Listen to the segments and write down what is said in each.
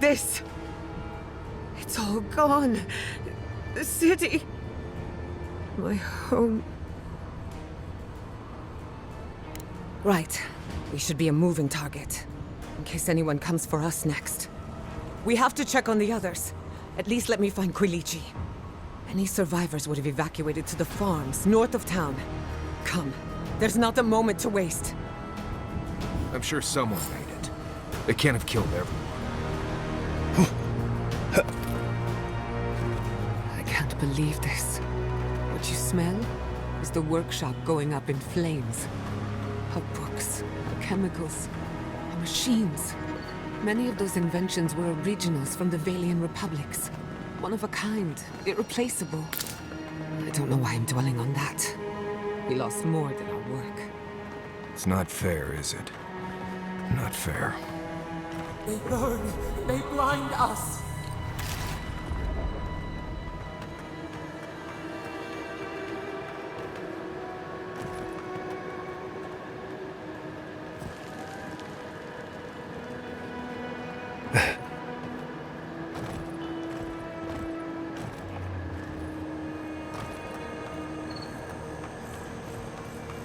this. It's all gone. The city. My home. Right. We should be a moving target, in case anyone comes for us next. We have to check on the others. At least let me find Quilici. Any survivors would have evacuated to the farms north of town. Come. There's not a moment to waste. I'm sure someone made it. They can't have killed everyone. I can't believe this. What you smell is the workshop going up in flames. Our books, our chemicals, our machines. Many of those inventions were originals from the Valian republics. One of a kind, irreplaceable. I don't know why I'm dwelling on that. We lost more than our work. It's not fair, is it? Not fair. They burn. They blind us.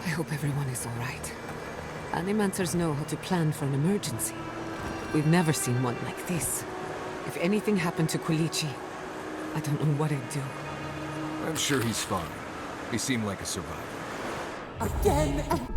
I hope everyone is all right. Animancers know how to plan for an emergency. We've never seen one like this. If anything happened to Quilici, I don't know what I'd do. I'm sure he's fine. He seemed like a survivor. Again and...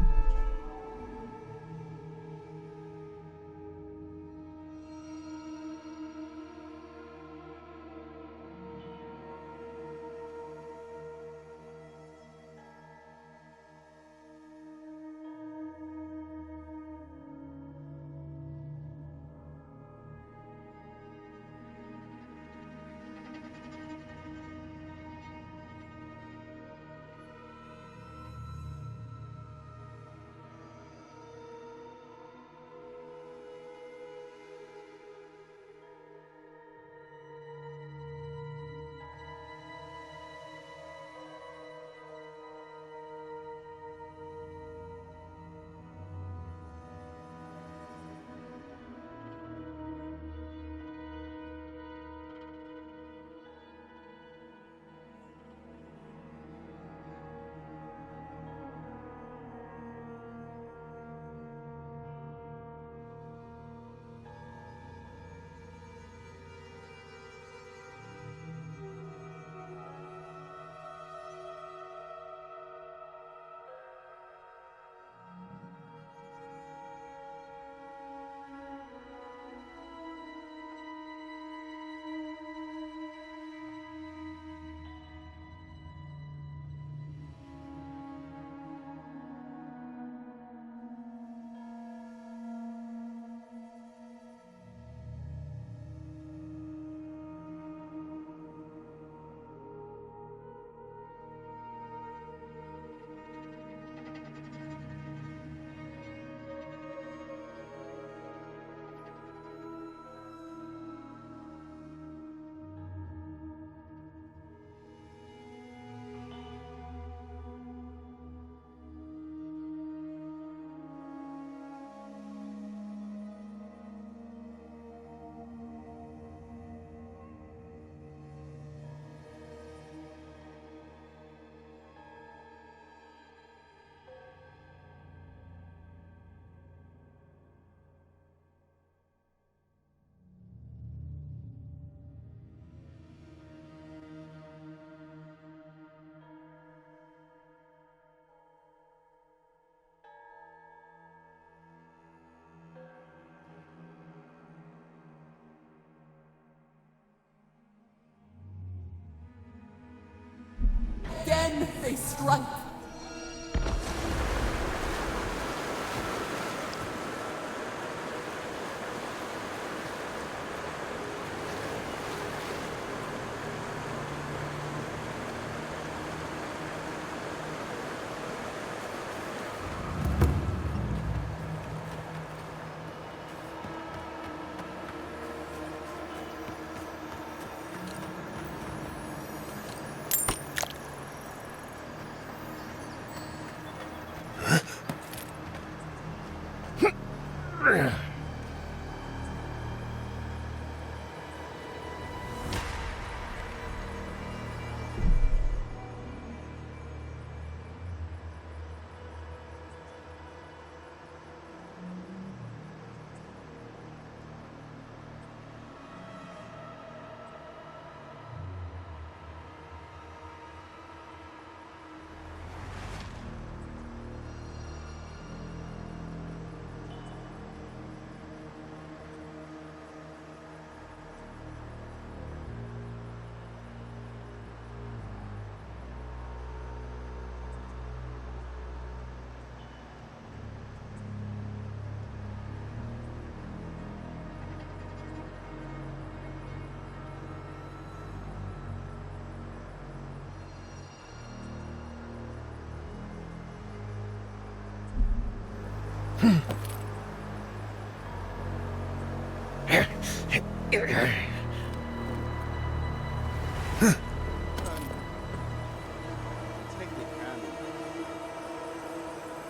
Again they strike.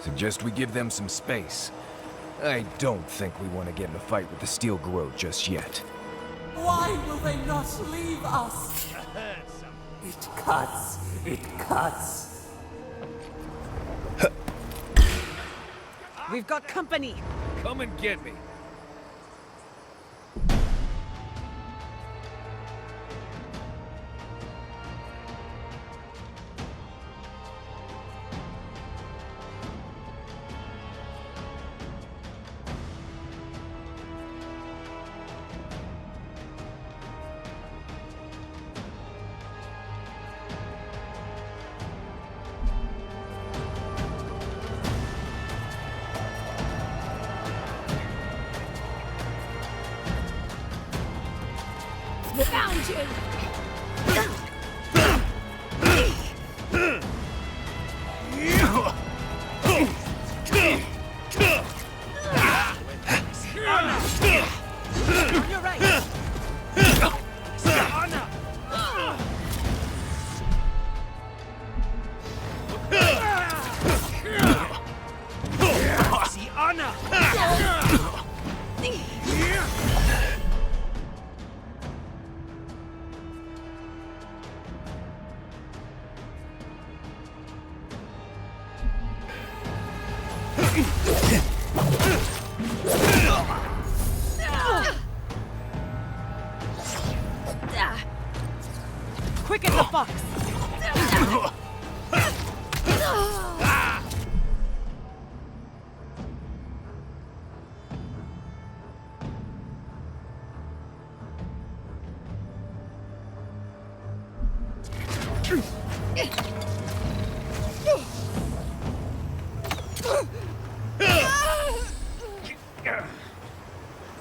Suggest we give them some space. I don't think we want to get in a fight with the Steel Grove just yet. Why will they not leave us? It cuts. It cuts. We've got company! Come and get me. Found you! You're right! Quick as a fox!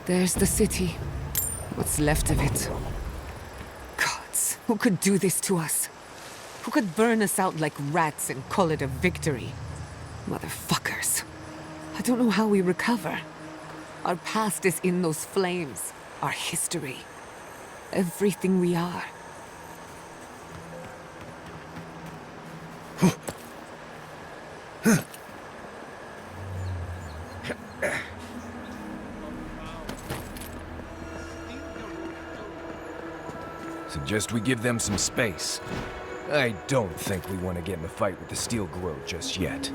There's the city. What's left of it. Gods, who could do this to us? Who could burn us out like rats and call it a victory? Motherfuckers. I don't know how we recover. Our past is in those flames. Our history. Everything we are. Suggest we give them some space. I don't think we want to get in a fight with the Steel Grove just yet.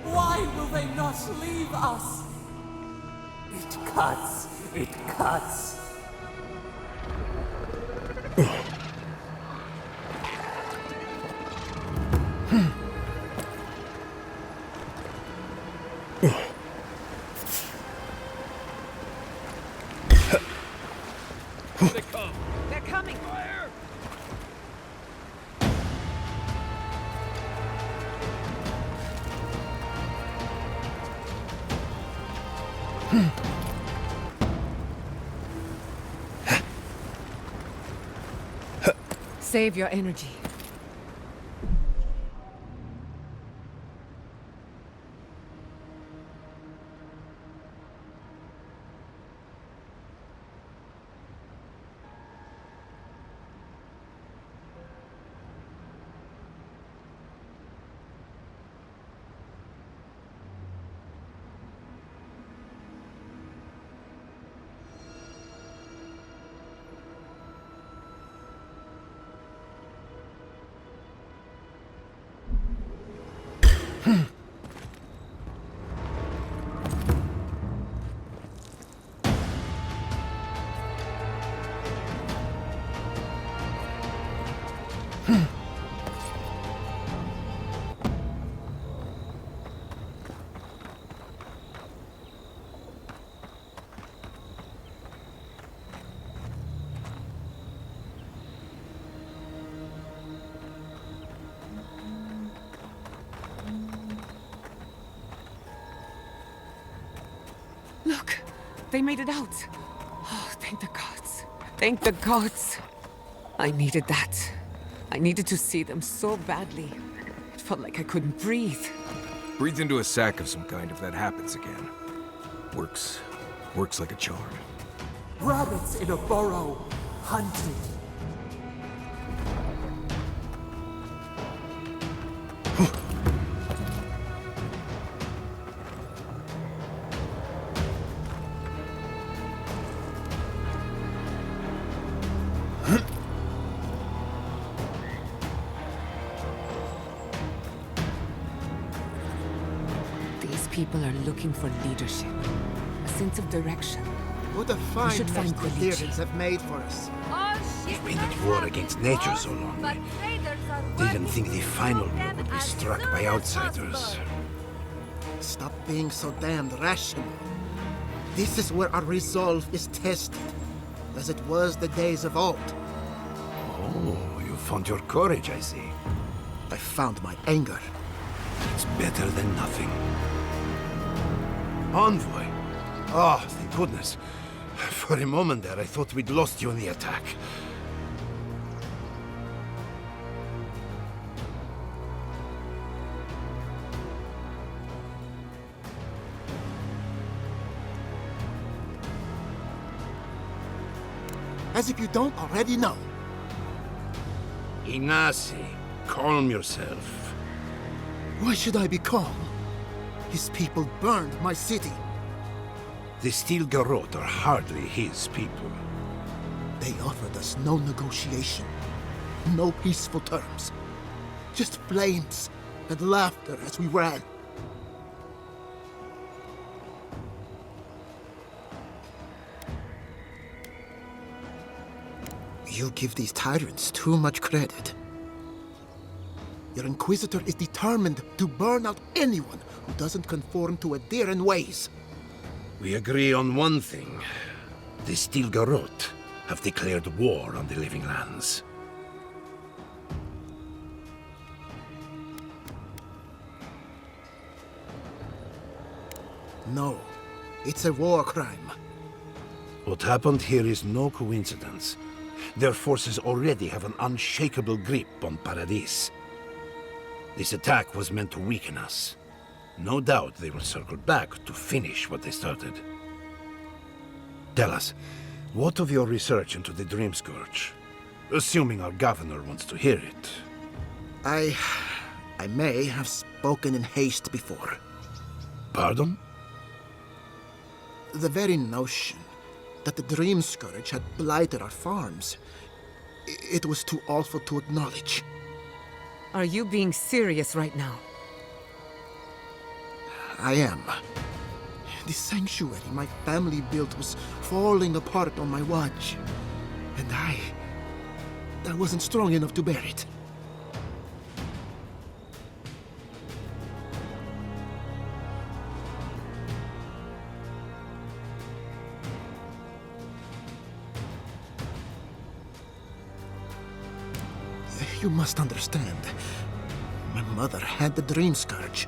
Why will they not leave us? It cuts. It cuts. They come. They're coming! Fire! Save your energy. Look, they made it out. Oh, thank the gods. Thank the gods. I needed that. I needed to see them so badly. It felt like I couldn't breathe. Breathe into a sack of some kind if that happens again. Works like a charm. Rabbits in a burrow, hunted. These people are looking for leadership, a sense of direction. What a fine should mess find the Quilici. Tyrants have made for us. We've been at war against nature so long. Didn't think the final blow would be struck by outsiders. Stop being so damned rational. This is where our resolve is tested, as it was the days of old. Oh, you found your courage, I see. I found my anger. It's better than nothing. Envoy! Oh, thank goodness. For a moment there, I thought we'd lost you in the attack. As if you don't already know. Ignacy, calm yourself. Why should I be calm? His people burned my city. The Steel Garrote are hardly his people. They offered us no negotiation, no peaceful terms. Just flames and laughter as we ran. You give these tyrants too much credit. Your Inquisitor is determined to burn out anyone who doesn't conform to Adiran ways. We agree on one thing. The Steel Garrote have declared war on the Living Lands. No, it's a war crime. What happened here is no coincidence. Their forces already have an unshakable grip on Paradis. This attack was meant to weaken us. No doubt they will circle back to finish what they started. Tell us, what of your research into the Dream Scourge? Assuming our governor wants to hear it. I may have spoken in haste before. Pardon? The very notion that the Dream Scourge had blighted our farms, it was too awful to acknowledge. Are you being serious right now? I am. The sanctuary my family built was falling apart on my watch. And I wasn't strong enough to bear it. You must understand. My mother had the Dream Scourge.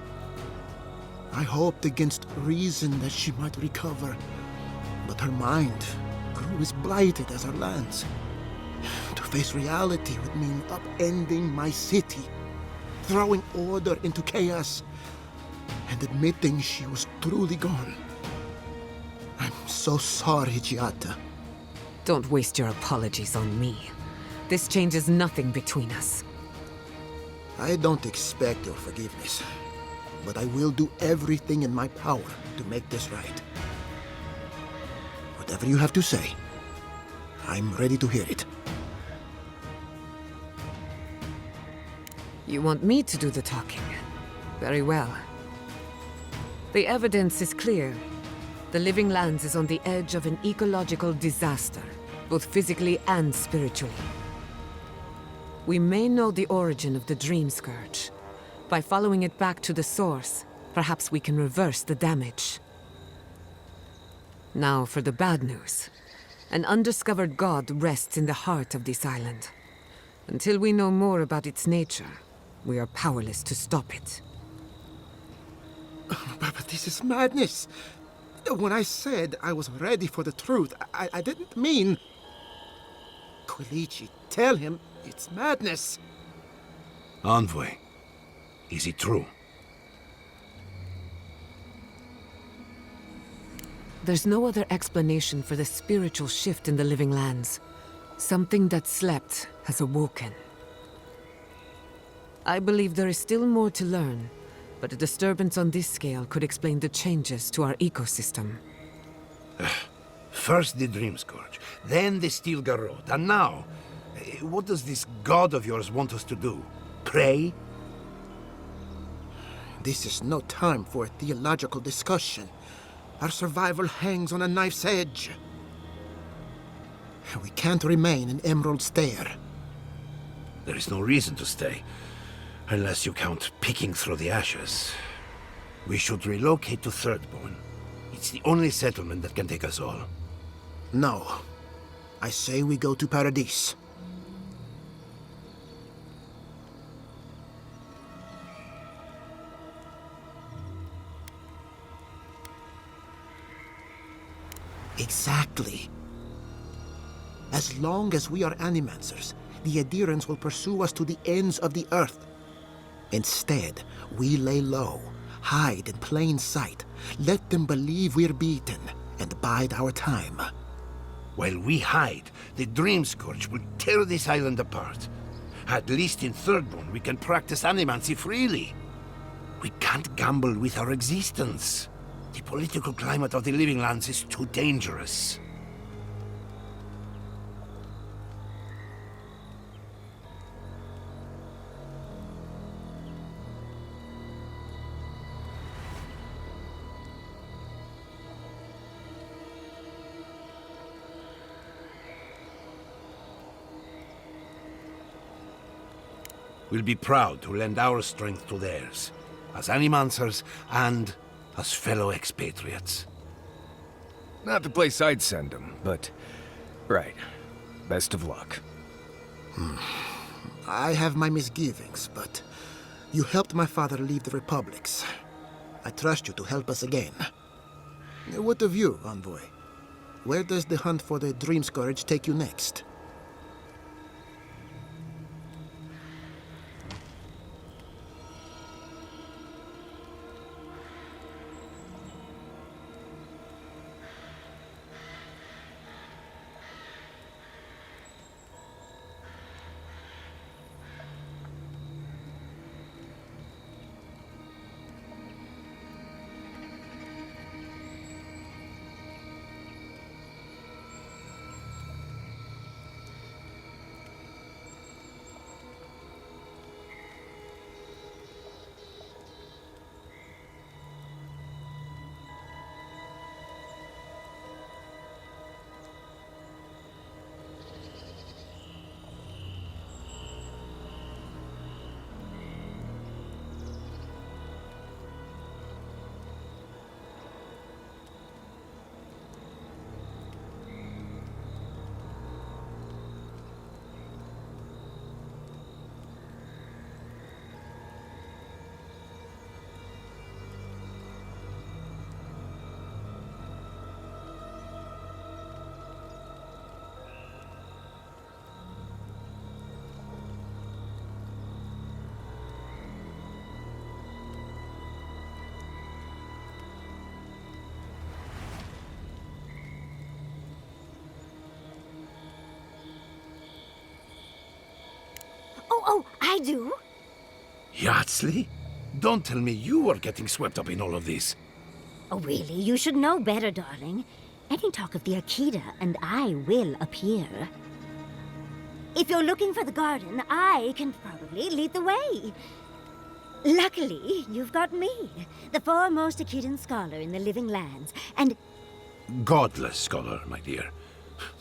I hoped against reason that she might recover, but her mind grew as blighted as her lands. To face reality would mean upending my city, throwing order into chaos, and admitting she was truly gone. I'm so sorry, Giata. Don't waste your apologies on me. This changes nothing between us. I don't expect your forgiveness, but I will do everything in my power to make this right. Whatever you have to say, I'm ready to hear it. You want me to do the talking? Very well. The evidence is clear. The Living Lands is on the edge of an ecological disaster, both physically and spiritually. We may know the origin of the Dream Scourge. By following it back to the source, perhaps we can reverse the damage. Now for the bad news. An undiscovered god rests in the heart of this island. Until we know more about its nature, we are powerless to stop it. But this is madness. When I said I was ready for the truth, I didn't mean... Quilici, tell him it's madness. Envoy, is it true? There's no other explanation for the spiritual shift in the living lands. Something that slept has awoken. I believe there is still more to learn, but a disturbance on this scale could explain the changes to our ecosystem. First the Dream Scourge, then the Steel Garrote, and now... what does this god of yours want us to do? Pray? This is no time for a theological discussion. Our survival hangs on a knife's edge. We can't remain in Emerald Stair. There is no reason to stay, unless you count picking through the ashes. We should relocate to Thirdborn. It's the only settlement that can take us all. No. I say we go to Paradise. Exactly. As long as we are Animancers, the adherents will pursue us to the ends of the earth. Instead, we lay low, hide in plain sight, let them believe we're beaten, and bide our time. While we hide, the Dream Scourge will tear this island apart. At least in Thirdborn, we can practice animancy freely. We can't gamble with our existence. The political climate of the Living Lands is too dangerous. We'll be proud to lend our strength to theirs, as Animancers and as fellow expatriates. Not the place I'd send them, but... right. Best of luck. I have my misgivings, but you helped my father leave the Republics. I trust you to help us again. What of you, Envoy? Where does the hunt for the Dream Scourge take you next? Oh, I do. Yardsley? Don't tell me you are getting swept up in all of this. Oh, really? You should know better, darling. Any talk of the Akita, and I will appear. If you're looking for the garden, I can probably lead the way. Luckily, you've got me, the foremost Akitan scholar in the Living Lands, and... Godless scholar, my dear.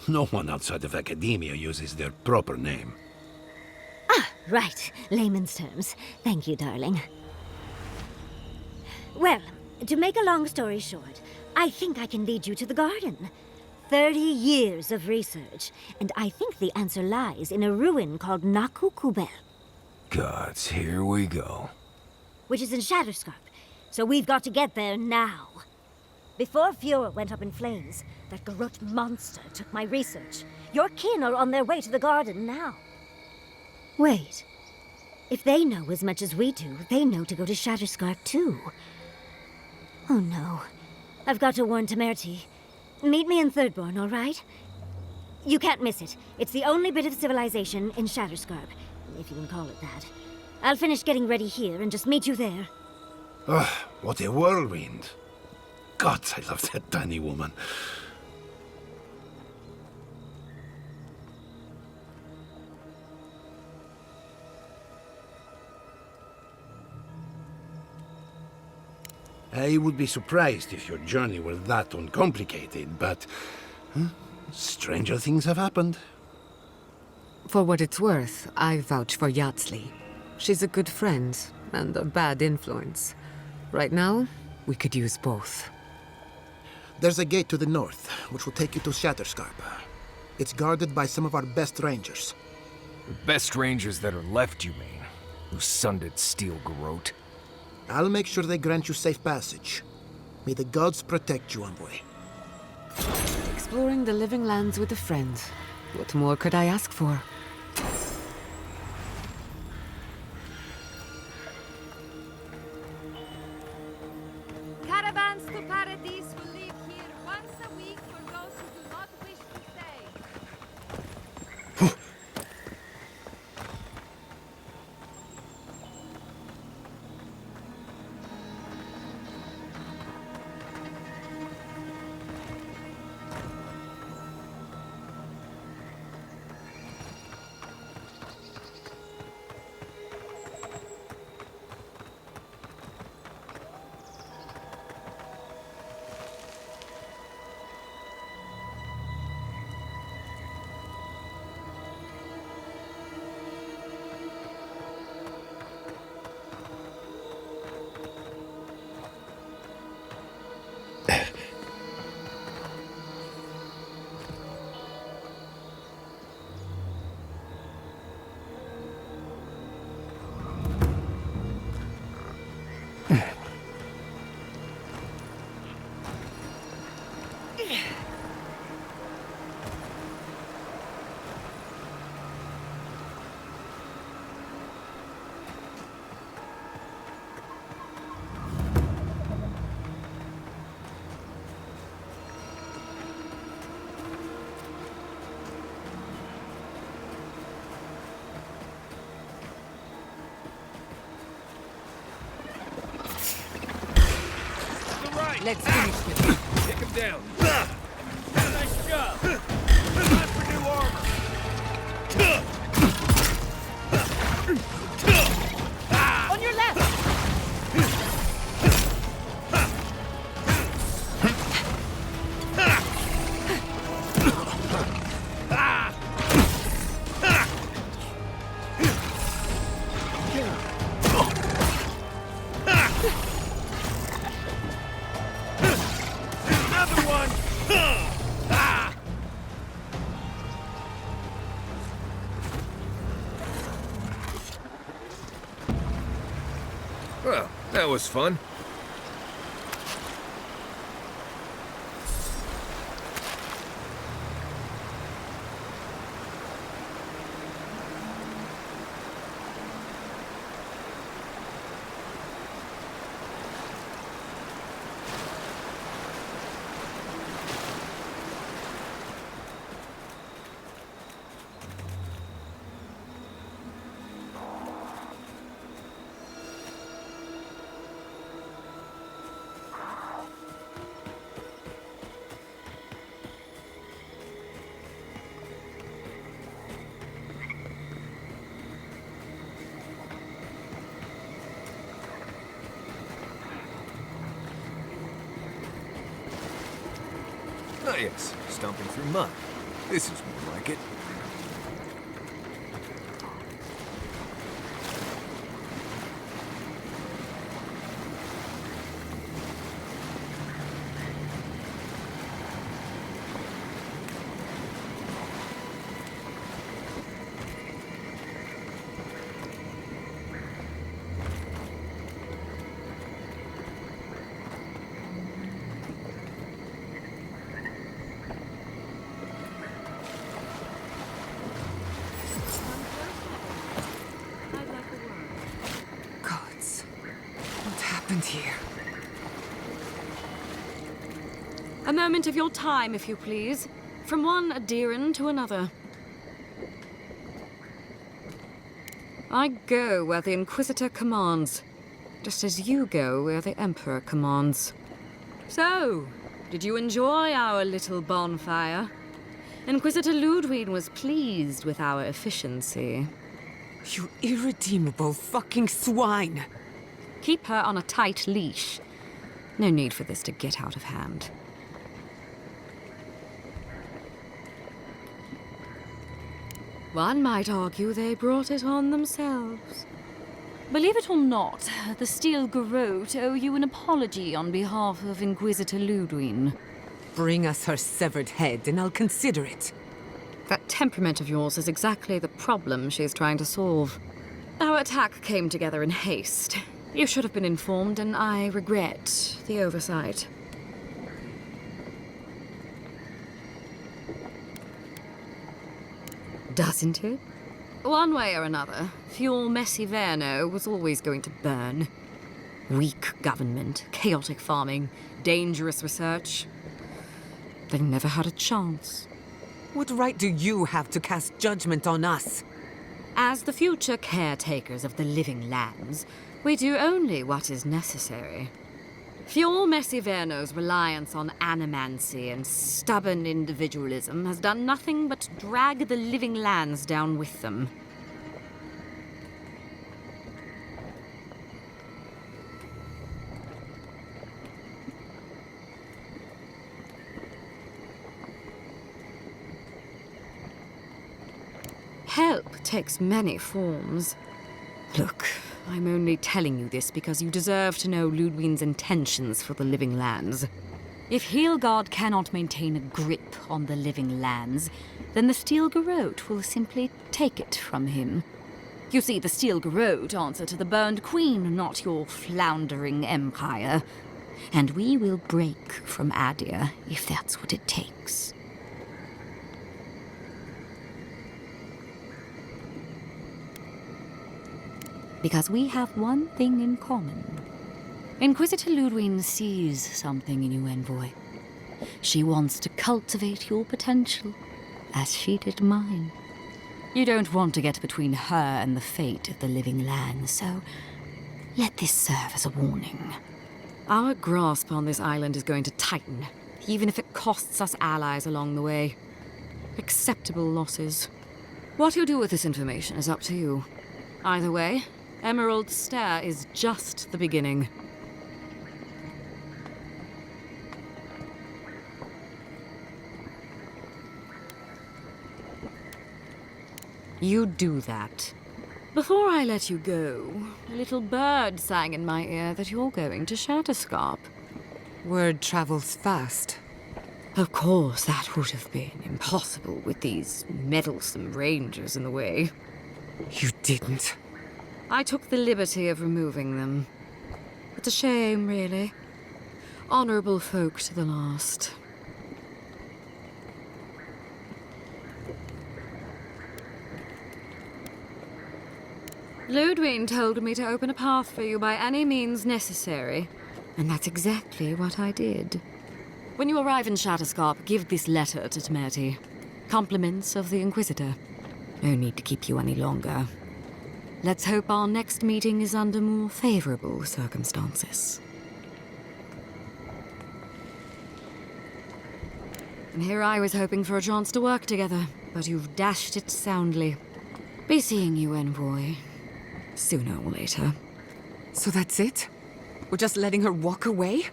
No one outside of academia uses their proper name. Right, layman's terms. Thank you, darling. Well, to make a long story short, I think I can lead you to the garden. 30 years of research, and I think the answer lies in a ruin called Naku Kubel, Gods, here we go. which is in Shatterscarp. So we've got to get there now. Before Fiora went up in flames, that Garrote monster took my research. Your kin are on their way to the garden now. Wait. If they know as much as we do, they know to go to Shatterscarp too. Oh no. I've got to warn Temerity. Meet me in Thirdborn, all right? You can't miss it. It's the only bit of civilization in Shatterscarp, if you can call it that. I'll finish getting ready here and just meet you there. Ah, what a whirlwind. God, I love that tiny woman. I would be surprised if your journey were that uncomplicated, but stranger things have happened. For what it's worth, I vouch for Yatsley. She's a good friend and a bad influence. Right now, we could use both. There's a gate to the north, which will take you to Shatterscarp. It's guarded by some of our best rangers. The best rangers that are left, you mean? Who sundered Steel Garrote? I'll make sure they grant you safe passage. May the gods protect you, envoy. Exploring the living lands with a friend. What more could I ask for? Caravans to Paradise will leave here once a week for those who do not wish to stay. Let's finish this. Take him down. Nice job. Time for new armor. On your left! Another one. Well, that was fun. Oh yes, stomping through mud. This is more like it. Gods. What happened here? A moment of your time, if you please. From one Adiran to another. I go where the Inquisitor commands, just as you go where the Emperor commands. So, did you enjoy our little bonfire? Inquisitor Ludwig was pleased with our efficiency. You irredeemable fucking swine! Keep her on a tight leash. No need for this to get out of hand. One might argue they brought it on themselves. Believe it or not, the Steel Garrote owe you an apology on behalf of Inquisitor Ludwig. Bring us her severed head and I'll consider it. That temperament of yours is exactly the problem she's trying to solve. Our attack came together in haste. You should have been informed, and I regret the oversight. Doesn't it? One way or another, Fuel Messiverno was always going to burn. Weak government, chaotic farming, dangerous research. They never had a chance. What right do you have to cast judgment on us? As the future caretakers of the living lands, we do only what is necessary. Fuel Messiverno's reliance on animancy and stubborn individualism has done nothing but drag the living lands down with them. Help takes many forms. Look, I'm only telling you this because you deserve to know Ludwig's intentions for the living lands. If Heelgard cannot maintain a grip on the living lands, then the Steel Garrote will simply take it from him. You see, the Steel Garrote answer to the Burned Queen, not your floundering empire. And we will break from Adir if that's what it takes. Because we have one thing in common. Inquisitor Ludwig sees something in you, Envoy. She wants to cultivate your potential, as she did mine. You don't want to get between her and the fate of the living land, so let this serve as a warning. Our grasp on this island is going to tighten, even if it costs us allies along the way. Acceptable losses. What you do with this information is up to you. Either way, Emerald Stair is just the beginning. You do that. Before I let you go, a little bird sang in my ear that you're going to Shatterscarp. Word travels fast. Of course, that would have been impossible with these meddlesome rangers in the way. You didn't. I took the liberty of removing them. It's a shame, really. Honorable folk to the last. Ludwig told me to open a path for you by any means necessary, and that's exactly what I did. When you arrive in Shatterscarp, give this letter to Temerity. Compliments of the Inquisitor. No need to keep you any longer. Let's hope our next meeting is under more favorable circumstances. And here I was hoping for a chance to work together, but you've dashed it soundly. Be seeing you, Envoy. Sooner or later. So that's it? We're just letting her walk away?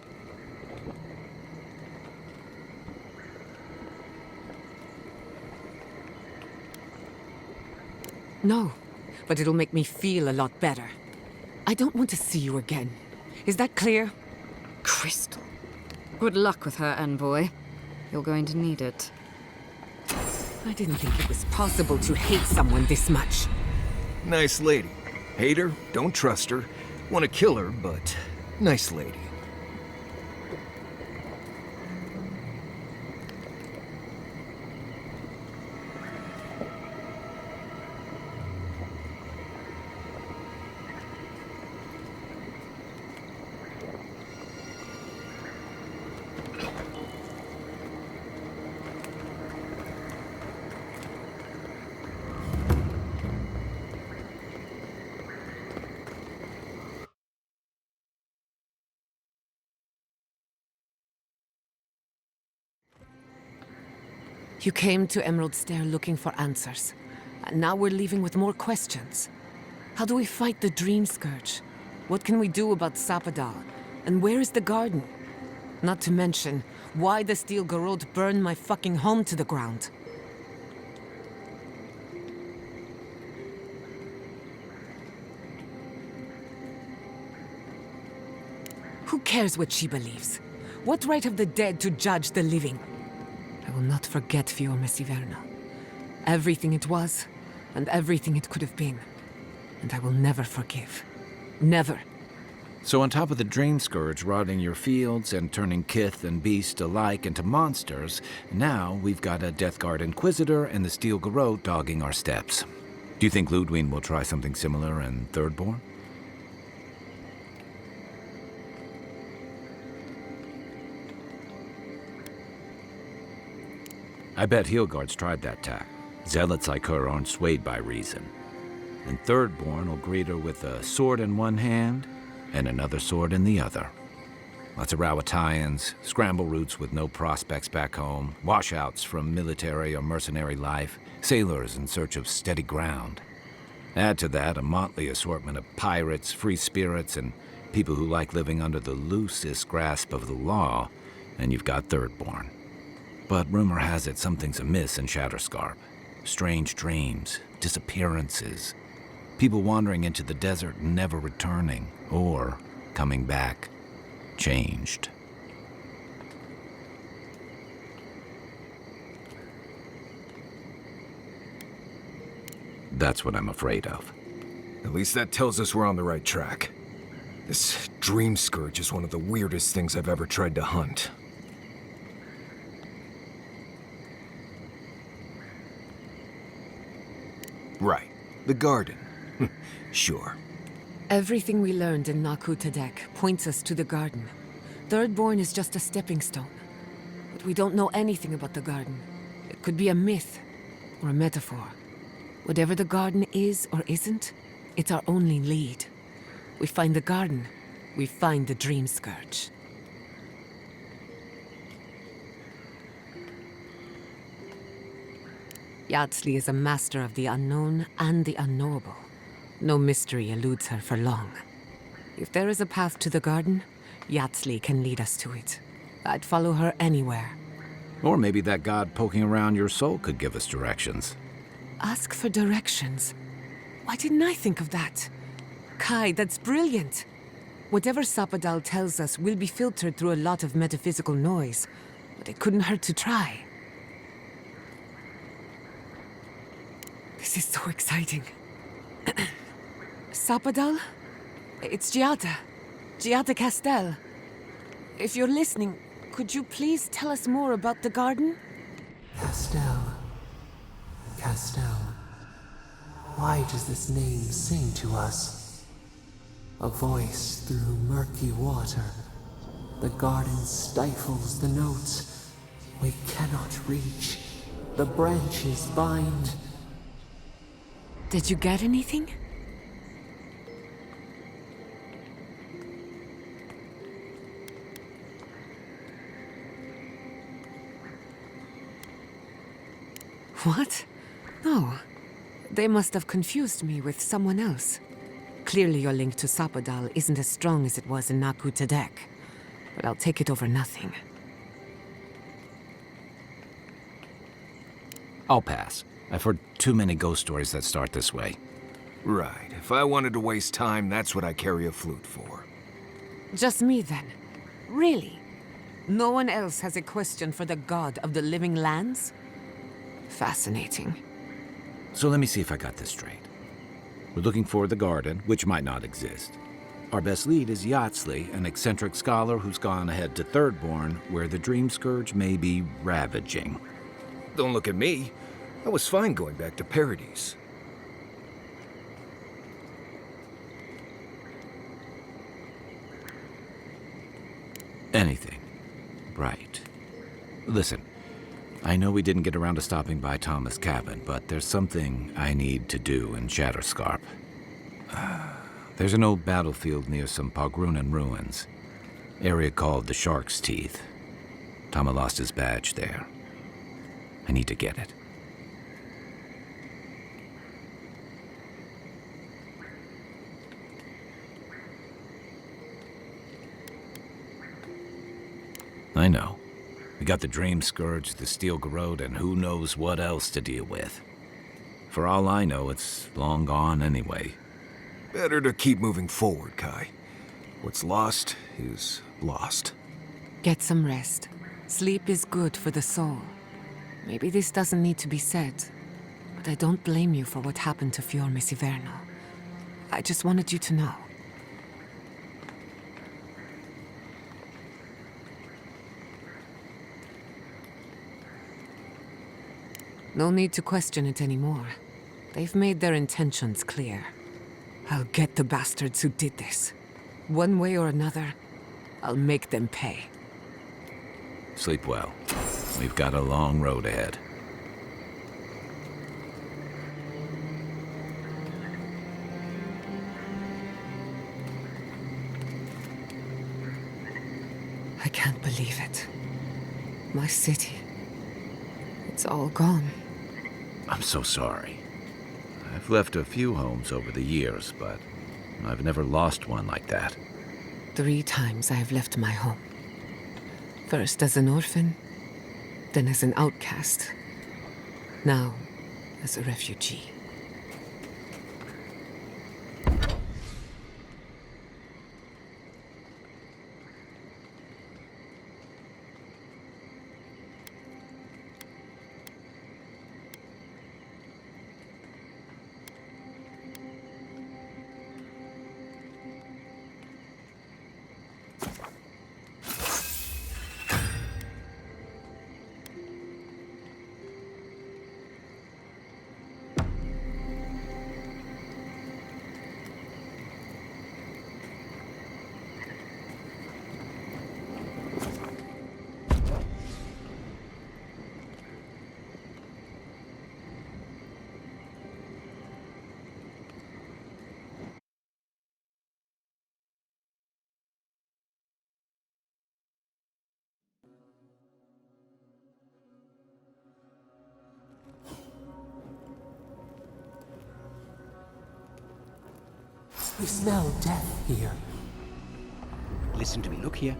No, but it'll make me feel a lot better. I don't want to see you again. Is that clear? Crystal. Good luck with her, Envoy. You're going to need it. I didn't think it was possible to hate someone this much. Nice lady. Hate her, don't trust her. Want to kill her, but nice lady. You came to Emerald Stair looking for answers, and now we're leaving with more questions. How do we fight the Dream Scourge? What can we do about Sapadal? And where is the garden? Not to mention, why the Steel Garrote burned my fucking home to the ground. Who cares what she believes? What right have the dead to judge the living? I will not forget Fiume Siverna. Everything it was, and everything it could have been. And I will never forgive. Never. So on top of the Dream Scourge rotting your fields and turning kith and beast alike into monsters, now we've got a Death Guard Inquisitor and the Steel Garrote dogging our steps. Do you think Ludwig will try something similar in Thirdborn? I bet Heelguard's tried that tack. Zealots like her aren't swayed by reason. And Thirdborn will greet her with a sword in one hand and another sword in the other. Lots of Rawatayans, scramble routes with no prospects back home, washouts from military or mercenary life, sailors in search of steady ground. Add to that a motley assortment of pirates, free spirits, and people who like living under the loosest grasp of the law, and you've got Thirdborn. But rumor has it something's amiss in Shatterscarp. Strange dreams, disappearances, people wandering into the desert and never returning, or coming back, changed. That's what I'm afraid of. At least that tells us we're on the right track. This Dream Scourge is one of the weirdest things I've ever tried to hunt. Right. The garden. Sure. Everything we learned in Naku Tadek points us to the garden. Thirdborn is just a stepping stone. But we don't know anything about the garden. It could be a myth or a metaphor. Whatever the garden is or isn't, it's our only lead. We find the garden, we find the Dream Scourge. Yardsley is a master of the unknown and the unknowable. No mystery eludes her for long. If there is a path to the garden, Yardsley can lead us to it. I'd follow her anywhere. Or maybe that god poking around your soul could give us directions. Ask for directions. Why didn't I think of that? Kai, that's brilliant. Whatever Sapadal tells us will be filtered through a lot of metaphysical noise, but it couldn't hurt to try. This is so exciting. Sapadal? It's Giada. Giada Castel. If you're listening, could you please tell us more about the garden? Castell. Castell. Why does this name sing to us? A voice through murky water. The garden stifles the notes. We cannot reach. The branches bind. Did you get anything? What? No. They must have confused me with someone else. Clearly your link to Sapadal isn't as strong as it was in Naku Tadek. But I'll take it over nothing. I'll pass. I've heard too many ghost stories that start this way. Right. If I wanted to waste time, that's what I carry a flute for. Just me then. Really? No one else has a question for the god of the living lands? Fascinating. So let me see if I got this straight. We're looking for the garden, which might not exist. Our best lead is Yardsley, an eccentric scholar who's gone ahead to Thirdborn, where the Dream Scourge may be ravaging. Don't look at me. I was fine going back to Paradise. Anything. Right. Listen, I know we didn't get around to stopping by Thomas' cabin, but there's something I need to do in Shatterscarp. There's an old battlefield near some Pogrunan ruins. Area called the Shark's Teeth. Tama lost his badge there. I need to get it. I know. We got the Dream Scourge, the Steel Garrote, and who knows what else to deal with. For all I know, it's long gone anyway. Better to keep moving forward, Kai. What's lost is lost. Get some rest. Sleep is good for the soul. Maybe this doesn't need to be said, but I don't blame you for what happened to Fior Messiverno. I just wanted you to know. No need to question it anymore. They've made their intentions clear. I'll get the bastards who did this. One way or another, I'll make them pay. Sleep well. We've got a long road ahead. I can't believe it. My city. It's all gone. I'm so sorry. I've left a few homes over the years, but I've never lost one like that. 3 times I have left my home. First as an orphan, then as an outcast. Now, as a refugee. We smell death here. Listen to me, look here.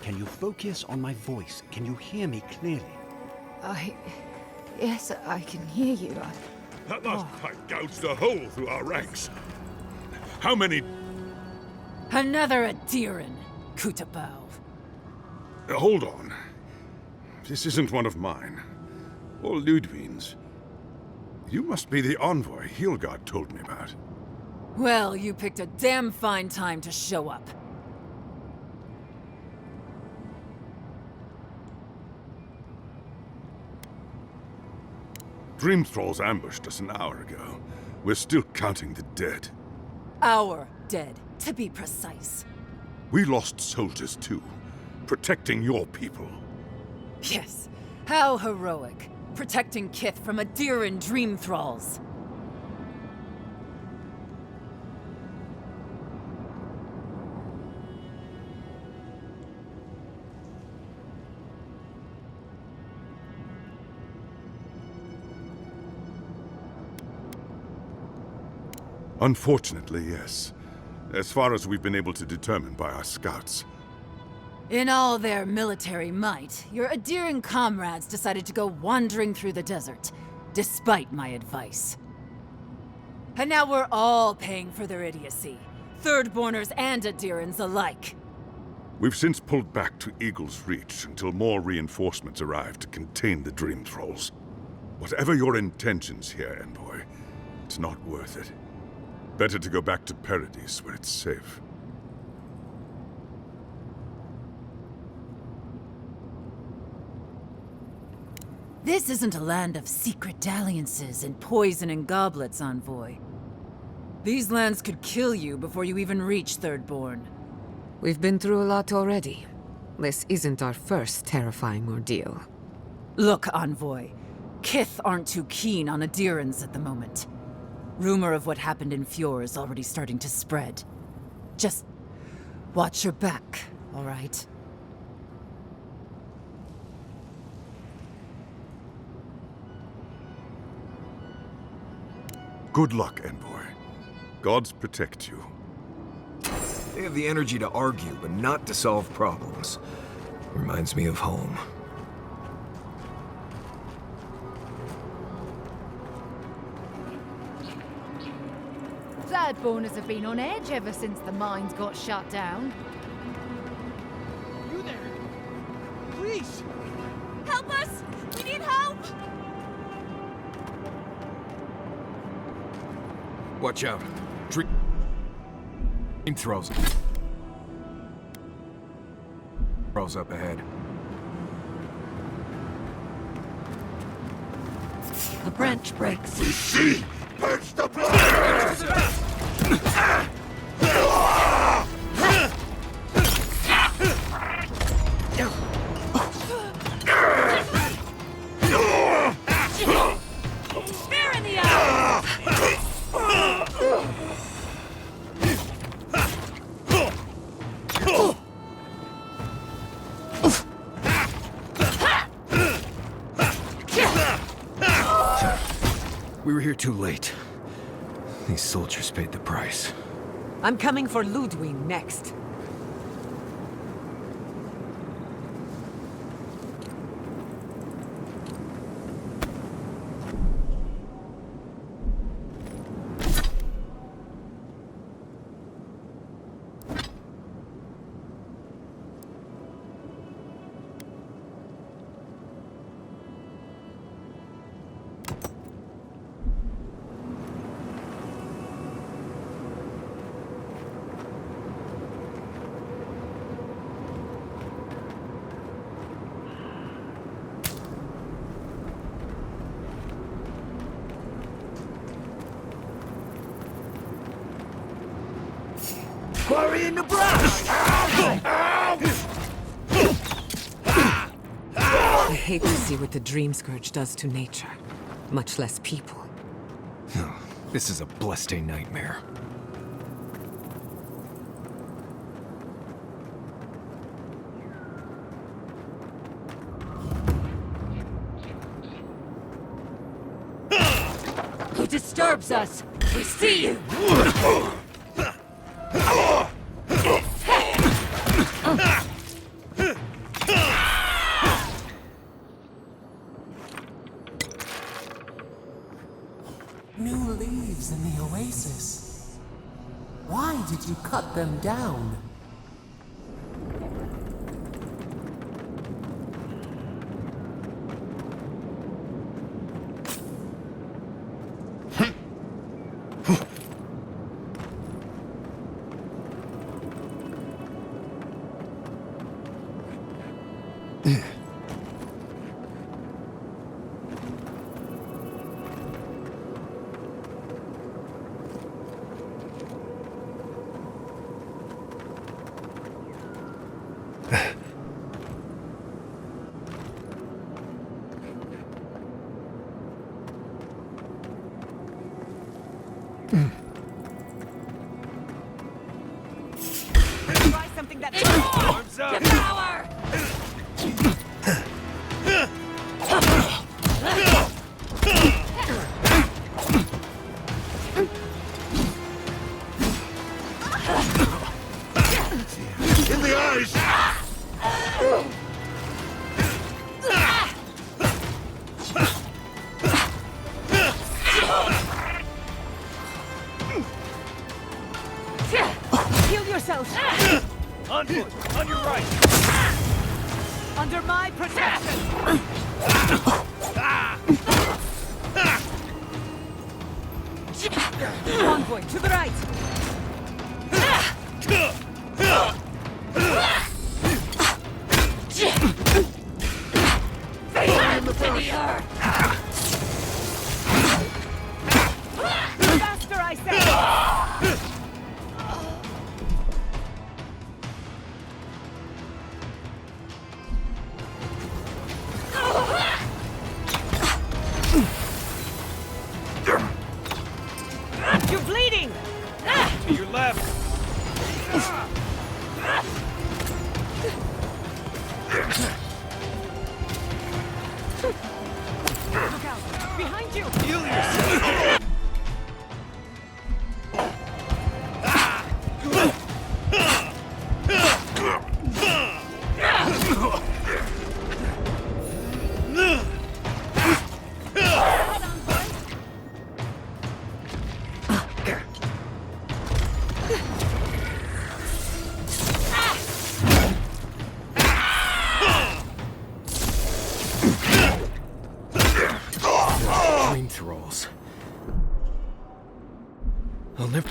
Can you focus on my voice? Can you hear me clearly? Yes, I can hear you. That last pipe gouged a hole through our ranks. How many... Another Adiran, Kutabao. Hold on. This isn't one of mine. Or Ludwig's. You must be the envoy Hilgard told me about. Well, you picked a damn fine time to show up. Dream Thralls ambushed us an hour ago. We're still counting the dead. Our dead, to be precise. We lost soldiers too, protecting your people. Yes, how heroic. Protecting Kith from Adiran Dream Thralls. Unfortunately, yes. As far as we've been able to determine by our scouts. In all their military might, your Adiran comrades decided to go wandering through the desert, despite my advice. And now we're all paying for their idiocy. Thirdborners and Adirans alike. We've since pulled back to Eagle's Reach until more reinforcements arrive to contain the Dream Thralls. Whatever your intentions here, Envoy, it's not worth it. Better to go back to Paradise where it's safe. This isn't a land of secret dalliances and poison and goblets, Envoy. These lands could kill you before you even reach Thirdborn. We've been through a lot already. This isn't our first terrifying ordeal. Look, Envoy. Kith aren't too keen on Adirans at the moment. Rumor of what happened in Fjord is already starting to spread. Just watch your back, all right? Good luck, Envoy. Gods protect you. They have the energy to argue, but not to solve problems. Reminds me of home. Thirdborners have been on edge ever since the mines got shut down. You there? Please! Help us! We need help! Watch out. Dream throws. Throws up ahead. The branch breaks. See! Purge the blood! Spear in the eye! We were here too late. These soldiers paid the price. I'm coming for Ludwig next. Quarry in the brush! I hate to see what the Dream Scourge does to nature, much less people. This is a blessed nightmare. Who disturbs us? We see you! New leaves in the oasis. Why did you cut them down? ambush! On your right! Under my protection! Envoy, to the right! Faster, I say! You're bleeding! To your left! Look out! Behind you! Heal yourself! Dream thralls. I'll never...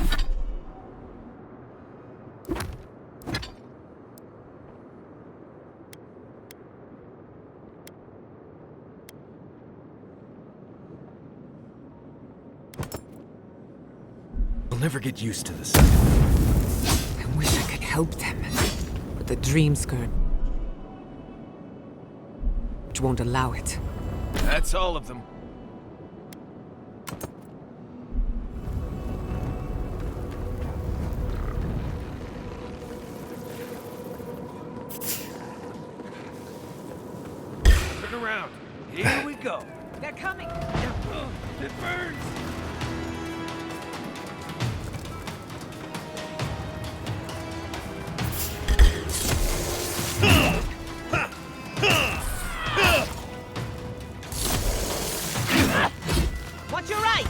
I'll never get used to this. I wish I could help them. But the dream scourge won't allow it. That's all of them. Turn around. Here we go. They're coming! It burns! Watch your right!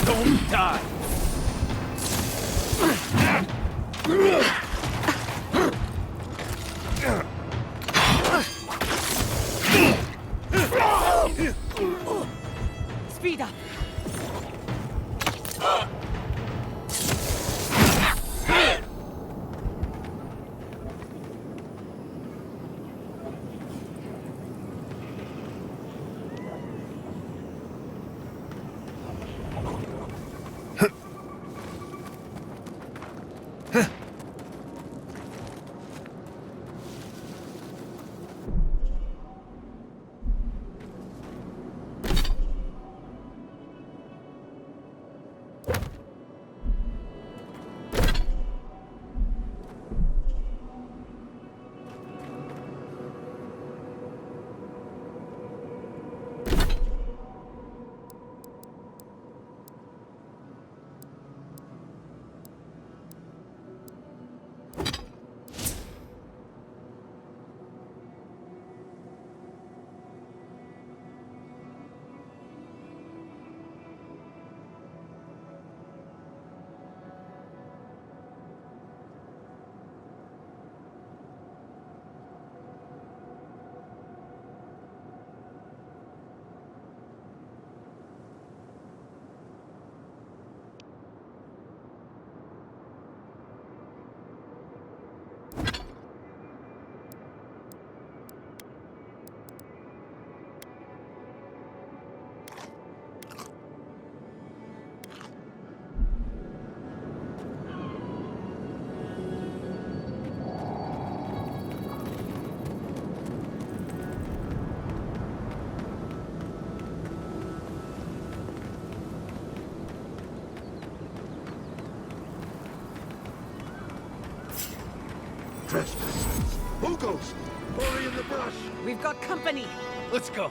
Don't die! Speed up! Trespassers! Hugos! Hurry in the brush! We've got company! Let's go.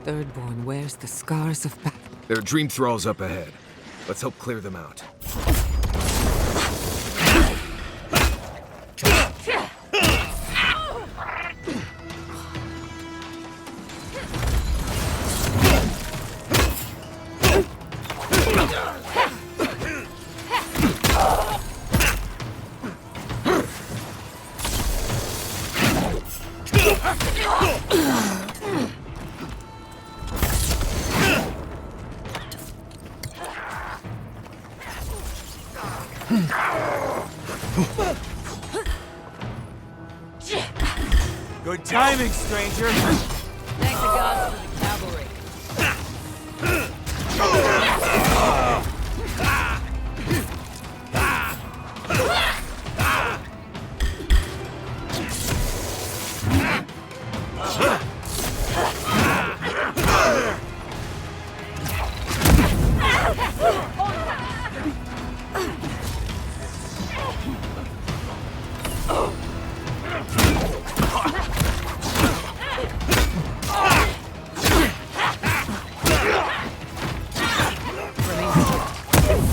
Thirdborn wears the scars of battle. There are dream thralls up ahead. Let's help clear them out. Good timing, stranger. Thank the gods for the cavalry.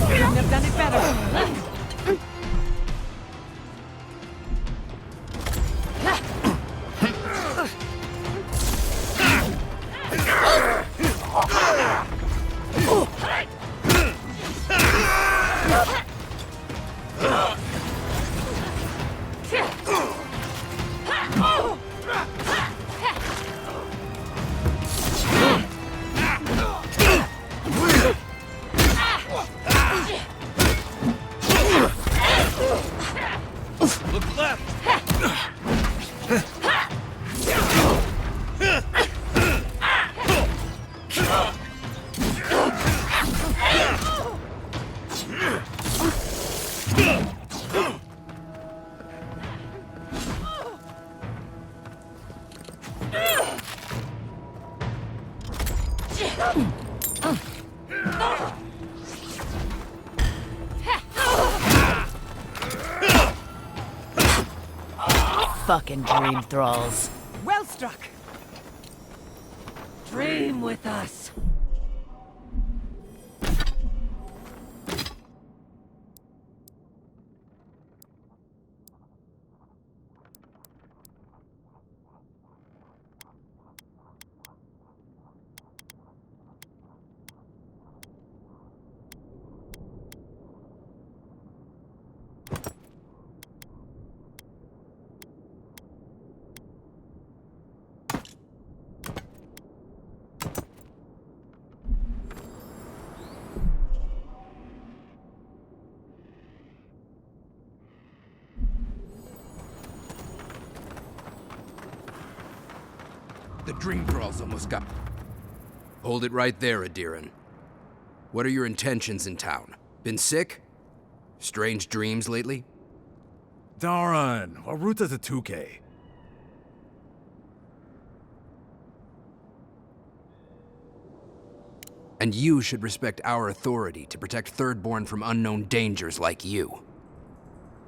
Couldn't have done it better. Look left. Fucking dream thralls. Well struck. Dream with us. The dream thralls almost got... Hold it right there, Adiran. What are your intentions in town? Been sick? Strange dreams lately? Darren, what route does a 2K? And you should respect our authority to protect Thirdborn from unknown dangers like you.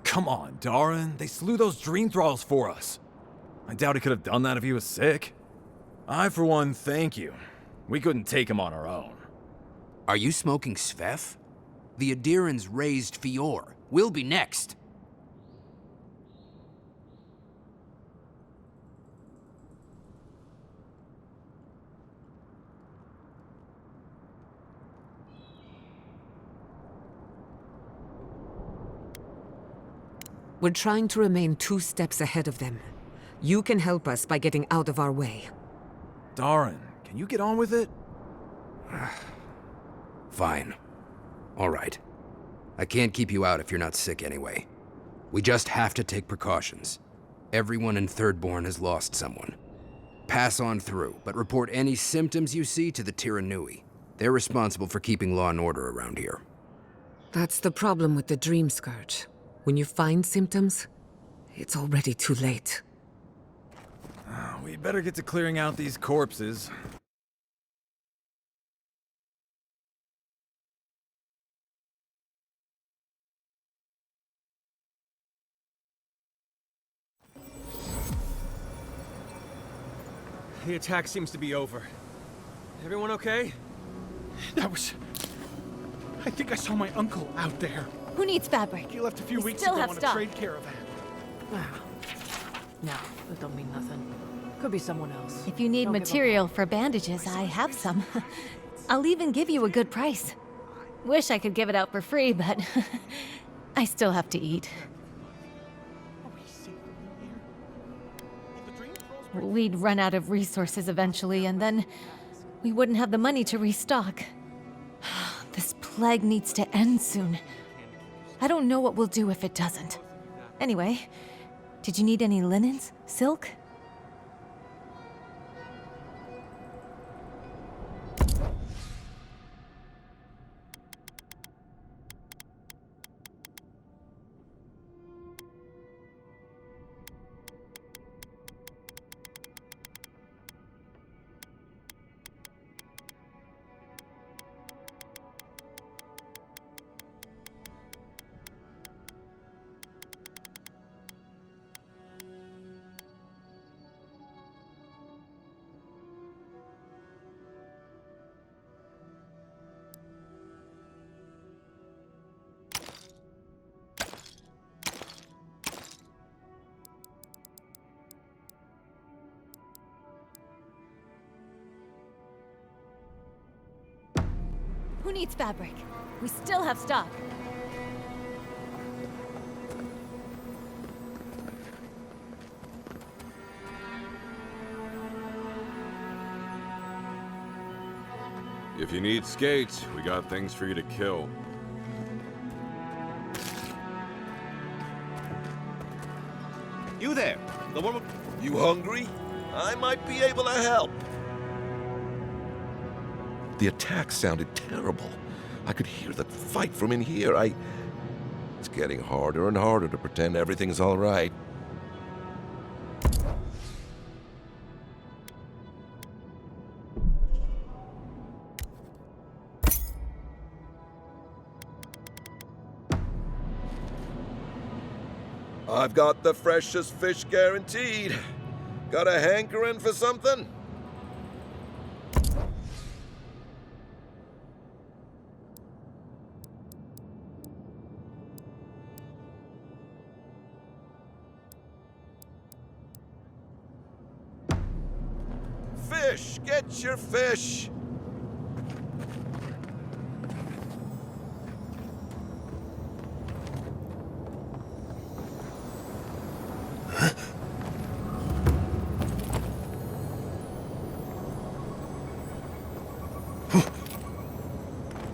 Come on, Darren. They slew those dream thralls for us. I doubt he could have done that if he was sick. I, for one, thank you. We couldn't take him on our own. Are you smoking Svef? The Adirans raised Fior. We'll be next. We're trying to remain 2 steps ahead of them. You can help us by getting out of our way. Darren, can you get on with it? Fine. All right. I can't keep you out if you're not sick anyway. We just have to take precautions. Everyone in Thirdborn has lost someone. Pass on through, but report any symptoms you see to the Tiranui. They're responsible for keeping law and order around here. That's the problem with the Dream Scourge. When you find symptoms, it's already too late. We better get to clearing out these corpses. The attack seems to be over. Everyone okay? That was... I think I saw my uncle out there. Who needs fabric? He left a few We weeks still ago have on a stock. trade caravan. No, that don't mean nothing. Could be someone else. If you need Don't give up. material for bandages, I have some. I'll even give you a good price. Wish I could give it out for free, but I still have to eat. We'd run out of resources eventually, and then we wouldn't have the money to restock. This plague needs to end soon. I don't know what we'll do if it doesn't. Anyway, did you need any linens? Silk? Who needs fabric? We still have stock. If you need skates, we got things for you to kill. You there, the one with... You hungry? I might be able to help. The attack sounded terrible. I could hear the fight from in here. It's getting harder and harder to pretend everything's all right. I've got the freshest fish guaranteed. Got a hankering for something? Fish! Get your fish!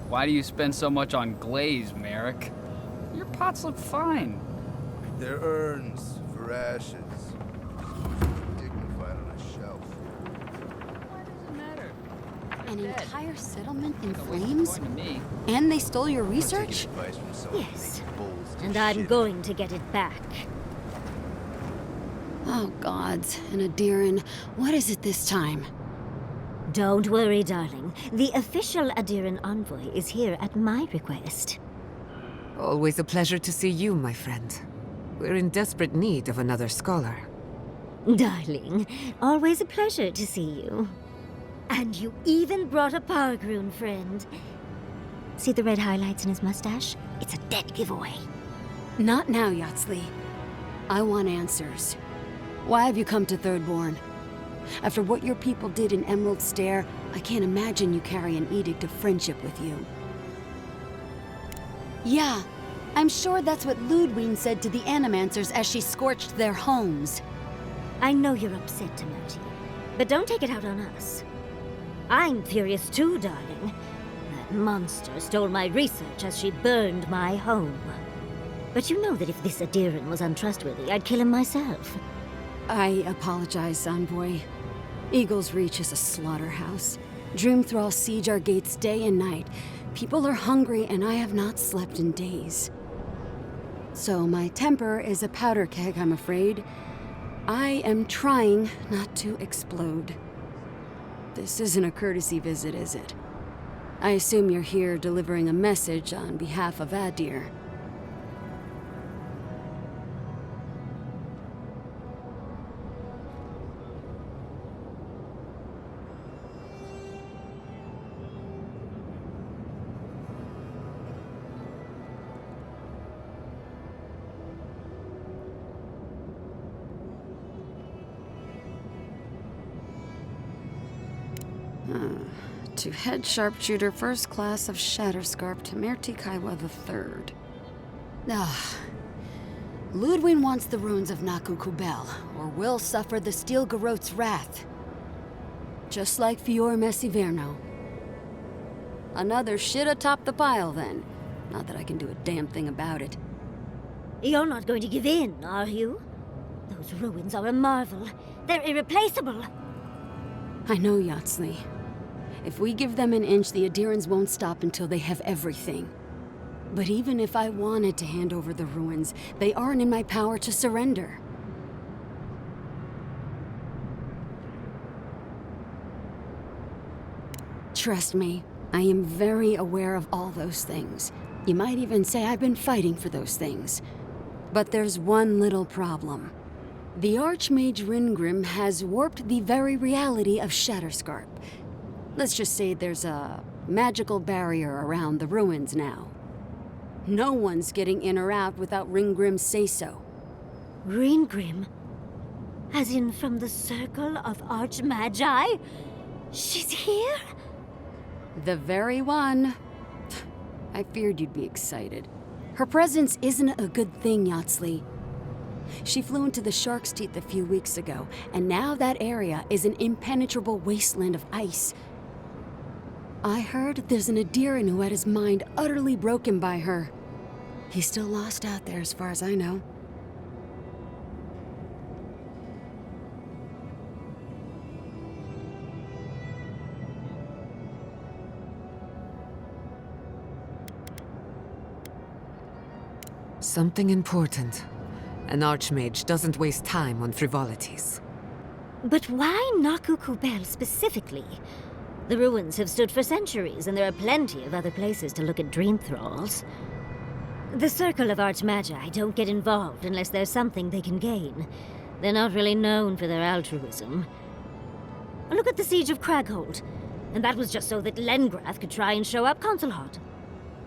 Why do you spend so much on glaze, Merrick? Your pots look fine. They're urns for ashes. Dignified on a shelf. Why does it matter? An Dead. entire settlement in No way flames? to me. And they stole your research? Yes, and I'm going to get it back. Oh, gods. And Adiran, what is it this time? Don't worry, darling. The official Adiran envoy is here at my request. Always a pleasure to see you, my friend. We're in desperate need of another scholar. Darling, always a pleasure to see you. And you even brought a Pargroon friend. See the red highlights in his mustache? It's a dead giveaway. Not now, Yatsli. I want answers. Why have you come to Thirdborn? After what your people did in Emerald Stair, I can't imagine you carry an edict of friendship with you. Yeah, I'm sure that's what Ludwine said to the Animancers as she scorched their homes. I know you're upset, Timothy, but don't take it out on us. I'm furious too, darling. That monster stole my research as she burned my home. But you know that if this Adiran was untrustworthy, I'd kill him myself. I apologize, Envoy. Eagle's Reach is a slaughterhouse. Dreamthralls siege our gates day and night. People are hungry, and I have not slept in days. So my temper is a powder keg, I'm afraid. I am trying not to explode. This isn't a courtesy visit, is it? I assume you're here delivering a message on behalf of Adir. To head sharpshooter, first class of Shatterscarp to Merti Kaiwa III. Ludwig wants the ruins of Naku Kubel, or will suffer the Steel Garot's wrath. Just like Fior Messiverno. Another shit atop the pile, then. Not that I can do a damn thing about it. You're not going to give in, are you? Those ruins are a marvel. They're irreplaceable. I know, Yatsley. If we give them an inch, the Adirans won't stop until they have everything. But even if I wanted to hand over the ruins, they aren't in my power to surrender. Trust me, I am very aware of all those things. You might even say I've been fighting for those things. But there's one little problem. The Archmage Ringrim has warped the very reality of Shatterscarp. Let's just say there's a magical barrier around the ruins now. No one's getting in or out without Ringgrim's say-so. Ringgrim? As in from the Circle of Archmagi? She's here? The very one. I feared you'd be excited. Her presence isn't a good thing, Yatsley. She flew into the Shark's Teeth a few weeks ago, and now that area is an impenetrable wasteland of ice. I heard there's an Adiran who had his mind utterly broken by her. He's still lost out there as far as I know. Something important. An archmage doesn't waste time on frivolities. But why Naku Kubel specifically? The ruins have stood for centuries, and there are plenty of other places to look at dream thralls. The Circle of Archmagi don't get involved unless there's something they can gain. They're not really known for their altruism. Look at the Siege of Craghold. And that was just so that Lengrath could try and show up Consulhot.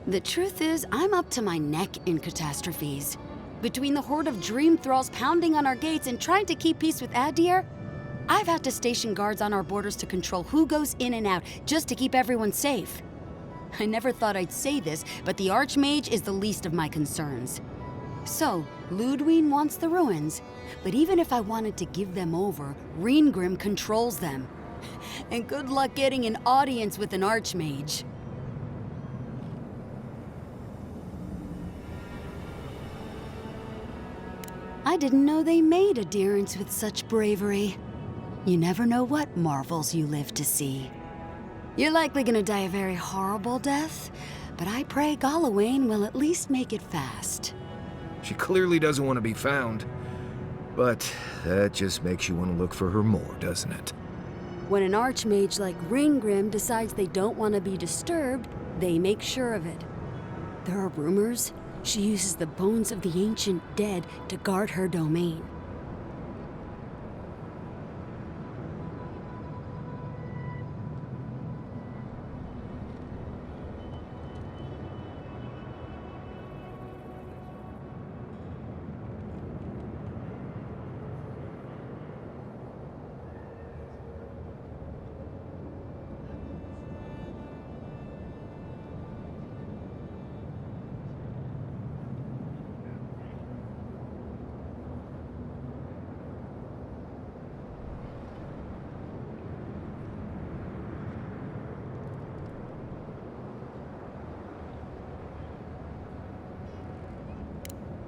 The truth is, I'm up to my neck in catastrophes. Between the horde of dream thralls pounding on our gates and trying to keep peace with Adir, I've had to station guards on our borders to control who goes in and out, just to keep everyone safe. I never thought I'd say this, but the Archmage is the least of my concerns. So, Ludwig wants the ruins, but even if I wanted to give them over, Ringgrim controls them. And good luck getting an audience with an Archmage. I didn't know they made Adirans with such bravery. You never know what marvels you live to see. You're likely gonna die a very horrible death, but I pray Galawain will at least make it fast. She clearly doesn't want to be found, but that just makes you want to look for her more, doesn't it? When an Archmage like Ringgrim decides they don't want to be disturbed, they make sure of it. There are rumors she uses the bones of the ancient dead to guard her domain.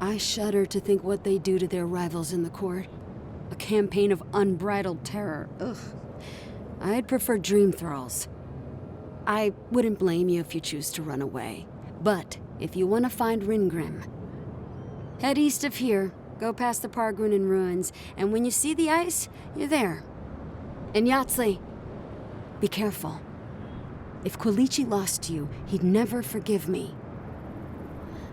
I shudder to think what they do to their rivals in the court. A campaign of unbridled terror. Ugh. I'd prefer dream thralls. I wouldn't blame you if you choose to run away. But if you want to find Ringgrim, head east of here, go past the Pargrunin ruins, and when you see the ice, you're there. And Yatsley, be careful. If Quilichi lost you, he'd never forgive me.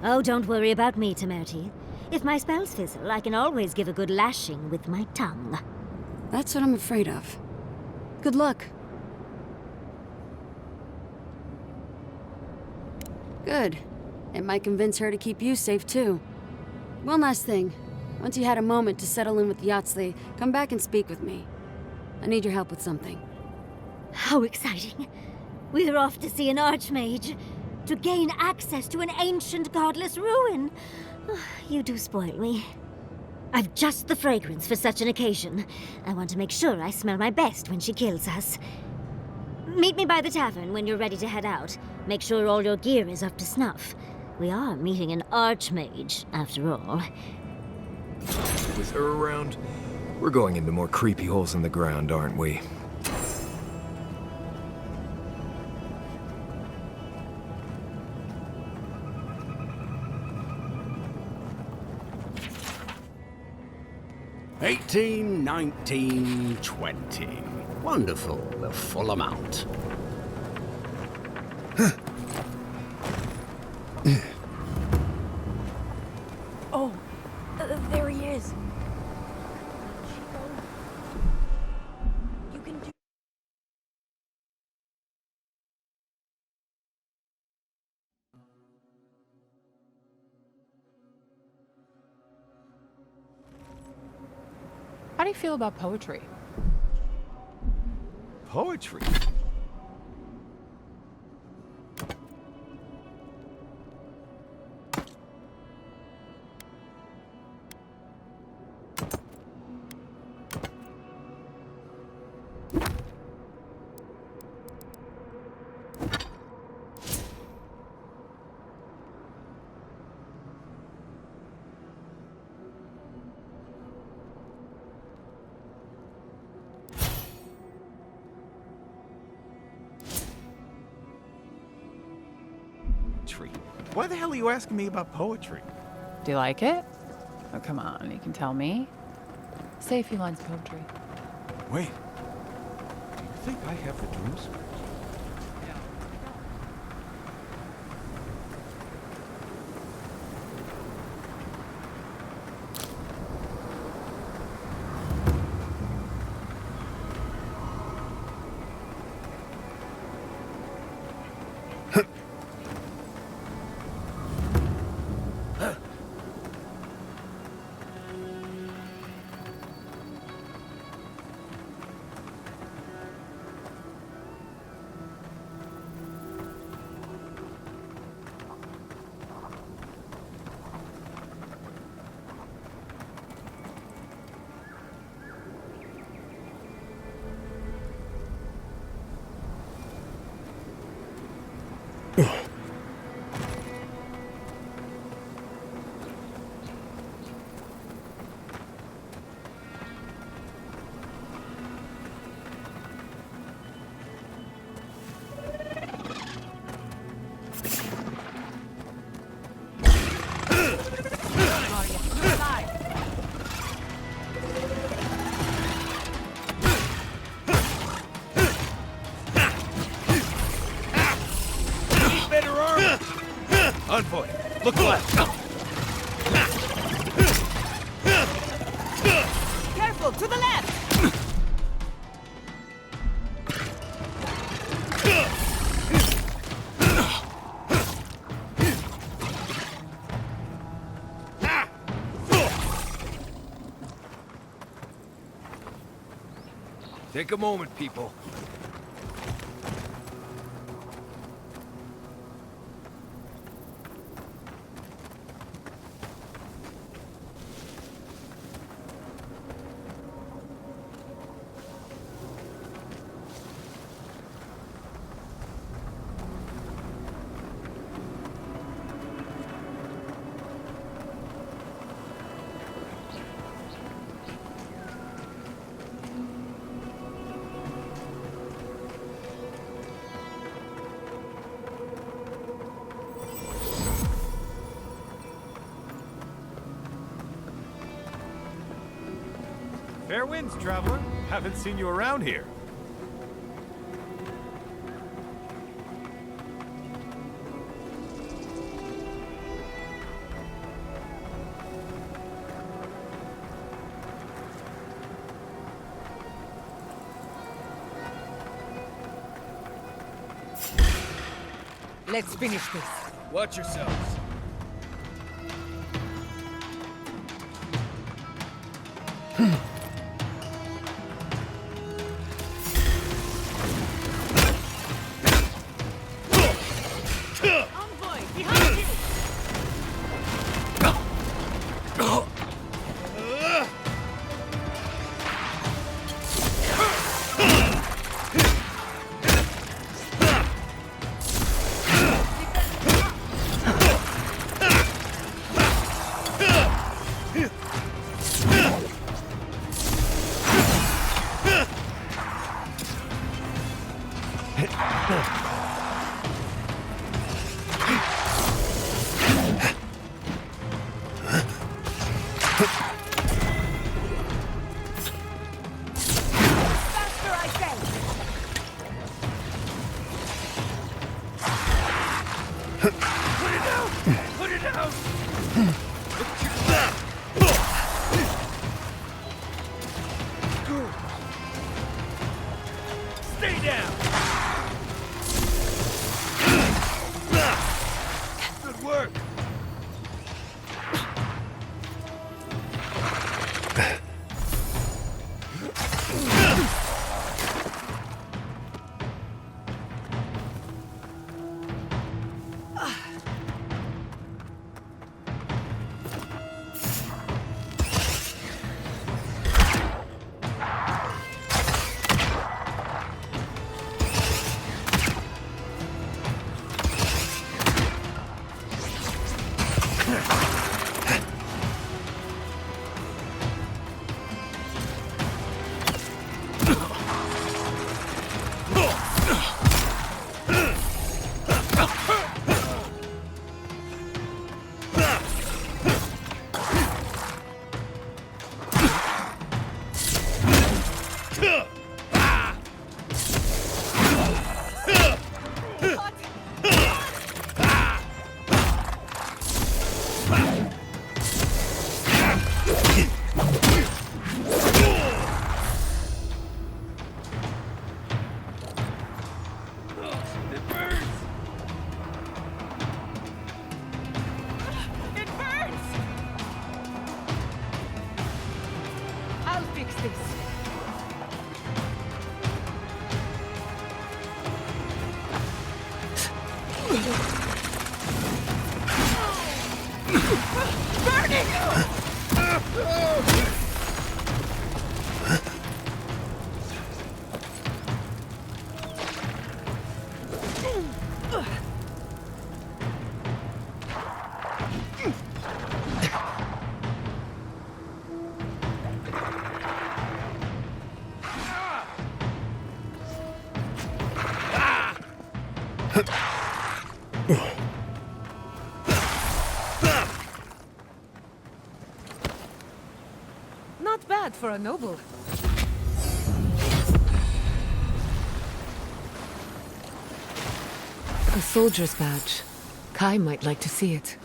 Oh, don't worry about me, Temerti. If my spells fizzle, I can always give a good lashing with my tongue. That's what I'm afraid of. Good luck. Good. It might convince her to keep you safe, too. One last thing. Once you had a moment to settle in with Yatsley, come back and speak with me. I need your help with something. How exciting. We're off to see an archmage, to gain access to an ancient godless ruin. You do spoil me. I've just the fragrance for such an occasion. I want to make sure I smell my best when she kills us. Meet me by the tavern when you're ready to head out. Make sure all your gear is up to snuff. We are meeting an archmage, after all. With her around, we're going into more creepy holes in the ground, aren't we? $18, $19, $20. Wonderful, the full amount. Oh, there he is. You can do. How do you feel about poetry? Poetry? Why the hell are you asking me about poetry? Do you like it? Oh, come on, you can tell me. Say a few lines of poetry. Wait. Do you think I have the dream script? Envoy, look left. Careful, to the left! Take a moment, people. Fair winds, traveler. Haven't seen you around here. Let's finish this. Watch yourselves. Faster, I say! Put it down! Put it down! Stay down! Good work! I'll fix this. Not bad for a noble. A soldier's badge. Kai might like to see it.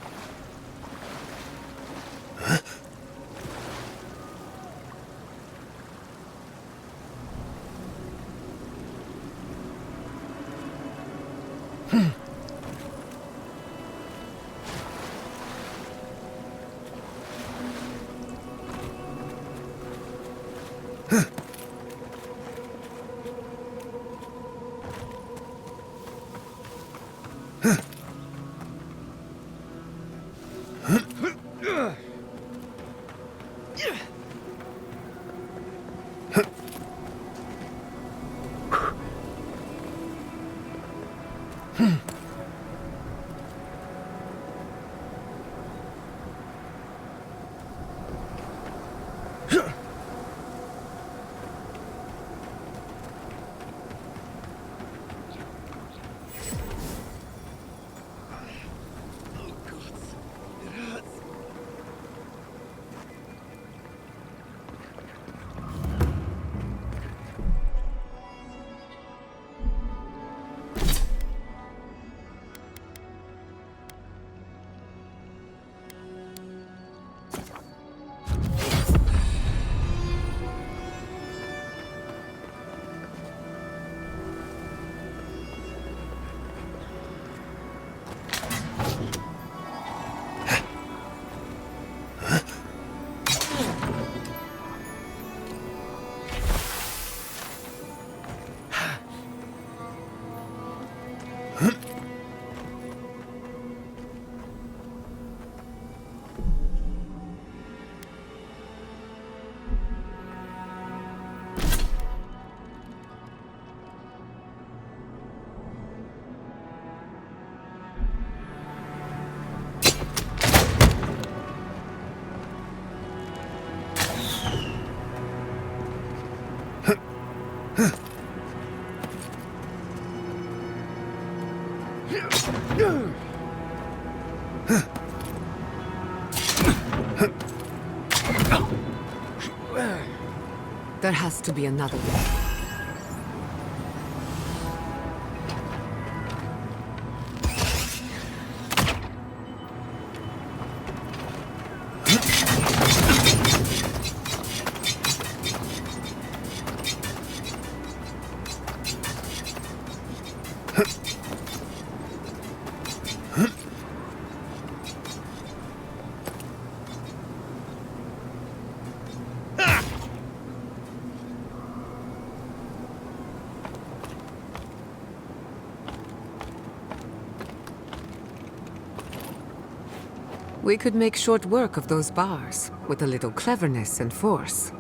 to be another way. We could make short work of those bars, with a little cleverness and force.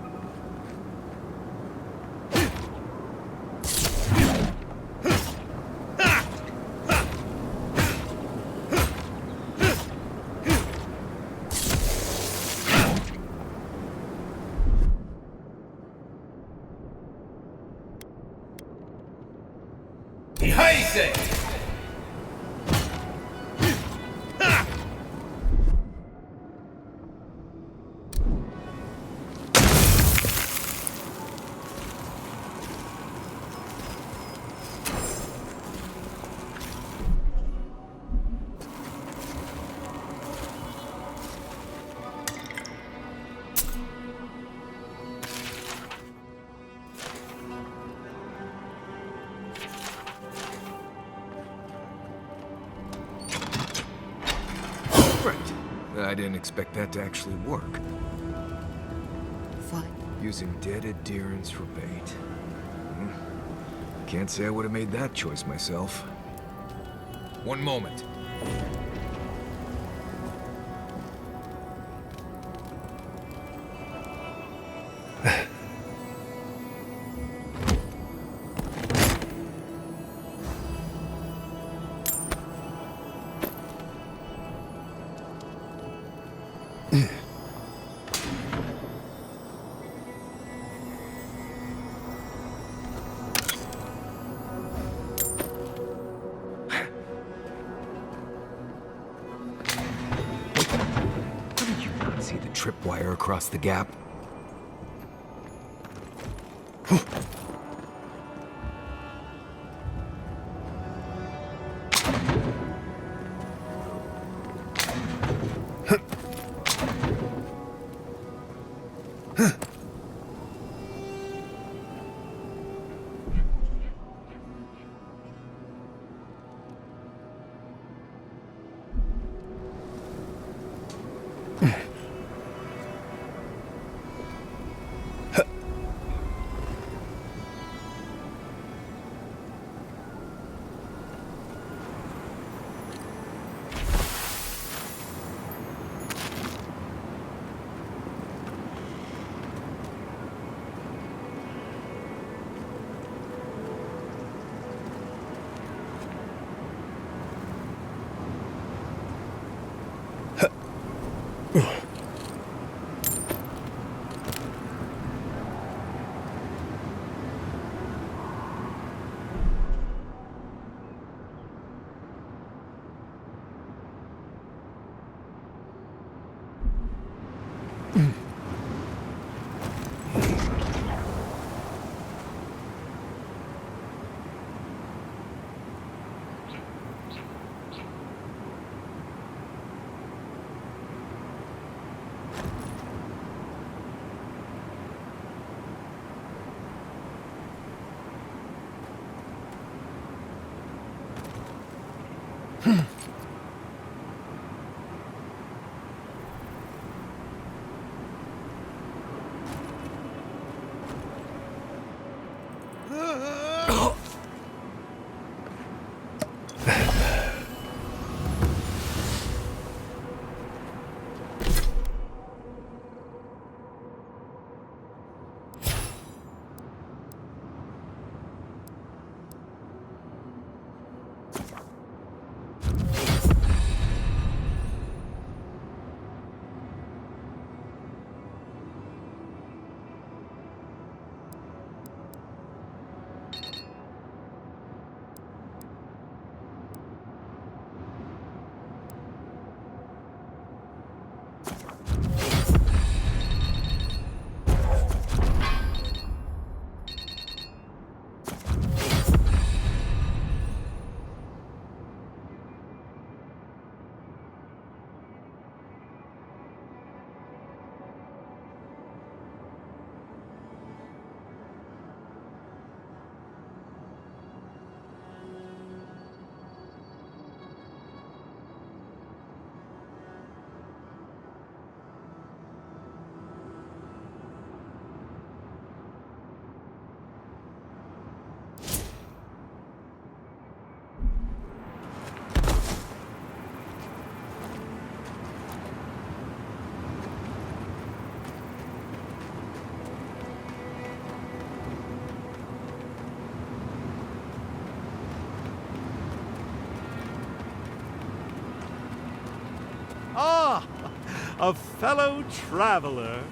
I didn't expect that to actually work. Fine. Using dead adherents for bait. Can't say I would have made that choice myself. One moment. See the tripwire across the gap? a fellow traveler.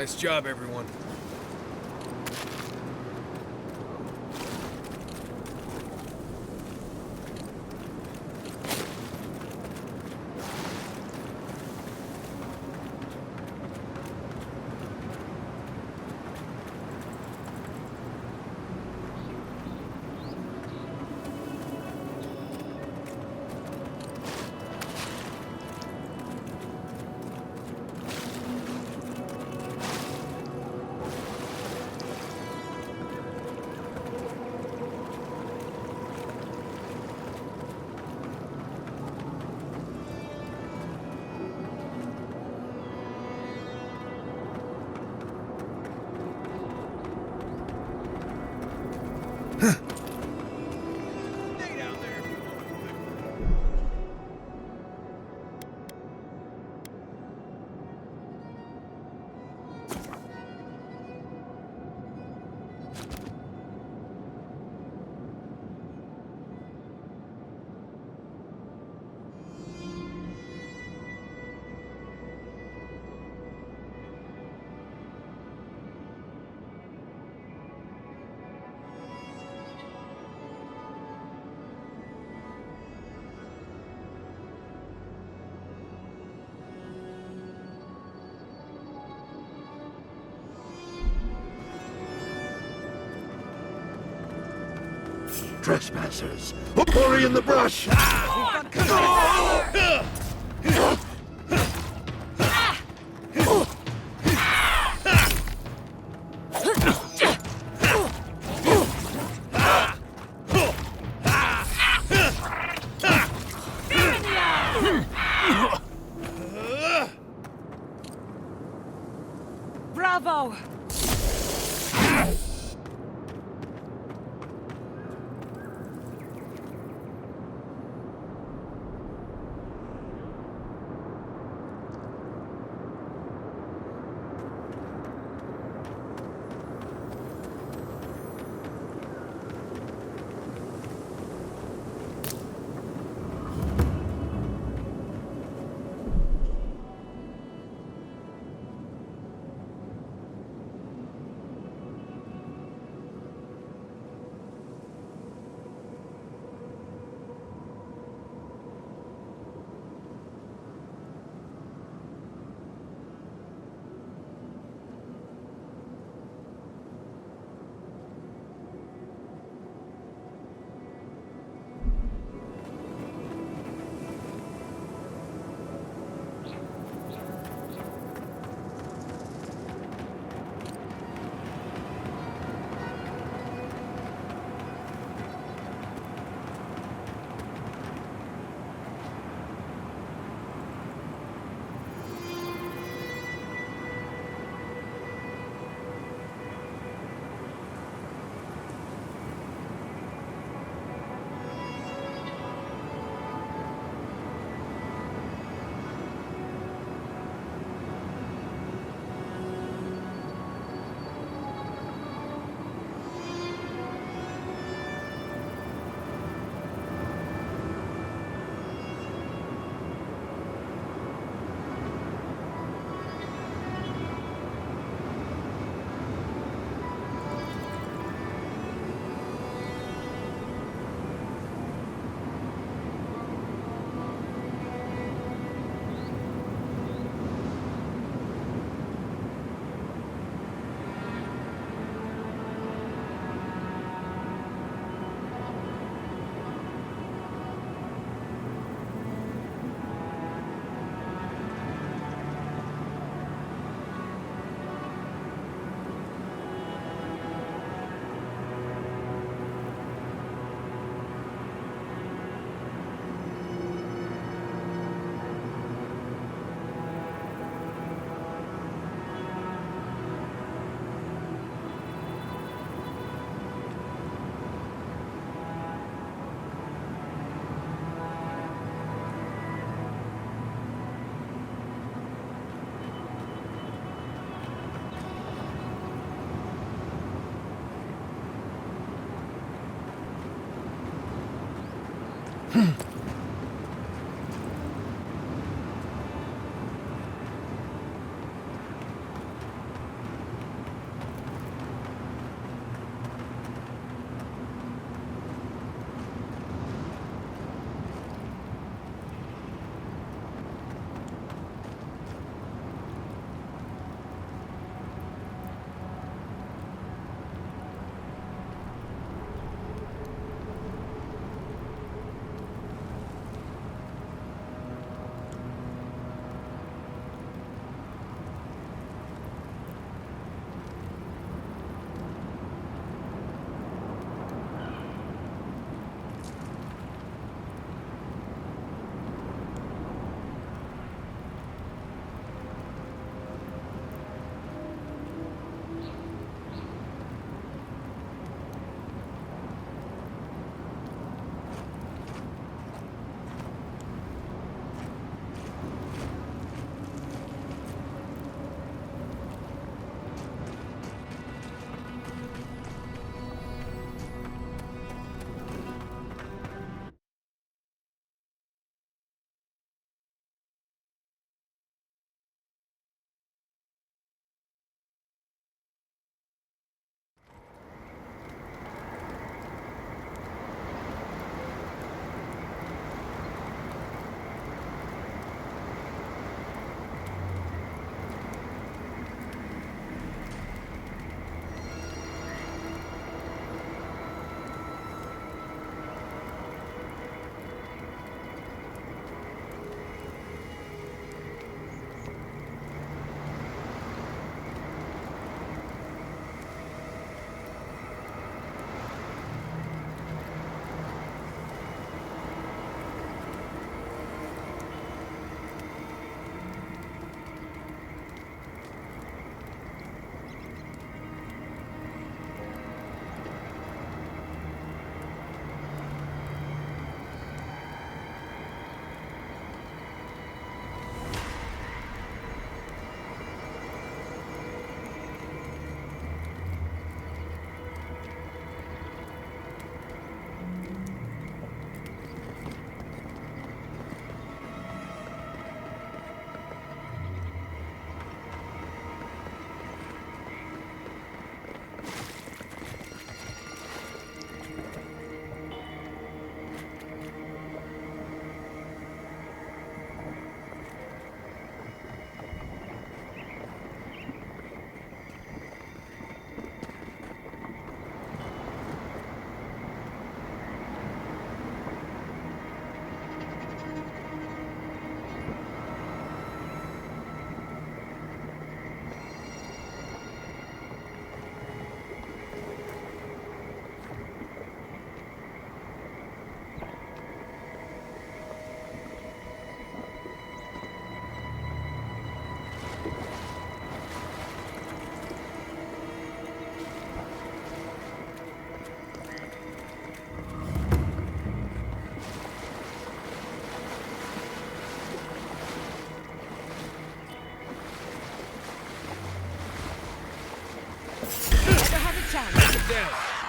Nice job, everyone. Trespassers! Hurry in the brush! Bravo!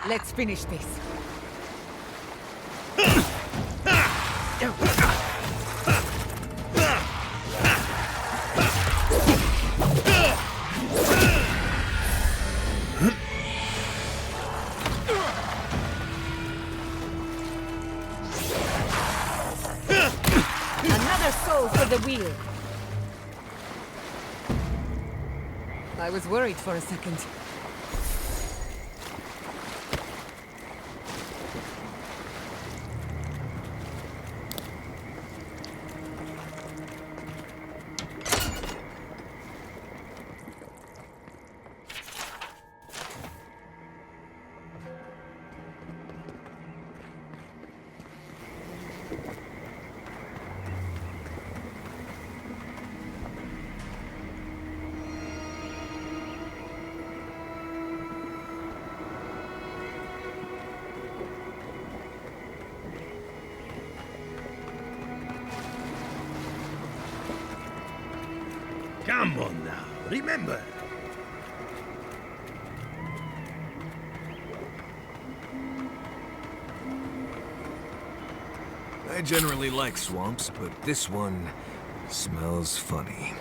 Let's finish this. Another soul for the wheel. I was worried for a second. Come on now, remember. I generally like swamps, but this one smells funny.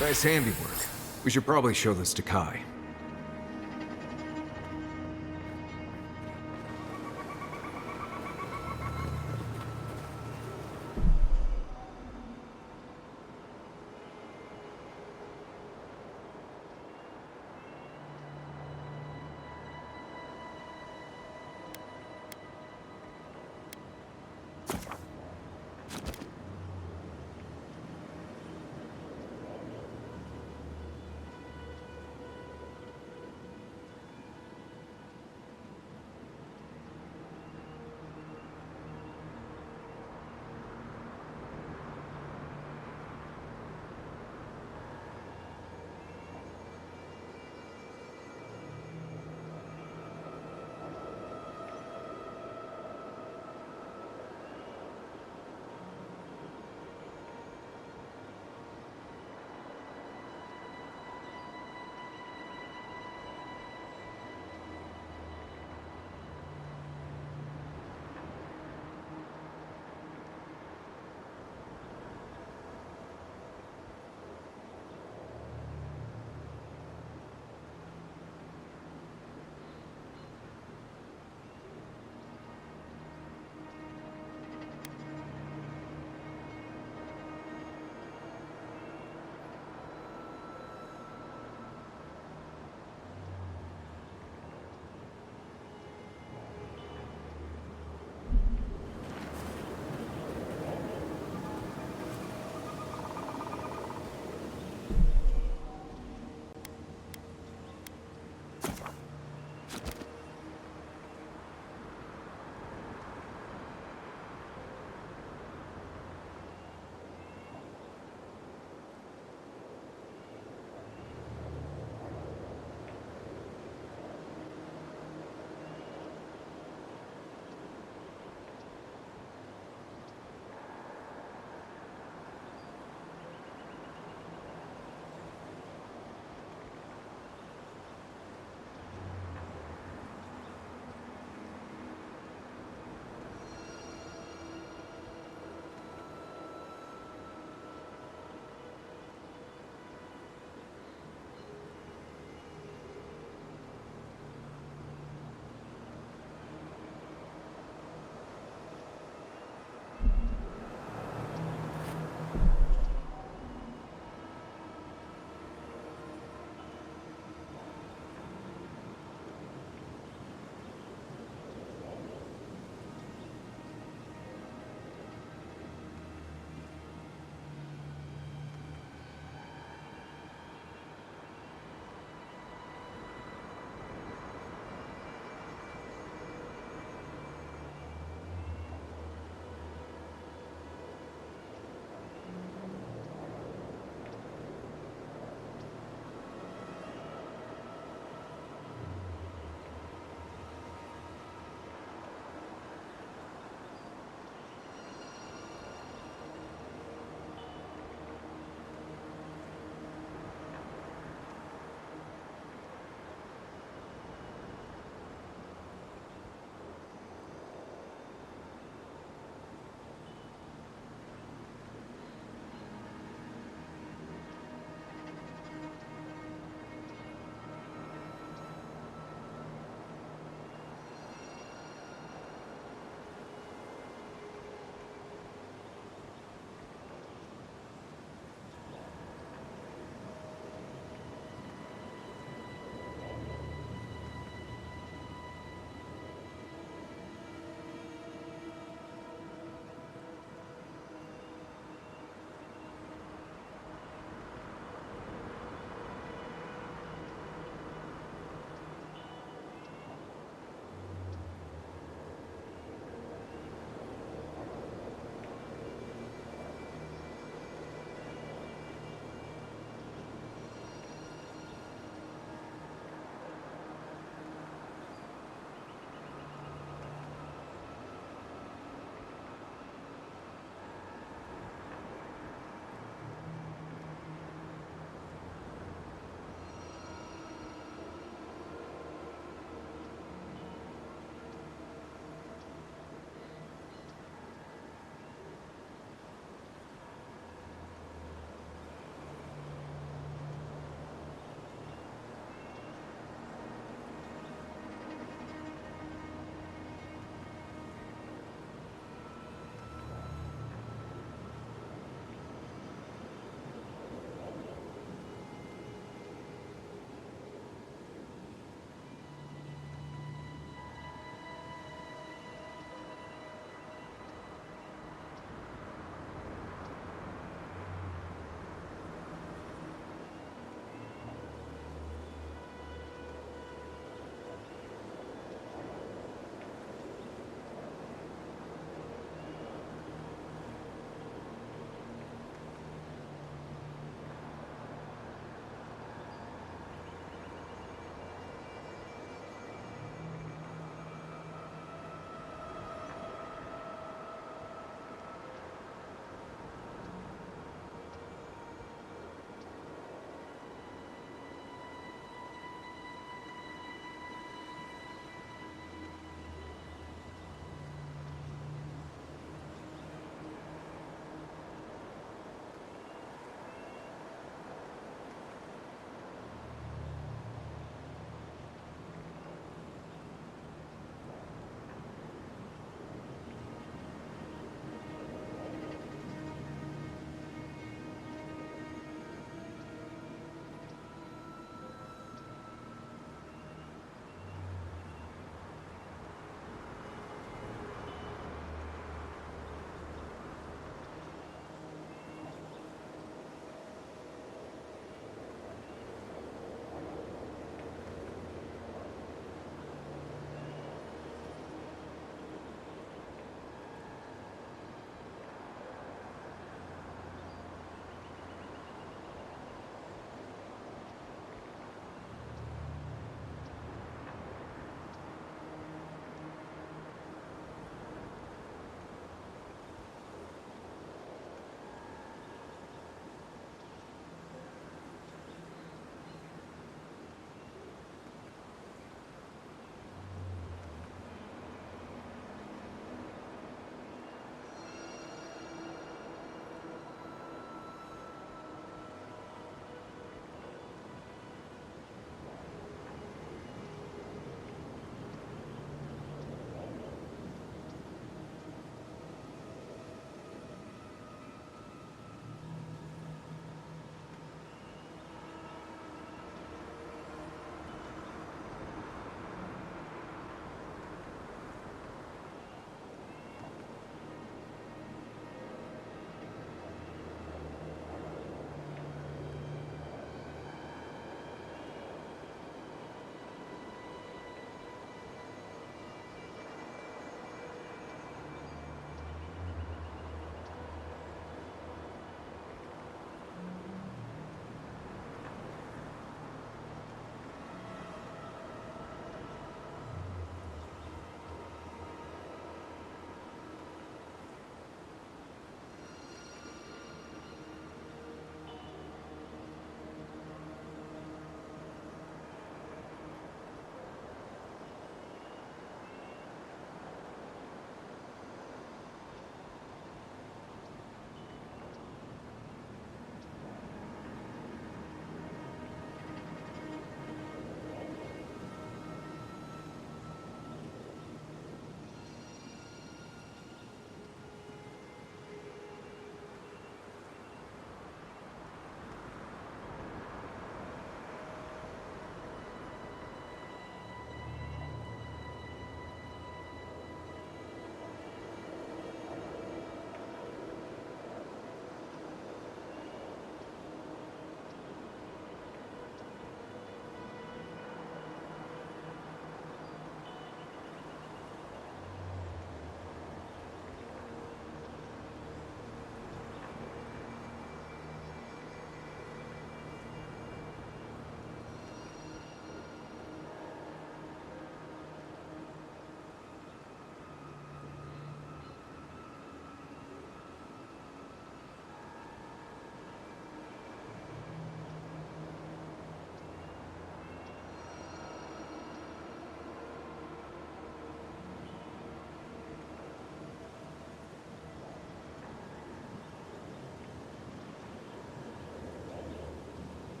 Nice handiwork. We should probably show this to Kai.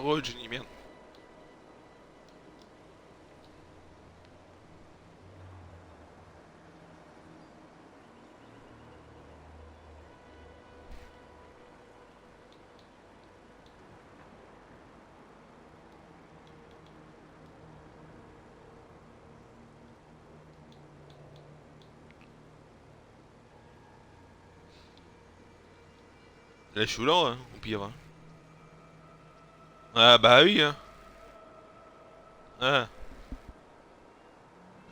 Oh, Jenny, merde. Là, je suis là, hein, au pire. Hein. Ah, bah oui, hein. Ah.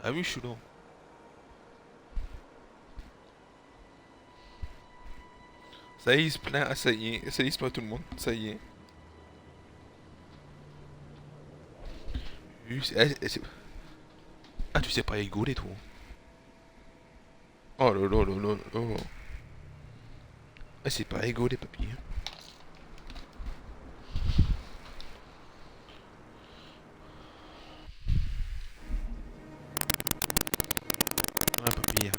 Ah oui, je suis là. Ça y est, il se plaint. Ah, ça y est. Ça y est, il se plaint tout le monde. Ça y est. Ah, tu sais pas rigoler, toi. Oh là là là là là. Ah, c'est pas rigoler, papy. Ah, papy.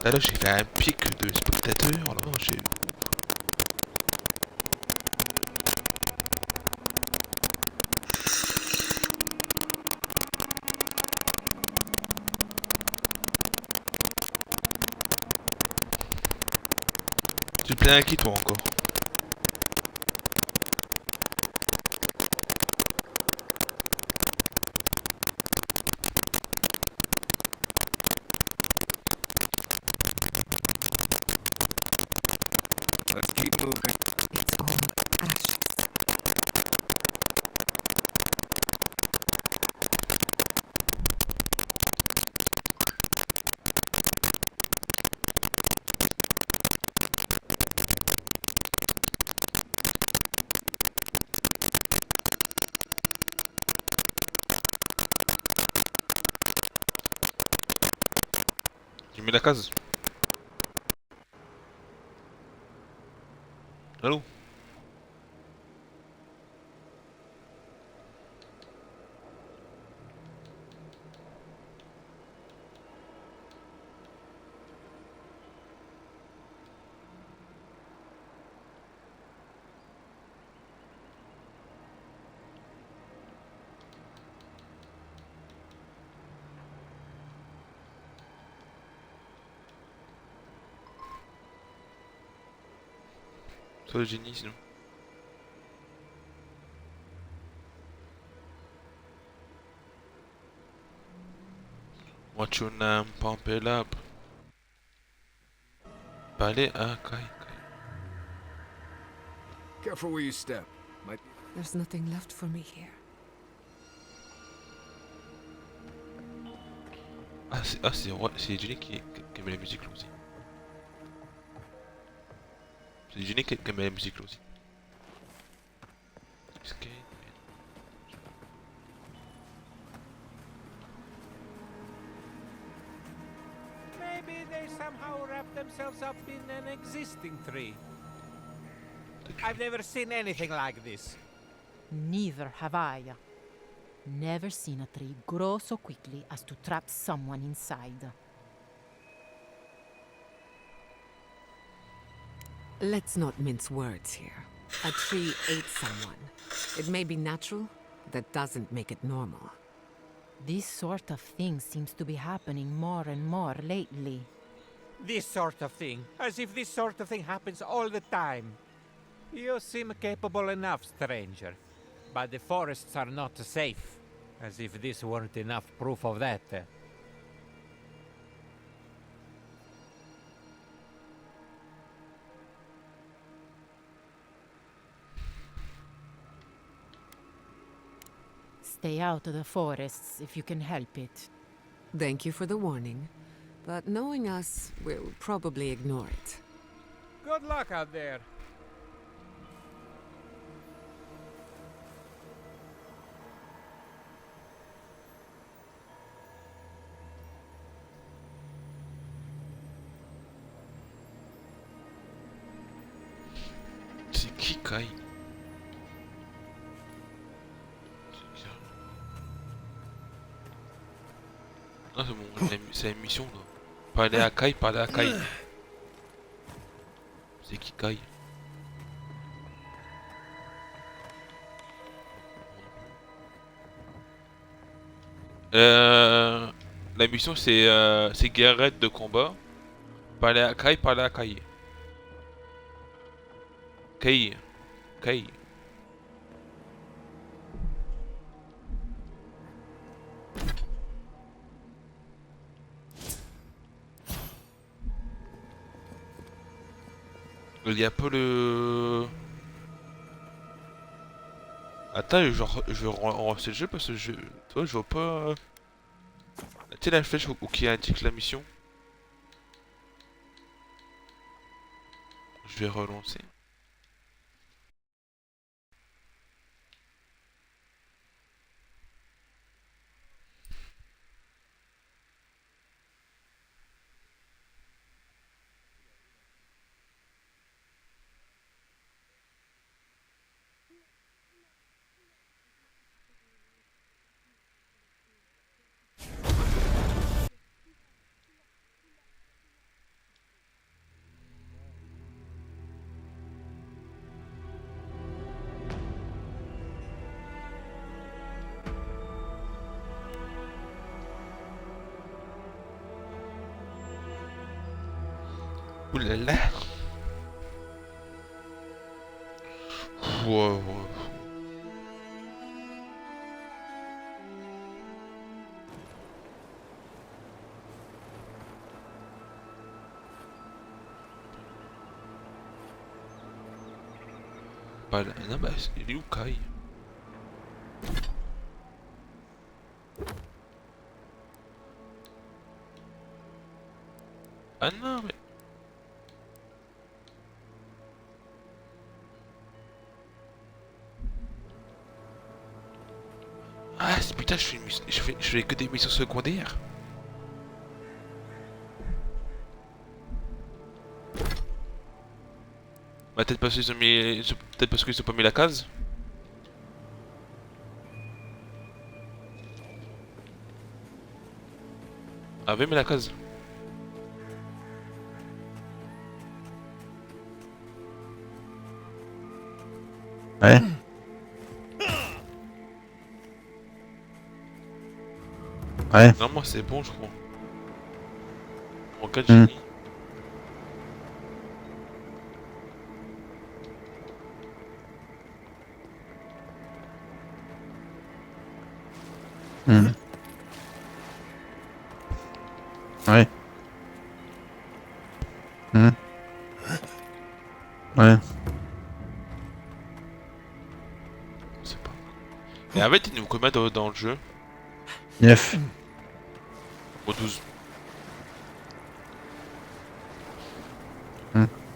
Là, j'ai fait un pic de spectateurs. Là, j'ai... Tu te plains à qui, toi, encore? Let's keep moving. It's all ashes. Tu mets la case. Allô? Toi, le génie, sinon. What's your name, pump it up. Balai, ah, Kai. Careful where you step. There's nothing left for me here. Ah, c'est Jenny qui met la musique là aussi. C'est Jenny qui met la musique là aussi. Skate, Maybe they somehow wrap themselves up in an existing tree. I've never seen anything like this. Neither have I. Never seen a tree grow so quickly as to trap someone inside. Let's not mince words here. A tree ate someone. It may be natural, that doesn't make it normal. This sort of thing seems to be happening more and more lately. This sort of thing. As if this sort of thing happens all the time. You seem capable enough, stranger. But the forests are not safe. As if this weren't enough proof of that. Stay out of the forests if you can help it. Thank you for the warning, but knowing us, we'll probably ignore it. Good luck out there. c'est qui Kai? Ah, c'est la mission là. Parler à Kai, parler à Kai. C'est qui Kai? La mission c'est guerrette de combat. Parler à Kai, parler à Kai. Kai. Kai. Il y a pas le... Attends, je vais relancer le jeu parce que toi, je vois pas... Tu sais la flèche où qui indique la mission? Je vais relancer. Ouh là là. Wow. Bah, non, bah, il est où Kai? Ah non, mais... Ah, putain, je fais que des missions secondaires. Bah, peut-être parce qu'ils ont mis... Peut-être parce qu'ils ont pas mis la case. Ah, oui, mais la case. Ouais. Ouais. Non, moi c'est bon, je crois. En cas de génie. Ouais. Ouais. C'est pas. Et en fait, il nous combien dans le jeu? 9. Au 12.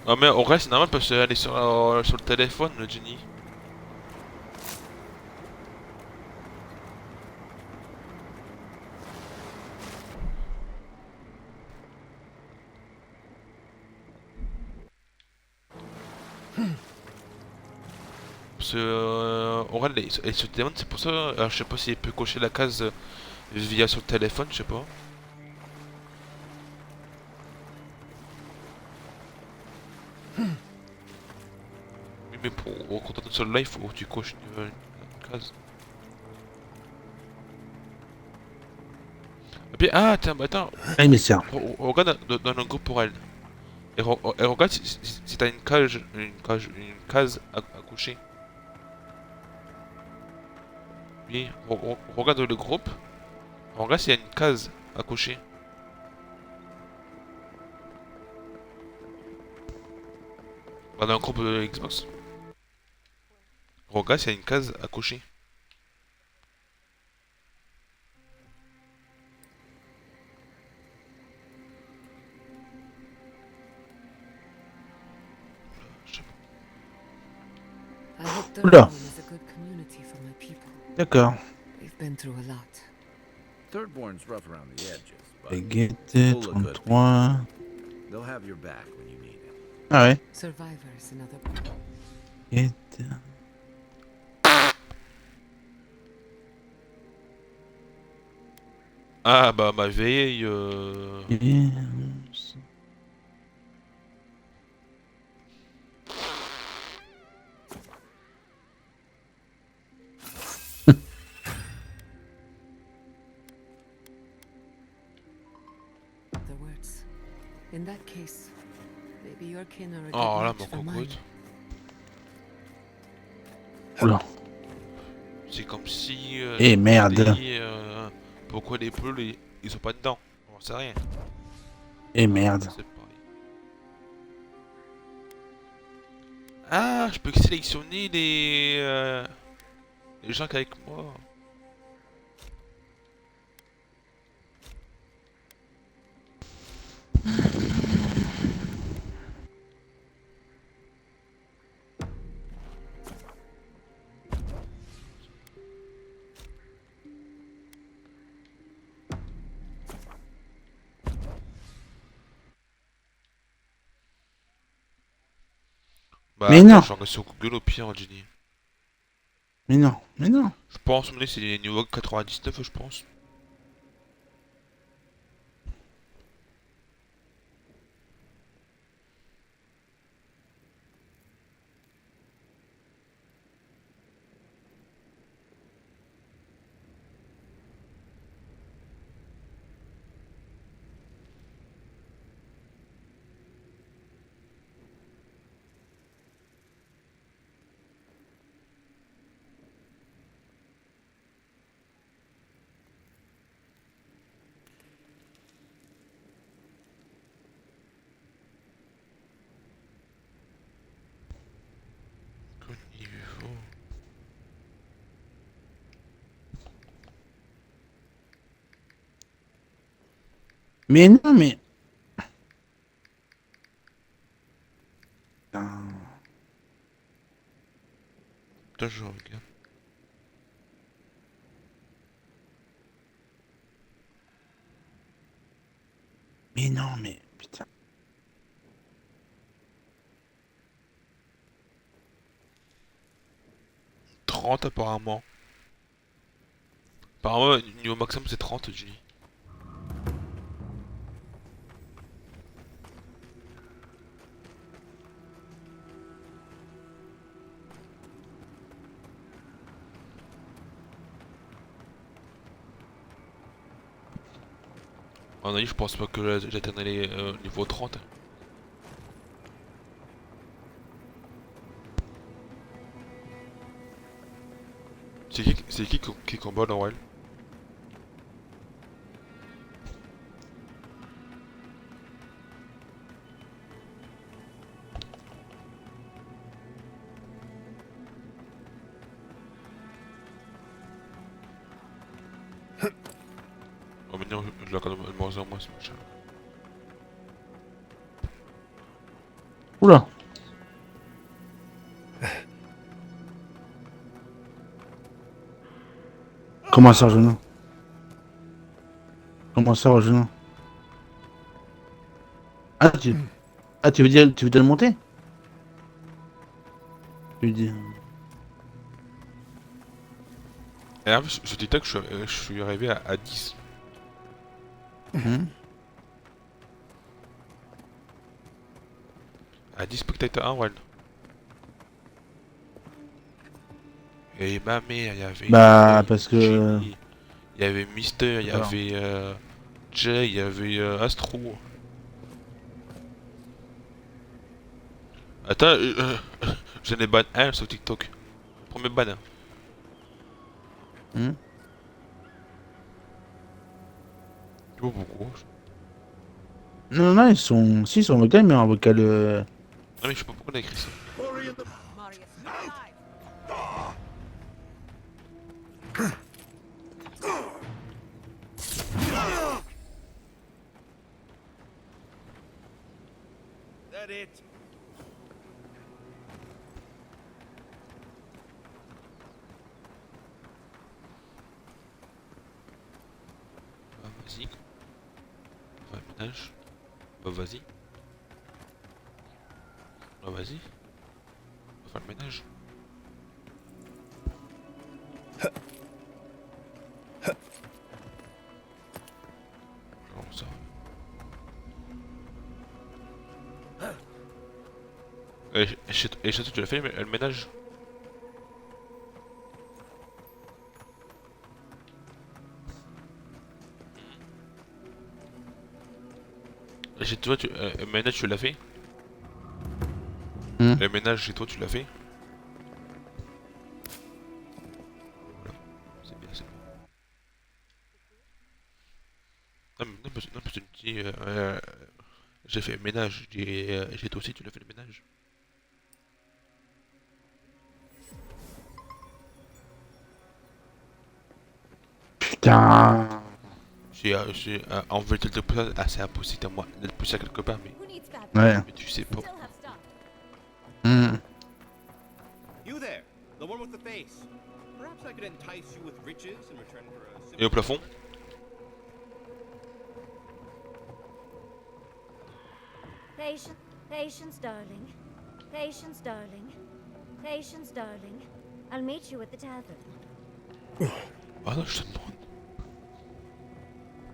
Ah mais au reste c'est normal parce qu'elle est sur le téléphone, le Jenny. Parce que Aurel elle se demande, c'est pour ça, alors, je sais pas si elle peut cocher la case via sur le téléphone, je sais pas. Oui, mais pour quand on est sur le live, faut que tu coches une case. Et puis, ah tiens, bah attends. Ah, mais tiens. Regarde dans le groupe pour elle. Et regarde si t'as une case à coucher. Oui, regarde le groupe. Regarde s'il y a une case à cocher. Dans un groupe de Xbox. Regarde s'il y a une case à cocher. Oula. D'accord. Thirdborn's rough around the edges, but Égalité, full of good 33. people. They'll have your back when you need it. Ah ouais. Survivors in other... Égalité. Ah bah ma vieille... In that case, maybe your kin are a good Oh là, match mon for mine. cocotte. Oula. C'est comme si. Eh merde. Pourquoi les poules ils sont pas dedans? On sait rien. Eh merde. C'est pareil. Ah, je peux sélectionner les gens qu'avec moi. Bah Mais attends, non. je regarde sur Google au pire, Jenny. Mais non, mais non. Je pense, mais c'est les niveau 99, je pense. Mais non, mais. Putain. Putain, je regarde. Mais non, mais. Putain. « 30 apparemment. Apparemment, niveau maximum c'est 30, Jenny. À mon avis, je pense pas que j'atteindrai les niveau 30. C'est qui combat Noël? Oh mais non, je la connais de moins en moins ce machin. Oula. Comment ça, Rejeune? Comment ça, Rejeune? Ah, tu veux dire le monter? Tu veux dire... Et là, je dis que je suis arrivé à 10. À 10 spectateurs 1, ouais. Et ma mère, il y avait... Bah, parce que... Ginny, il y avait Mister, il y Alors. avait Jay, il y avait Astro. Attends, j'en ai ban un sur TikTok. Premier ban. Hmm. Oh, pourquoi? Non, non, ils sont... Si, ils sont en vocal, mais en vocal... Non mais je sais pas pourquoi on a écrit ça. That it? Bah vas-y. Bah ménage. Bah vas-y. Bah vas-y. On va faire le ménage. Genre ça. Et chez toi tu l'as fait le ménage? Chez toi, le ménage, tu l'as fait? Hmm. Le ménage chez toi, tu l'as fait? C'est bien, c'est bien. Non, parce que tu me dis, j'ai fait le ménage. Chez toi aussi, tu l'as fait le ménage? Putain. En vérité, c'est impossible à moi d'être poussé à quelque part, mais. Ouais. Mais tu sais pas. Hmm. You there, the one with the face. Perhaps I could entice you with riches in return for a simple... Et au plafond? Patience, patience, darling. Patience, darling. Patience, darling. I'll meet you at the tavern. Ah non, je te demande.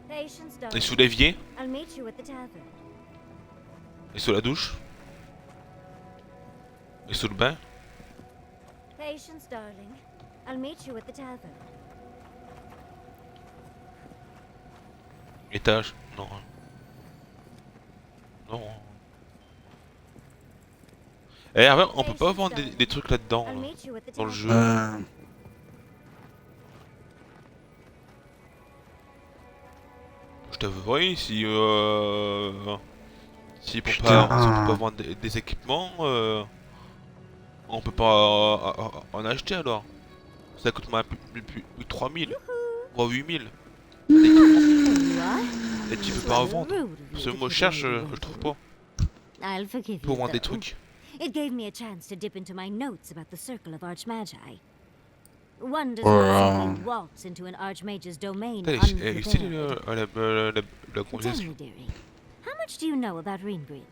Patience, Et darling. sous l'évier? I'll meet you at the tavern. Et sous la douche? Et sous le bain? Patience, darling. I'll meet you at the tavern. Étage? Non. Non. Eh, après, on peut pas vendre des trucs là-dedans, I'll là, meet you at the dans le tavern. jeu. Je t'avoue, oui, si si on peut pas vendre des équipements, on peut pas en acheter alors. Ça coûte moins plus de 3000, voire 8000. Et tu peux pas en vendre. Parce que moi je cherche, je trouve pas. I'll forgive Pour you, vendre des though. trucs. It gave me a chance to dip into my notes about the Circle of Archmagi. One does not simply waltz into an Archmage's domain Ici unprepared. la Tell conversation. me, dearie, how much do you know about Ringrim?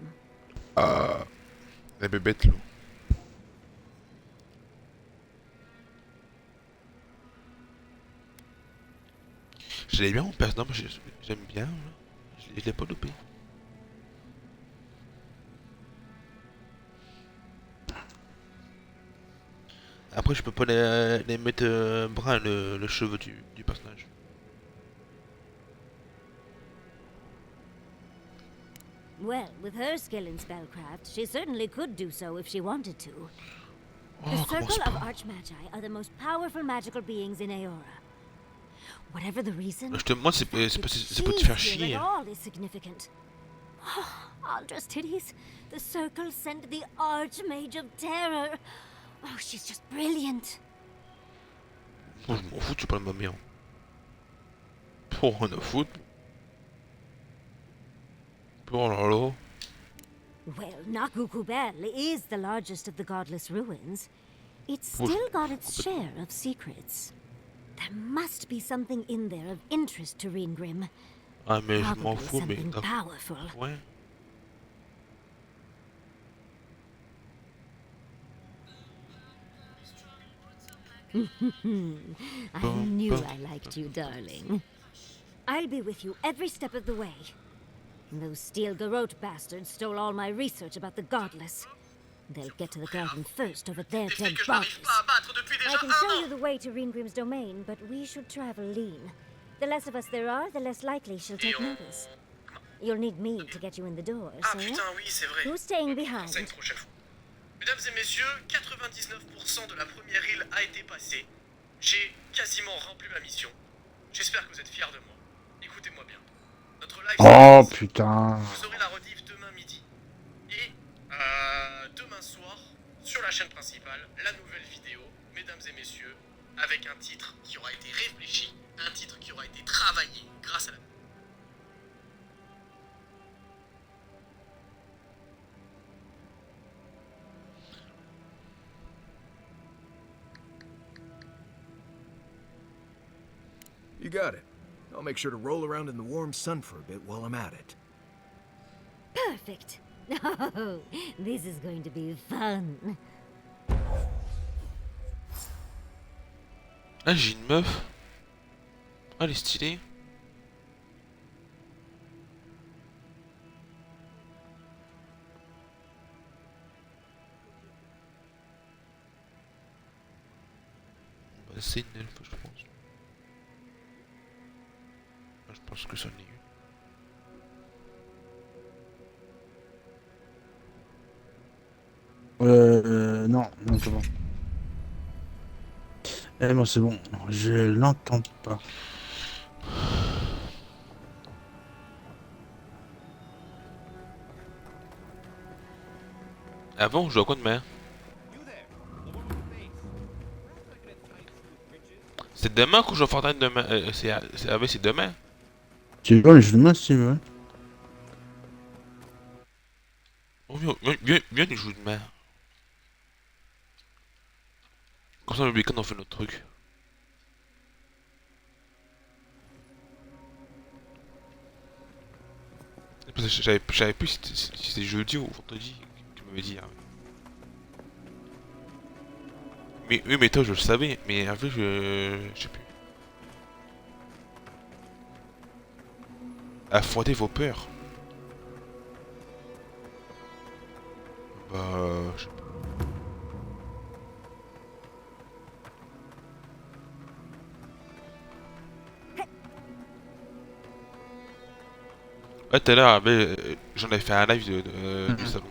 La bébête là. Je l'ai bien mon personnage, j'aime bien. Je l'ai pas loupé. Après, je peux pas les mettre brun le cheveu du personnage. Well, with her skill in spellcraft, she certainly could do so if she wanted to. The Circle of Archmagi are the most powerful magical beings in Aeora. Whatever the reason, Je te demande, c'est pas te faire chier. all is significant. Aldra's titties, the Circle sent the Archmage of Terror. Oh, she's just brilliant. Moi, je m'en fous, tu parles de ma mère. Pour rien à foutre. Oh là là. Well, Nakukubel is the largest of the godless ruins. It's still got its share of secrets. There must be something in there of interest to Ringrim. Ah mais je m'en fous, mais... Something powerful. Ouais. I knew I liked you, darling. I'll be with you every step of the way. Those steel garrote bastards stole all my research about the godless. They'll get to the garden first over their dead bodies. I can show you the way to Ringrim's domain, but we should travel lean. The less of us there are, the less likely she'll take notice. You'll need me to get you in the door, so... Putain, oui, c'est vrai. Who's staying behind? Une prochaine fois. Mesdames et messieurs, 99% de la première île a été passée. J'ai quasiment rempli ma mission. J'espère que vous êtes fiers de moi. Écoutez-moi bien. Notre live... Oh putain. Vous aurez la rediff demain midi. Et demain soir, sur la chaîne principale, la nouvelle vidéo, mesdames et messieurs, avec un titre qui aura été réfléchi, un titre qui aura été travaillé grâce à la... You got it. I'll make sure to roll around in the warm sun for a bit while I'm at it. Perfect. Oh, this is going to be fun. Ah, j'ai une meuf. Ah, elle est stylée. Bah, c'est une elfe, je pense. Ah, je pense que ça en est une. Non, non, c'est bon. Eh bon, c'est bon, je l'entends pas. Avant, je joue à quoi demain? C'est demain que je vais Fortnite demain. C'est demain. Tu veux, mais je demande si tu veux. Oh, viens, tu joues demain. Comme ça, le week-end, on fait notre truc. Parce que j'avais plus si c'était jeudi ou vendredi que tu m'avais dit. Hein. Mais oui, mais toi, je le savais. Mais en fait, je sais plus. Affrontez vos peurs. Bah, je sais pas. Ouais, tout à l'heure, j'en avais fait un live du salon.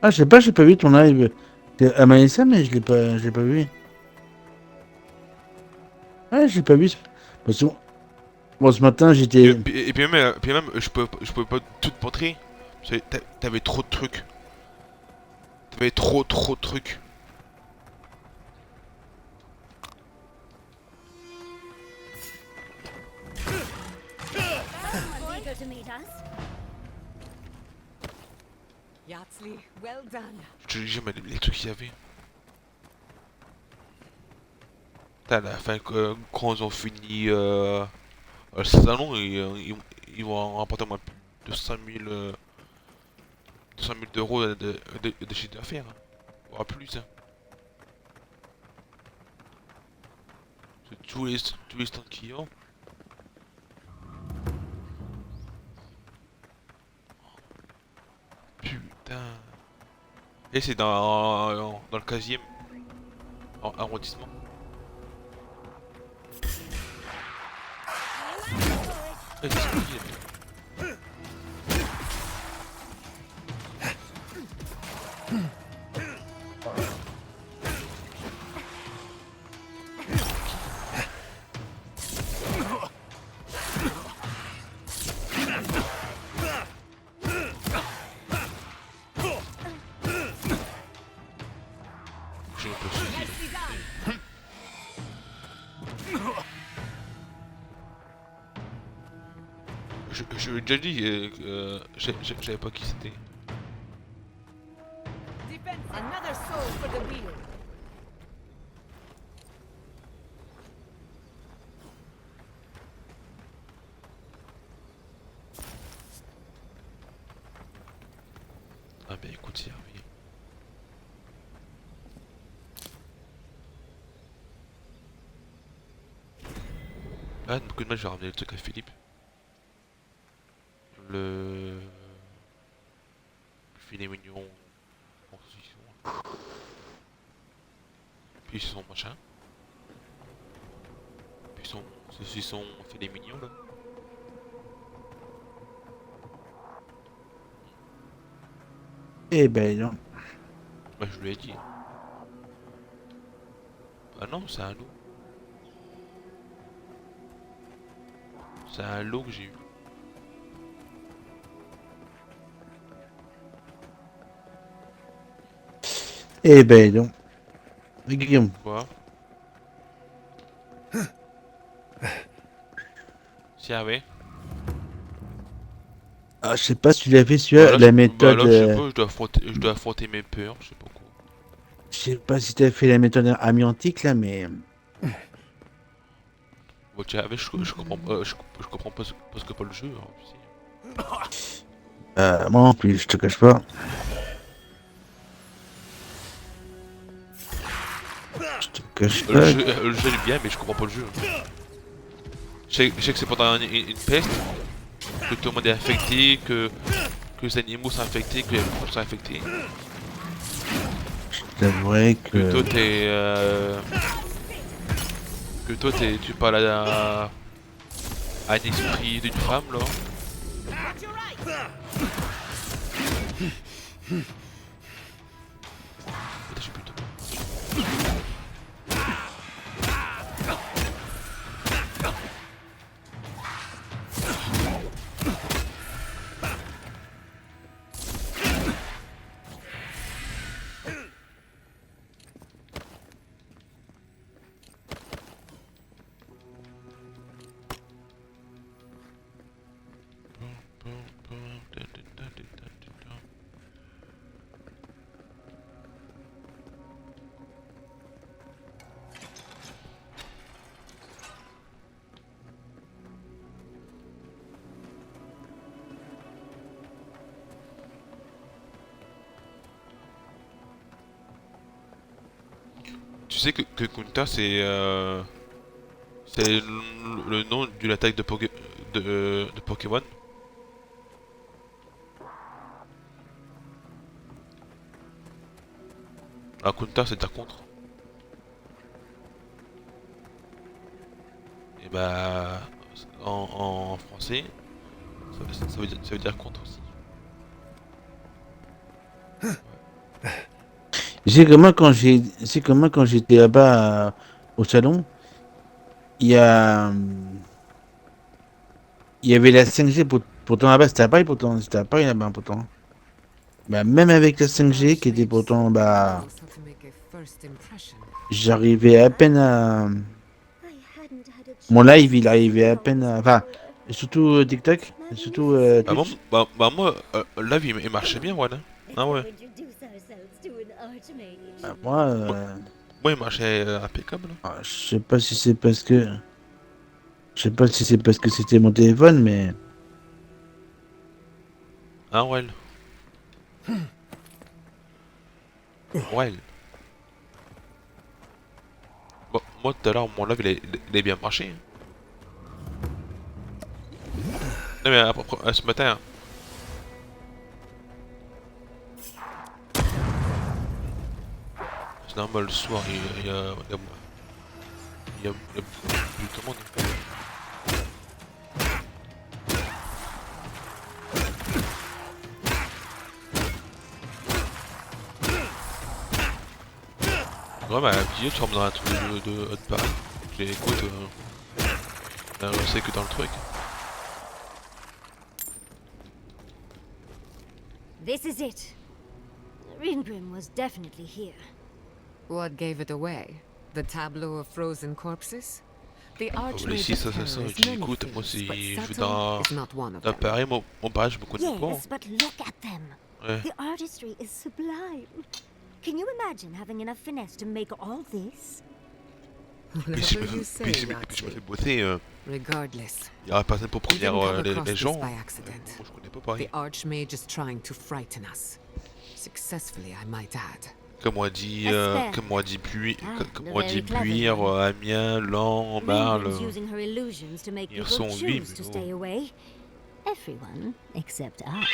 Ah, je sais pas, j'ai pas vu ton live. Elle m'a dit ça, mais je l'ai pas vu. Ouais, je l'ai pas vu. Parce que, bon, ce matin, j'étais. Et puis même, je pouvais pas tout te montrer. Parce que t'avais trop de trucs. T'avais trop de trucs. Yardsley, well done. Je te dis, mais les trucs qu'il y avait. À la fin, quand ils ont fini le salon, ils vont en rapporter moins plus de 200 000 d'euros de chiffre d'affaires. Hein. Voire plus. Hein. C'est tous les stands qu'ils ont. Putain. Et c'est dans le 15e arrondissement. Et qu'est-ce que je dis, je l'ai déjà dit, j'avais pas qui c'était. Another soul for the wheel. Ah bah écoute, c'est arrivé. Ah, beaucoup de mal, j'ai ramené le truc à Philippe. Le filet mignon en saucisson. Puis son machin. Puis son saucisson filet mignon là. Eh ben non. Bah je lui ai dit. Ah non, c'est un loup. C'est un lot que j'ai eu. Eh ben non. Guillaume. Quoi? Si, ah ouais. Ah, je sais pas si tu l'as fait celui-là, la méthode. Bah là, je sais pas, je dois affronter mes peurs, je sais pas quoi. Je sais pas si tu as fait la méthode amiantique là, mais. Bon, tu sais, je comprends pas parce que pas le jeu. Hein, tu sais. Moi non plus, je te cache pas. Je te cache pas. Le jeu est bien, mais je comprends pas le jeu. Je sais que c'est pendant une peste, que tout le monde est infecté, que les animaux sont infectés, que les gens sont infectés. Je t'avouerais que. Que toi tu parles à un esprit d'une femme là. j'ai plus de temps. Tu sais que Kunta c'est le nom d'une attaque de, de Pokémon. Ah, Kunta c'est dire contre. Et bah en français ça veut dire contre aussi. C'est que moi quand j'étais là-bas au salon, il y a il y avait la 5G pourtant là-bas c'était à Paris pourtant c'était à Paris là-bas pourtant. Bah même avec la 5G qui était pourtant bah j'arrivais à peine à mon live il arrivait à peine à enfin surtout TikTok surtout Ah bon, Twitch. moi là il marchait bien ouais. Hein. Ah ouais. Bah, moi moi il marchait impeccable. Je sais pas si c'est parce que c'était mon téléphone mais Ah ouais. Ouais. Bon, moi tout à l'heure mon live il a bien marché. Non mais après, ce matin. C'est normal le soir il y a plus tout le monde. Ouais bah vidéo tu rentres dans un truc de pareil. J'écoute je sais que dans le truc. This is it. Rinbrim was definitely here. What gave it away? The tableau of frozen corpses? The Archmage Ici ça of ça ça Terror is je many l'écoute moi things, si but je vais Saturn is not one of dans them. Paris mon page je me connais pas. Yes, but look at them. Ouais. The artistry is sublime. Can you imagine having enough finesse to make all this? Mais si je me fais bosser, Regardless, il y aura personne pour we didn't prévenir come across les this gens. by Moi accident. je connais pas Paris. The Archmage is trying to frighten us. Successfully, I might add. Comme on dit Buire, Amiens, Lan, Marle. Rinbrim's using her illusions to make Ils people sont 8 choose to mais stay oh. away. Everyone except us.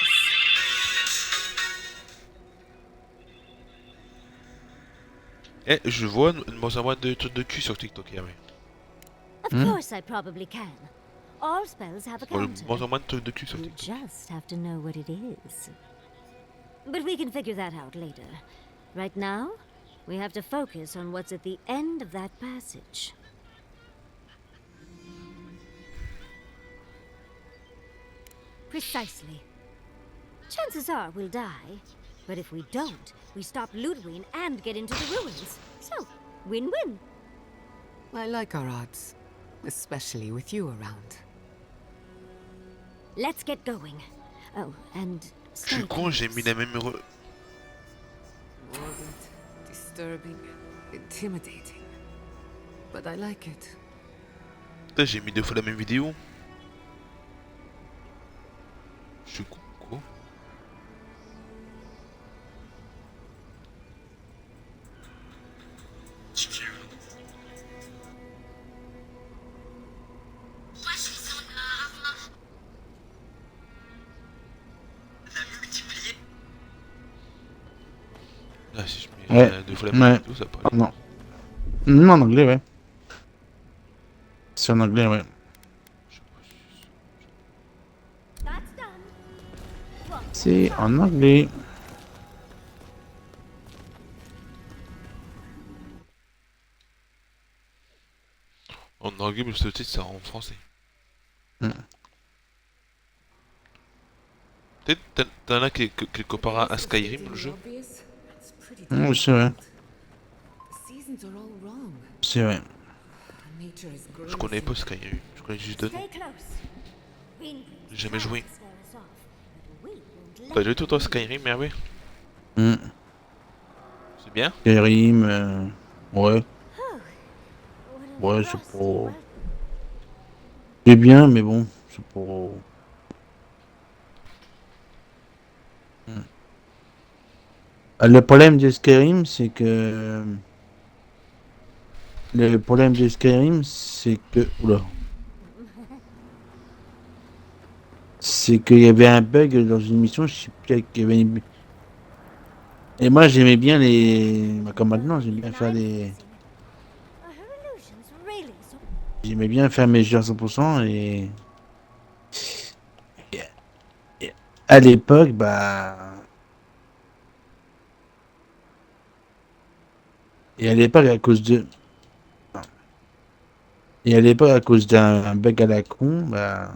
Eh, je vois moi de trucs de cul sur TikTok, Hervé. Of course I probably can. All spells have a counter. Moi de trucs de cul sur You TikTok. just have to know what it is. But we can figure that out later. Right now, we have to focus on what's at the end of that passage. Precisely. Chances are we'll die, but if we don't, we stop Ludwig and get into the ruins. So, win-win. I like our odds, especially with you around. Let's get going. Oh, and Je suis con, j'ai mis la même Morbid, disturbing, intimidating. But I like it. Putain, j'ai mis 2 fois la même vidéo. Je suis con, quoi. Ah, si je mets 2 fois la même vidéo, ça passe. Non. Non, en anglais, ouais. C'est en anglais, ouais. C'est en anglais. regarde le sous-titre, c'est en français. Peut-être t'en as qui le comparent à Skyrim, le jeu. C'est vrai. C'est vrai. Je connais pas Skyrim, je connais juste deux noms. J'ai jamais joué. T'as joué toi Skyrim, Hervé? C'est bien? Skyrim, ouais. Ouais, c'est pas... C'est bien, mais bon, c'est pas... Le problème de Skyrim, c'est que... Le problème de Skyrim, c'est que... Oula. C'est qu'il y avait un bug dans une mission, je sais plus qu'il y avait une... Et moi, j'aimais bien les... Bah, comme maintenant, j'aime bien faire les... J'aimais bien faire mes jeux à 100% et... À l'époque, bah... Et à l'époque, à cause de... Et à l'époque, à cause d'un bug à la con, bah...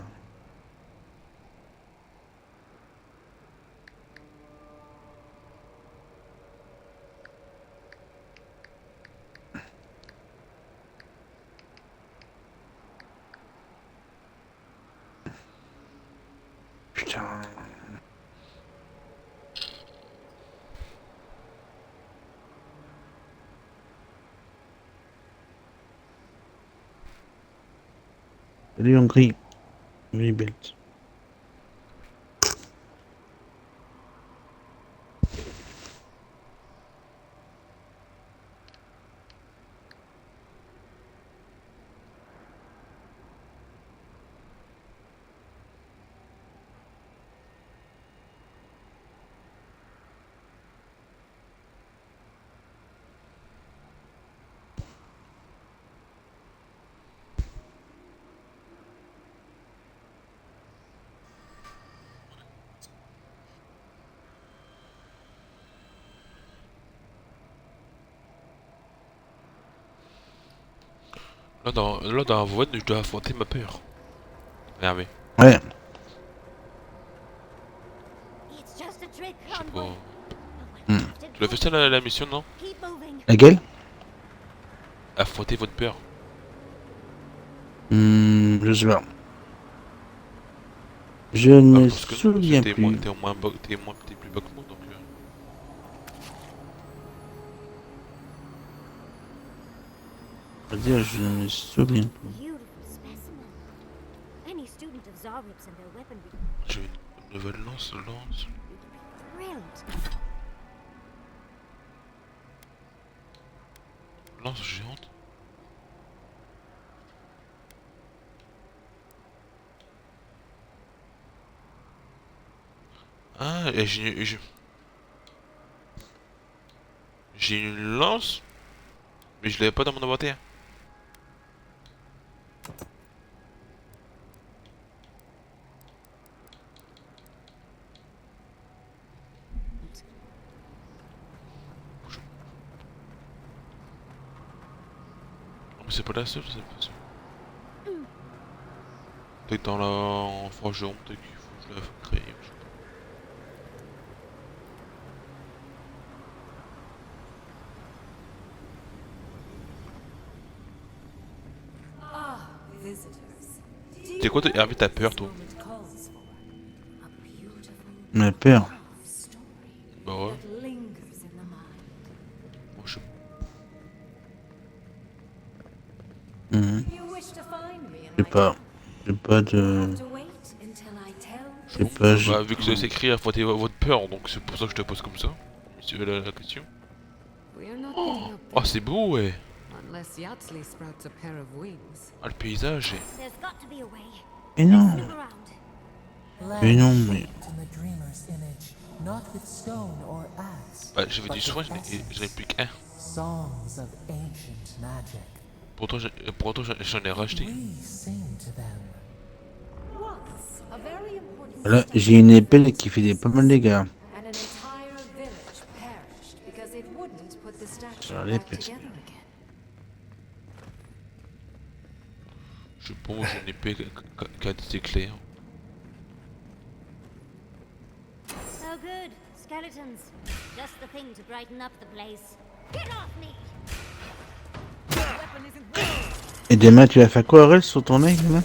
Putain... Salut Hongrie. Oui, bête. Là, dans avowed, je dois affronter ma peur. Hervé. Ouais. Je sais pas... Tu l'as fait ça la mission, non? Laquelle? Affronter votre peur. Je sais pas. Je ne me souviens plus. T'es plus bas que moi, donc... On va dire, je ne me souviens plus. J'ai une nouvelle lance. Lance géante. Ah, et j'ai une lance, mais je l'avais pas dans mon inventaire. Mais c'est pas la seule, c'est pas sûr. Peut-être dans la en forgeron, peut-être qu'il faut que je la crée. Je sais pas. C'est quoi, Hervé, t'as peur, toi? Ma peur. Bah ouais. Moi, je sais pas. J'ai pas de... Je sais pas, bah, vu que c'est écrit affronter votre peur, donc c'est pour ça que je te pose comme ça. Si tu veux la question. Oh, c'est beau, ouais. Ah, le paysage est... Mais non. Mais non, mais... Bah, j'avais du soin, je n'ai plus qu'un. Pourtant, j'en ai racheté. Là, j'ai une épée qui fait des pas mal de dégâts. Sur l'épée. Je pense une épée qui a des éclairs. Oh good, skeletons. Just the thing to brighten up the place. Get off me! Et demain, tu vas faire quoi, Aurel, sur ton œil, demain?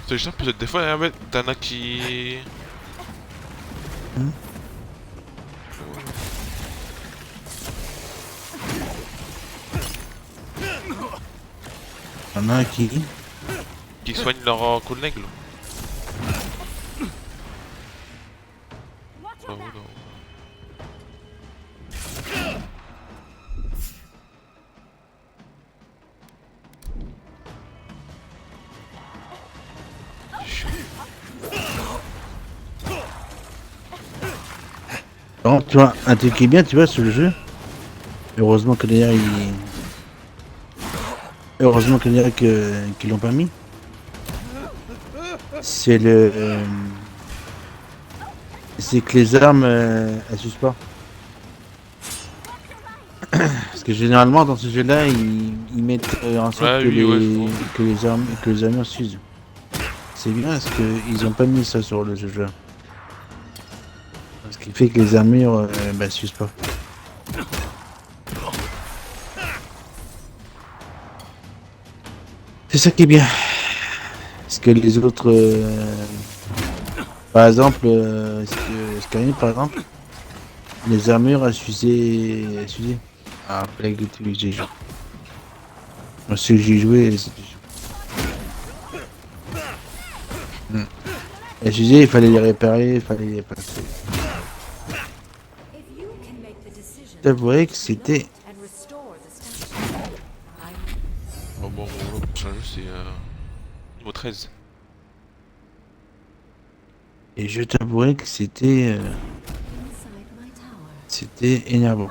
C'est chiant, parce que des fois, ouais, t'en as qui... Y'en a un qui soignent leur collègue. Oh non. Bon, tu vois, un truc qui est bien, tu vois, sur le jeu. Heureusement que d'ailleurs, heureusement que d'ailleurs qu'ils l'ont pas mis. C'est le... c'est que les armes, elles s'usent pas. Parce que généralement, dans ce jeu-là, ils mettent en sorte que les armures s'usent. C'est bien parce qu'ils ont pas mis ça sur le jeu. Ce qui fait que les armures s'usent pas. C'est ça qui est bien. Parce que les autres... par exemple, Skyrim par exemple, les armures elles s'usaient... Ah, après que j'ai joué. Moi, ce que j'ai joué, c'était... Elles s'usaient, il fallait les réparer, il fallait les passer. J'avouerais que c'était... Oh bon, le prochain jeu c'est niveau 13. Et je t'avouerais que c'était... c'était énervant.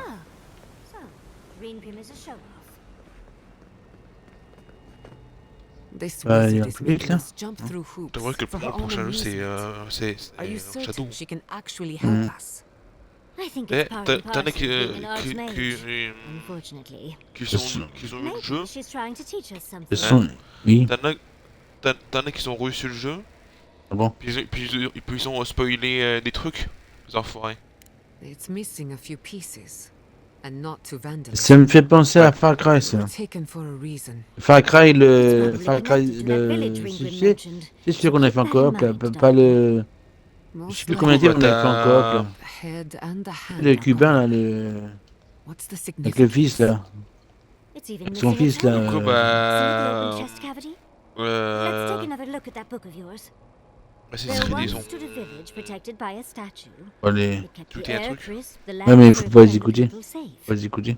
This Il y a un wizard is public making là. us jump through hoops C'est vrai que for le her own prochain jeu amusement. c'est Are you Shadow. certain she can actually help us? I think Eh, it's part and t'en as parcel of being an arts mage, unfortunately. qui ont eu le jeu. She's trying to teach us something. Ce sont... Oui. T'en as qui ont reçu le jeu. Ah bon? Puis ils ont spoilé des trucs. Les enfoirés. It's missing a few pieces, and not to vandalism. Ça me fait penser à Far Cry, ça. Taken for a reason. Far Cry, c'est celui qu'on a fait en coop, là, pas le... Je sais plus combien de temps on a fait en coop, là. Le cubain, là, avec le fils, là. Avec son fils, là. Du coup, bah... c'est ce qu'ils ont. Allez. Tout est un truc. Ouais, mais il faut pas les écouter. Faut les écouter.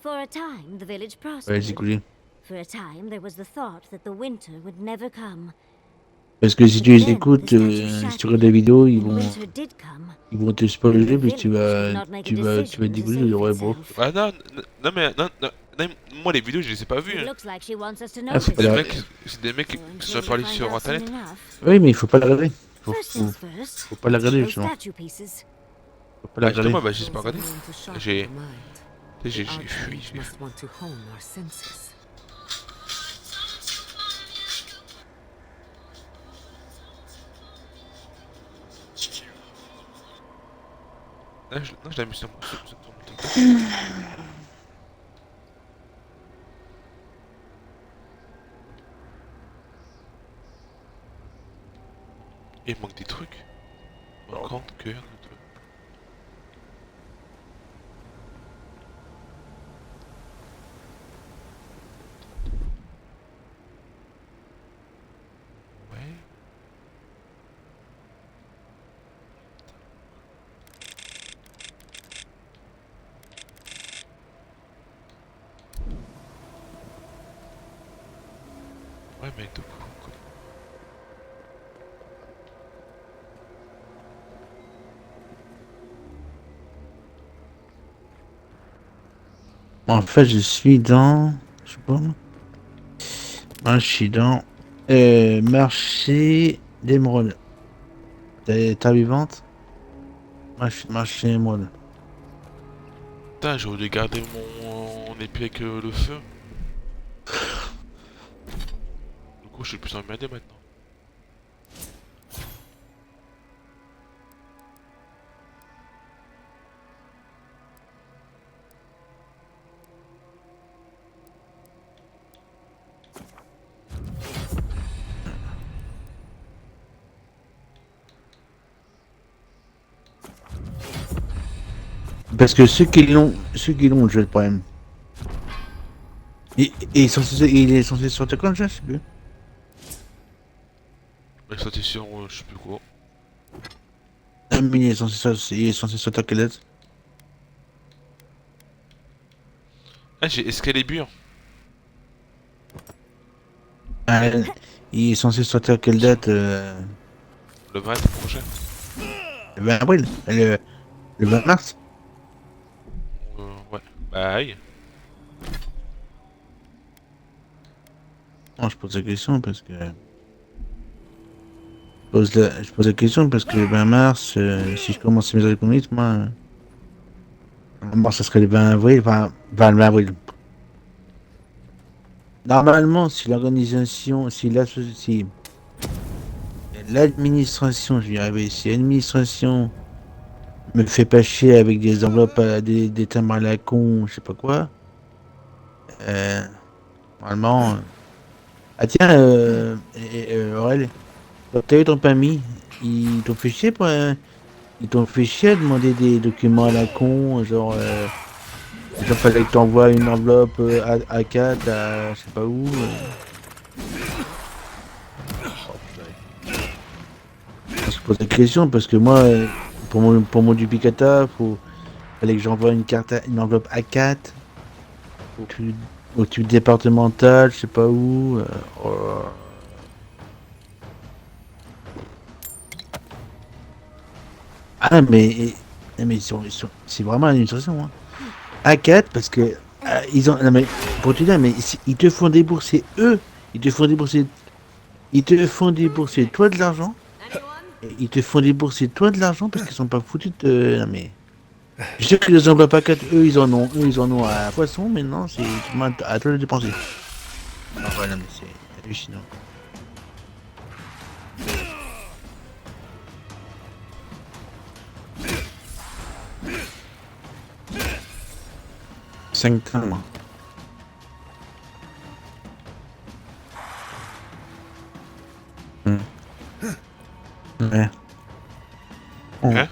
For a time, the village Faut les prospered. écouter. For a time, there was the thought that the winter would never come. Parce que si tu les écoutes, si tu regardes la vidéo, ils vont te spoiler, puis tu vas dégoûter, ouais, bon. Ah non, moi les vidéos je les ai pas vues. Hein. Ah, C'est des mecs qui sont parlés sur internet. Oui, mais il faut pas la regarder. Faut pas la regarder, justement. Faut pas la regarder. Justement, bah j'ai pas regardé. J'ai fui. Non, je l'ai mis sur mon téléphone. Il manque des trucs. Encore que... Ouais, mais de coup, quoi. En fait, je suis dans... Je sais pas. Moi, je suis dans... marché d'émeraude. T'as vivante? Moi, je suis marché d'émeraude. Putain, j'ai oublié de garder mon épée avec le feu. Du coup, je suis plus emmerdé maintenant. Parce que ceux qui l'ont, j'ai le problème. Et il est censé sortir quand déjà, je sais plus. Mais ça, t'es sûr, je sais plus quoi. Ah, mais il est censé sortir quelle date? Ah, j'ai Excalibur. Ah, il est censé sortir quelle date Le 20 prochain. Le 20 avril? Le 20 mars? Ouais. Bah, aïe. Non, je pose la question parce que... Je pose la question parce que le 20 mars, si je commence mes algorithmes, moi... Moi, ça serait le 20 avril, enfin, le 20 avril. Normalement, si l'organisation, si l'administration, je vais y arriver, si l'administration me fait pas chier avec des enveloppes, des timbres à la con, je sais pas quoi, euh, normalement... Ah tiens, Aurel, quand t'as eu ton permis, ils t'ont fait chier ils t'ont fait chier à demander des documents à la con, genre fallait que t'envoies une enveloppe A4 à je sais pas où. Je pose la question parce que moi, pour mon duplicata, fallait que j'envoie une enveloppe A4 au tube départemental, je sais pas où. Oh. Ah mais c'est vraiment une illustration. Hein. A4 parce que ils ont non, mais pour te dire mais ils te font débourser eux, ils te font débourser toi de l'argent. Ils te font débourser toi de l'argent parce qu'ils sont pas foutus de non mais je sais que les enveloppes A4 eux ils en ont à poisson mais non c'est à toi de dépenser. Non, ouais, non mais c'est hallucinant. Cinq timbres. Ouais. Oh. Hein?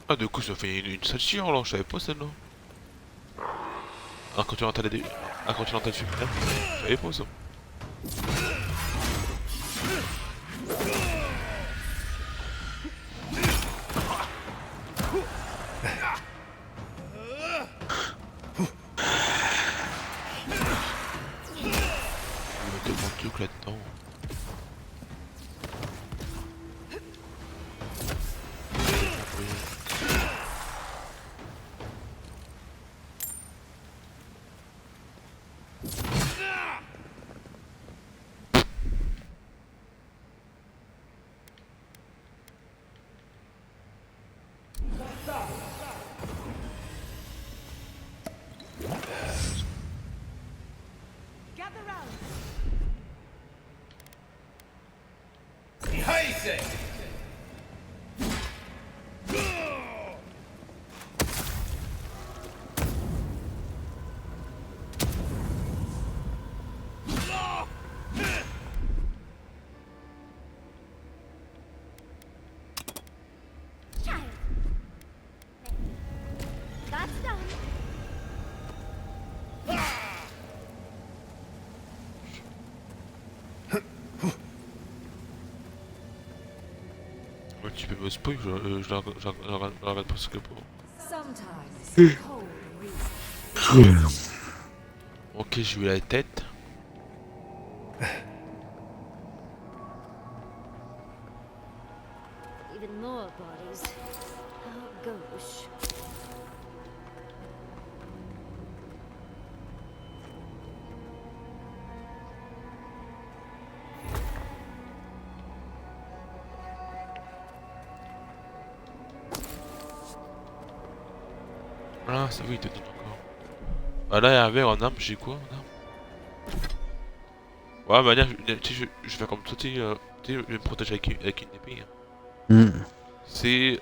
Ah, du coup, ça fait une satire là, je savais pas celle-là. Un continental un continental féminin, je savais pas ça. Il y a tellement de trucs là-dedans. tu peux me spoil, je regarde pas ce que pour. Ok, j'ai eu la tête. Even more bodies. Oh, gosh. Ah, ça oui, il te donne encore. Ah là, il y a un verre en arme, j'ai quoi en arme? Ouais, bah, tu sais, je vais faire comme toi, tu sais, je vais me protéger avec une épée. Hein. C'est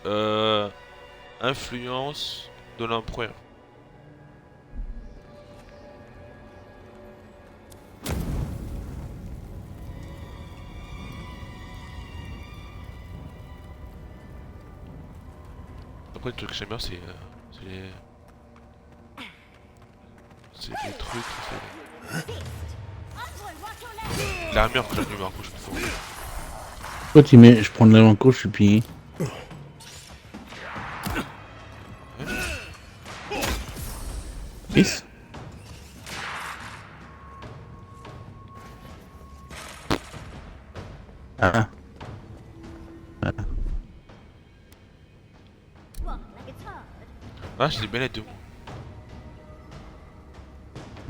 influence de l'empereur. Après, le truc que j'aime bien, c'est les trucs, c'est l'armure que j'ai mis en couche plus fort. Toi, tu mets, je prends de l'avant-couche, je suis plié. Fils. Ah. Ah, j'ai bien les deux.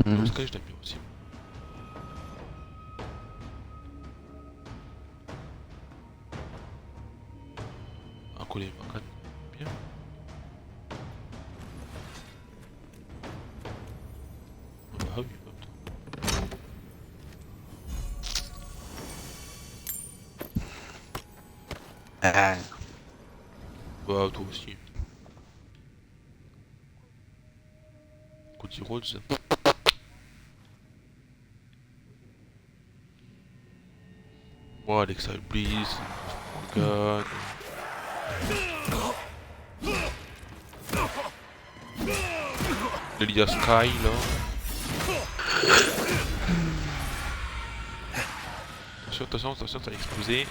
Dans ce cas, je l'aime bien aussi. Un collier macane, bien. Ah bah oui, Ah. Bah toi aussi. Cody Rhodes. Moi, Alexa Bliss, Morgan. Delia Sky là. Attention, ça va exploser.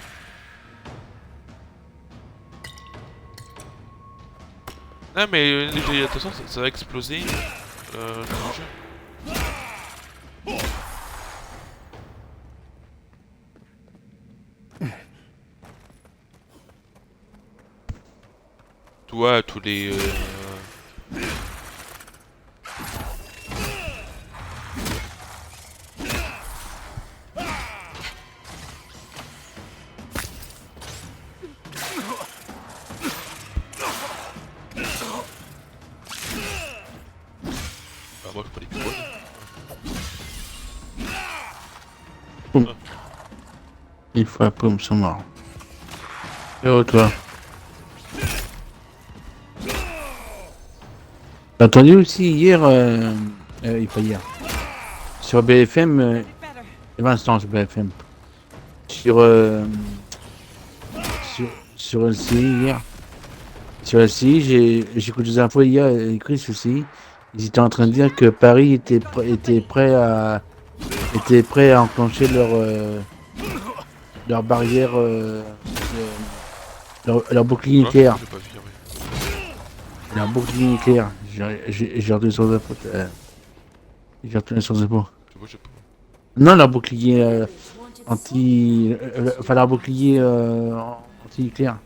Ah mais attention, ça va exploser dans le jeu. Toi, tous les moi je prends les picoles. Il faut la paume, c'est mort. Et oh, toi. T'as entendu aussi hier, pas hier, sur BFM, Vincent sur BFM, sur LCI hier, sur LCI, j'ai écouté des infos hier, et Chris aussi, ils étaient en train de dire que Paris était prêt à enclencher leur barrière, leur bouclier nucléaire. Leur bouclier nucléaire. J'ai retenu sur le j'ai retenu sur le pot. Non, leur bouclier enfin leur bouclier anti-nucléaire.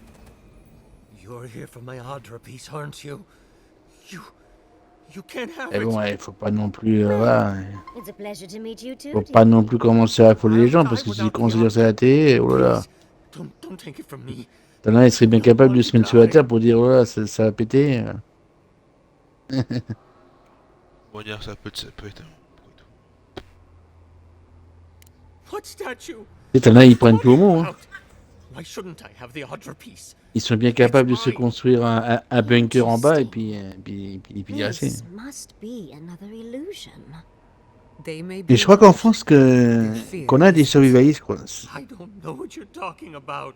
You're here for my Audra piece, aren't you? You can't have Et it. bon, il faut pas non plus, voilà. It's a pleasure to meet you too. Faut pas non plus commencer à affoler les gens parce que si tu commences à dire ça à la télé, oh là là. Don't take it from me. T'en as, il serait bien capable de se mettre sur la terre pour dire, oh là, ça va péter. Bon, dire ça peut être. What statue? Et t'en as, ils prennent tout au mot. Hein. Why shouldn't I have the Audra piece? Ils sont bien capables de se construire un bunker en bas et puis y rester. Et je crois qu'en France qu'on a des survivalistes quoi. I don't know what you're talking about.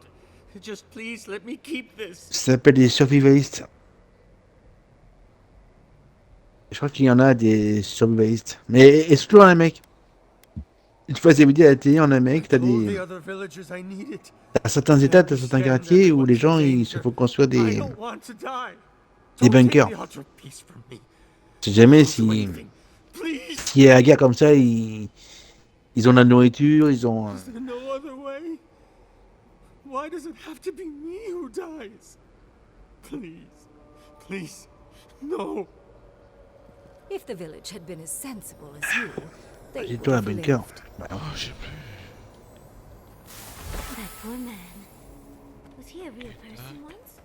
Just please let me keep this. Ça s'appelle des survivalistes. Je crois qu'il y en a des survivalistes. Mais et surtout un mec. Tu passes des vidéos à la télé en Amérique, t'as Told des... the other villagers I needed. T'as certains états, t'as certains quartiers où les gens, ils se font construire I des don't want to die. bunkers. Don't take the altar piece from me. Si jamais, I'll do si... anything. Please. S'il y a la guerre comme ça, ils ont de la nourriture, ils ont... Is there no other way? Why does it have to be me who dies? Please. Please. No. If the village had been as sensible as you, they J'ai would toi un have bunker. lived. Oh, je sais plus. That poor man. Was he a real person once?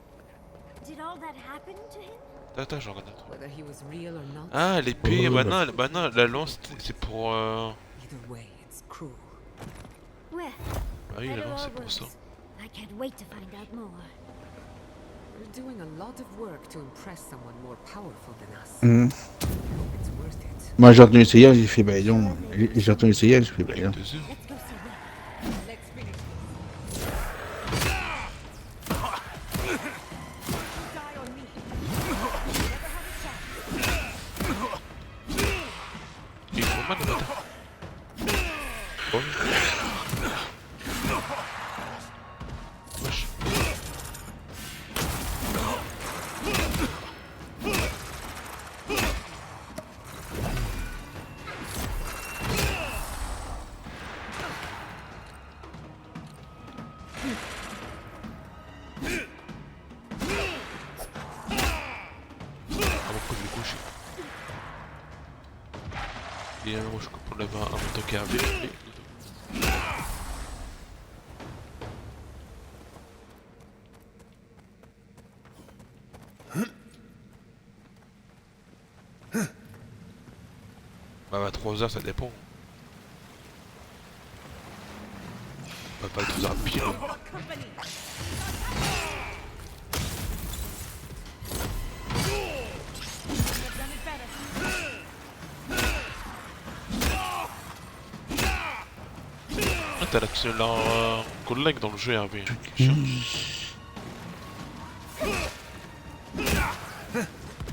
Did all that happen to him? Attends, je regarde un truc. Whether he was real or not, Ah, l'épée, Oh, bah non, la lance, c'est pour... either way, it's cruel. Well, Ah oui, la better lance, or c'est pour ça. worse, I can't wait to find out more. We're doing a lot of work to impress someone more powerful than us. Mhm. It's worth it. Moi, j'ai entendu ça hier, j'ai fait bah non. J'ai entendu ça hier, j'ai fait bah non. 2 heures. Let's finish Il est trop mal, le bâtard. Bon. Wesh. Ah bon, coup de gauche. Et moi je comprends l'avoir un montant qui arrive. Bah 3 heures ça dépend. On va pas être 2 heures pile. Ah, t'as l'excellent collègue dans le jeu, Hervé.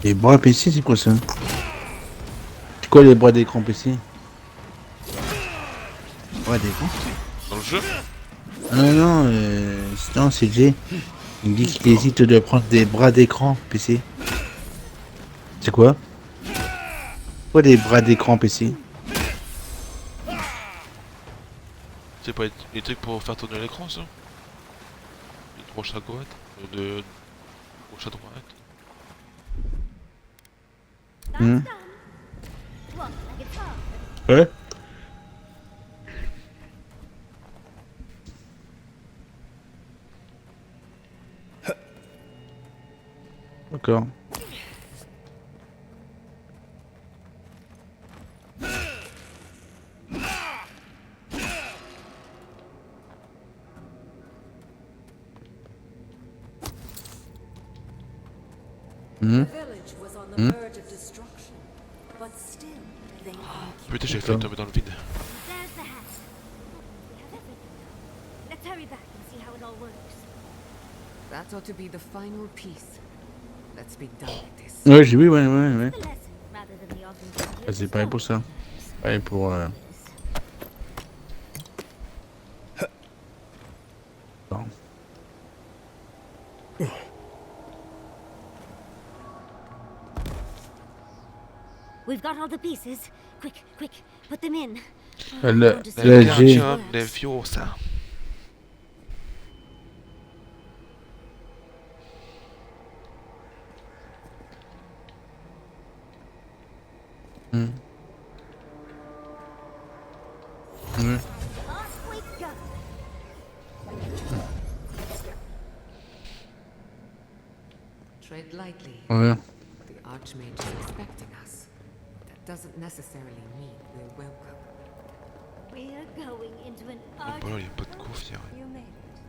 Les bras PC, c'est quoi ça? C'est quoi les bras d'écran PC? Bras d'écran? Dans le jeu? Non, non, c'est Jay. Il me dit qu'il hésite de prendre des bras d'écran PC. C'est quoi? Quoi des bras d'écran PC? C'est pas les trucs pour faire tourner l'écran, ça? De gauche à droite? De gauche à droite? Hmm. Ouais. D'accord. The village was on the verge of destruction, but still they Putain, j'ai failli tomber dans le vide. There's the hat. We have everything now. Let's hurry back and see how it all works. That ought to be the final piece. Let's be done with this. Ouais, j'ai vu, ouais. The lesson rather than the authenticity Ah, of c'est the pareil stone. pour ça. Pareil pour... Bon. We've got all the pieces. Quick, quick, put them in. La La G. Leviosa. Hmm. Ouais. Off we go. Tread lightly. Ouais. The Archmage is expecting us. That doesn't necessarily mean we're welcome. We're going into an Ah bah là, il y a pas de coffre, You made it.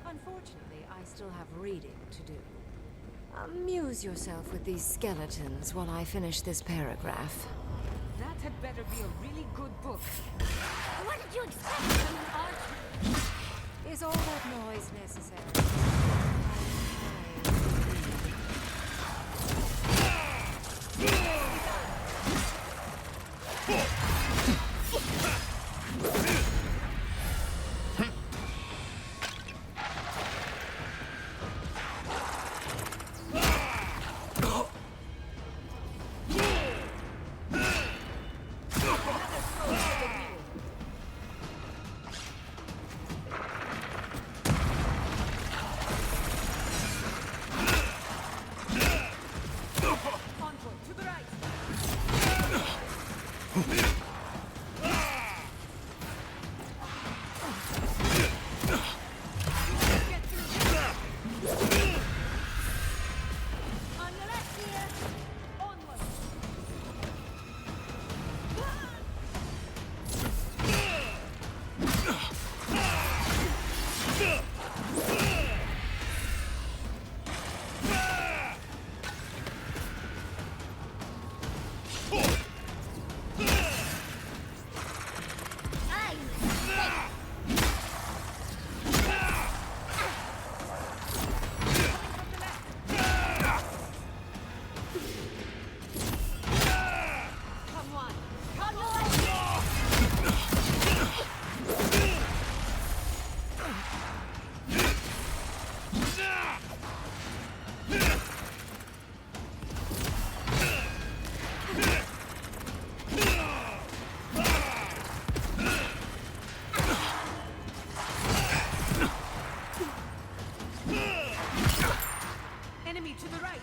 Unfortunately, I still have reading to do. Amuse yourself with these skeletons while I finish this paragraph. That had better be a really good book. What did you expect from an archer? Is all that noise necessary? enemy to the right.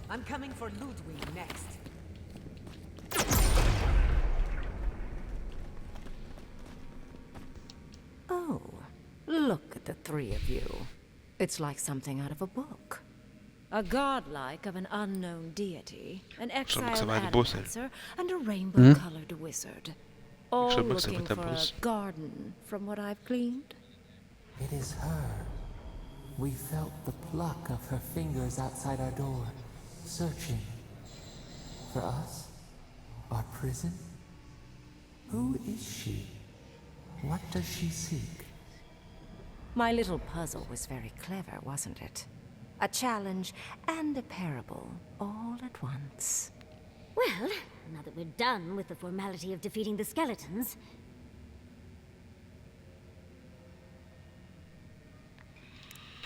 I'm coming for Ludwig next. Oh, look at the three of you. It's like something out of a book. A godlike of an unknown deity, an exiled animancer, and a rainbow-colored wizard. All looking for a garden, from what I've gleaned. It is her. We felt the pluck of her fingers outside our door, searching. For us? Our prison? Who is she? What does she seek? My little puzzle was very clever, wasn't it? A challenge and a parable, all at once. Well, now that we're done with the formality of defeating the skeletons...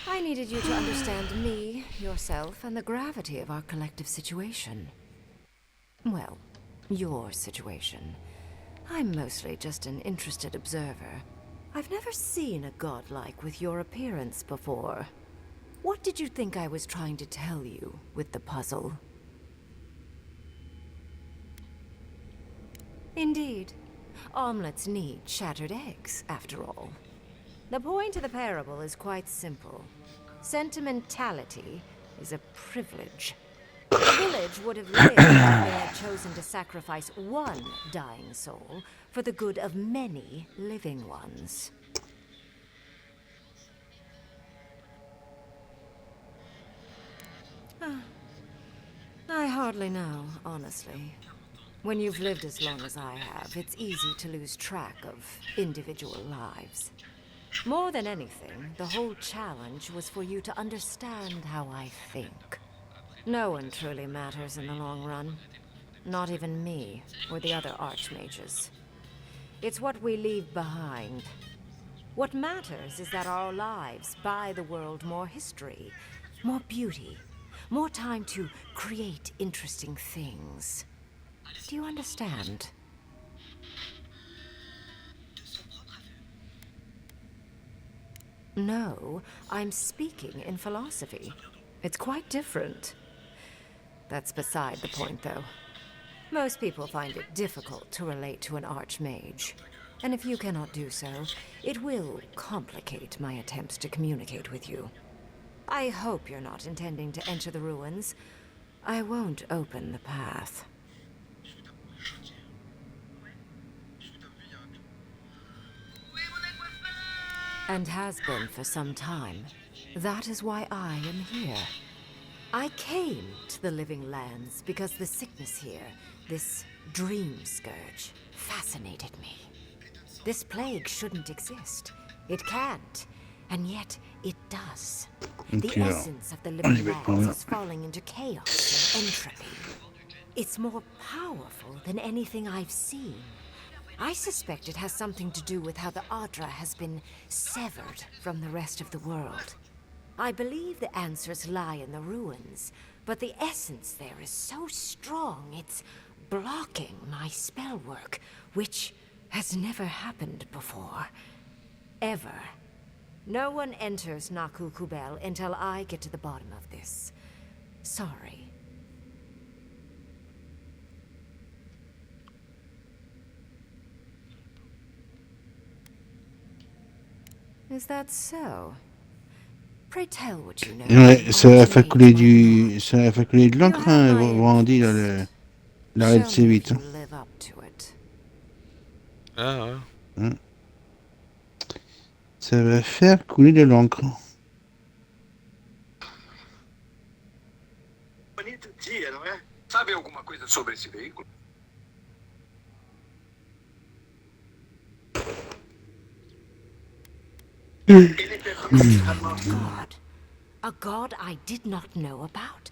I needed you to understand me, yourself, and the gravity of our collective situation. Well, your situation. I'm mostly just an interested observer. I've never seen a godlike with your appearance before. What did you think I was trying to tell you with the puzzle? Indeed. Omelets need shattered eggs, after all. The point of the parable is quite simple. Sentimentality is a privilege. The village would have lived if they had chosen to sacrifice one dying soul for the good of many living ones. I hardly know, honestly. When you've lived as long as I have, it's easy to lose track of individual lives. More than anything, the whole challenge was for you to understand how I think. No one truly matters in the long run. Not even me, or the other archmages. It's what we leave behind. What matters is that our lives buy the world more history, more beauty, more time to create interesting things. Do you understand? No, I'm speaking in philosophy. It's quite different. That's beside the point, though. Most people find it difficult to relate to an archmage. And if you cannot do so, it will complicate my attempts to communicate with you. I hope you're not intending to enter the ruins. I won't open the path. And has been for some time. That is why I am here. I came to the Living Lands because the sickness here, this dream scourge, fascinated me. This plague shouldn't exist. It can't. And yet, it does. The essence of the Living Lands is falling into chaos and entropy. It's more powerful than anything I've seen. I suspect it has something to do with how the Adra has been severed from the rest of the world. I believe the answers lie in the ruins, but the essence there is so strong it's blocking my spell work, which has never happened before. Ever. No one enters Naku Kubel until I get to the bottom of this. Sorry. Is that so? Pray tell what you know. Ouais, ça a fait couler de l'encre, hein, Randy, là, Il arrête assez vite. Live up to it. Ah ouais. Ça va faire couler de l'encre. Bonito dia, não é? Sabe alguma coisa sobre esse veículo? God. A god I did not know about?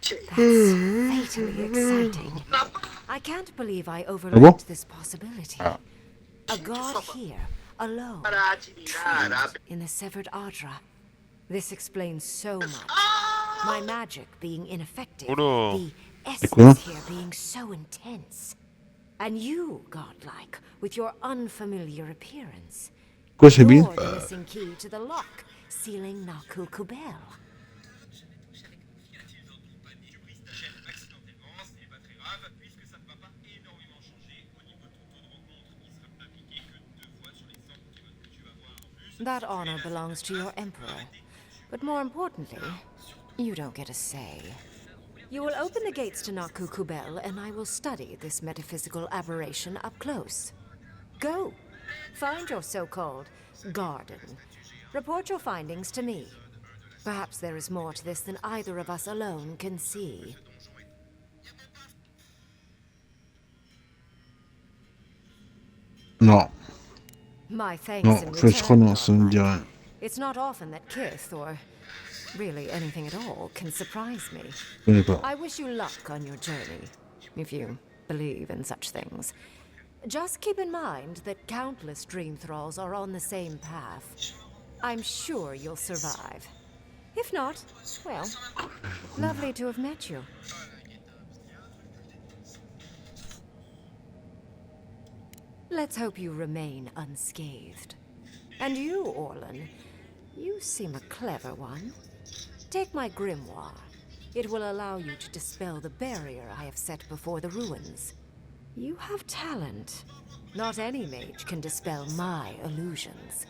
That's fatally exciting. I can't believe I overlooked this possibility. A god here, alone, trapped in the severed Adra. This explains so much. My magic being ineffective, the essence here being so intense. And you, godlike, with your unfamiliar appearance. Quoi, c'est bien? You're the missing key to the lock, sealing Naku Kubel. That honor belongs to your emperor. But more importantly, you don't get a say. You will open the gates to Naku Kubel, and I will study this metaphysical aberration up close. Go. Find your so-called garden. Report your findings to me. Perhaps there is more to this than either of us alone can see. Non. My thanks Non, in je return, renonce, ça me dit rien. It's not often that Kith, or really anything at all, can surprise me. Je connais pas. I wish you luck on your journey, if you believe in such things. Just keep in mind that countless dream thralls are on the same path. I'm sure you'll survive. If not, well, lovely to have met you. Let's hope you remain unscathed. And you, Orlan, you seem a clever one. Take my grimoire. It will allow you to dispel the barrier I have set before the ruins. You have talent. Not any mage can dispel my illusions.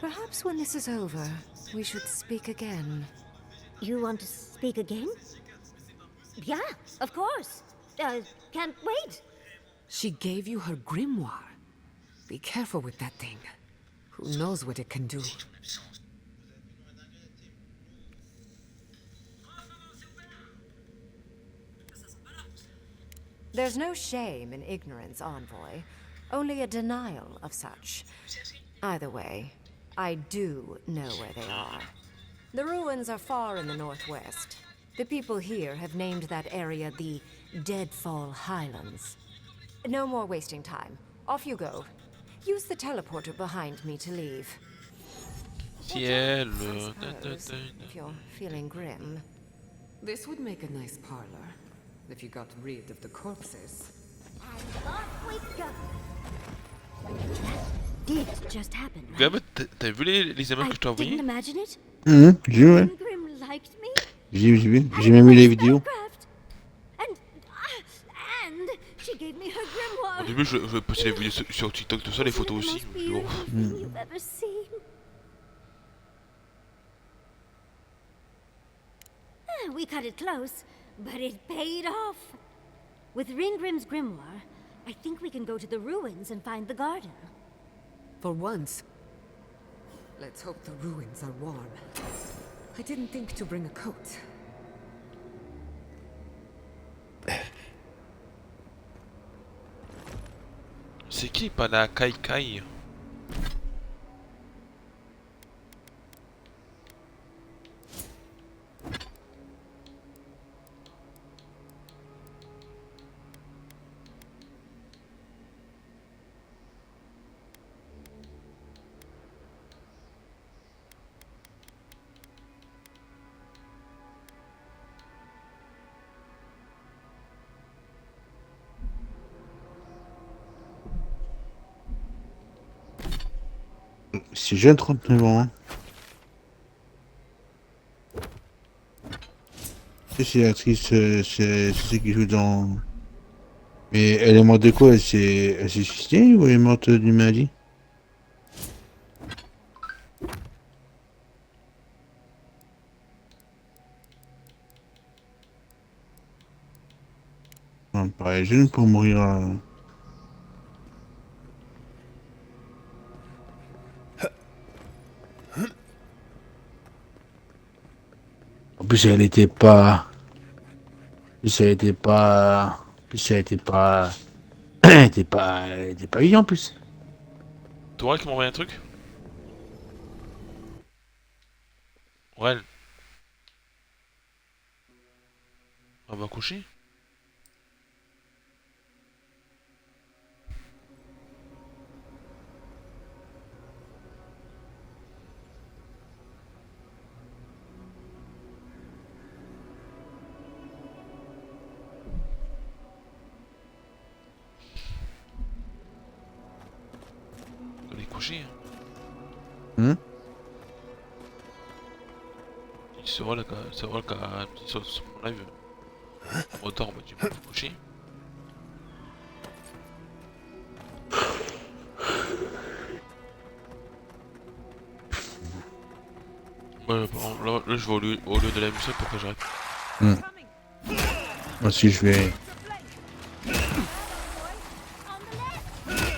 Perhaps when this is over, we should speak again. You want to speak again? Yeah, of course. Can't wait. She gave you her grimoire. Be careful with that thing. Who knows what it can do? There's no shame in ignorance, Envoy. Only a denial of such. Either way, I do know where they are. The ruins are far in the northwest. The people here have named that area the Deadfall Highlands. No more wasting time. Off you go. Use the teleporter behind me to leave. Ciel. If you're feeling grim. This would make a nice parlor, if you got rid of the corpses. And off we go. Did just happen, right? Gab, t'as vu les images que je t'ai I envoyées? didn't imagine it. J'ai vu, ouais. Grim liked me. J'ai vu. J'ai même vu les vidéos. And she gave me her grimoire. Au début, je vais poster les vidéos sur TikTok, tout ça, les photos aussi. Bon. You've ever seen. We cut it close, but it paid off. With Ringgrim's grimoire, I think we can go to the ruins and find the garden. For once. Let's hope the ruins are warm. I didn't think to bring a coat. C'est qui pas la Kai Kai? C'est jeune, 39 ans. Hein. C'est l'actrice, c'est celle qui joue dans... Mais elle est morte de quoi? Elle s'est suicidée ou elle est morte d'une maladie? me paraît jeune pour mourir. En plus, elle était pas. En plus, elle était pas. En plus, elle était pas. Elle était pas. Elle était pas vieille en plus. Toi qui m'a envoyé un truc? Ouais. On va coucher? On va aller coucher. C'est vrai qu'à sur mon live, on dort, on va dire coucher. Ouais, là, je vais au lieu de la mission pour que j'arrête. Moi aussi, je vais.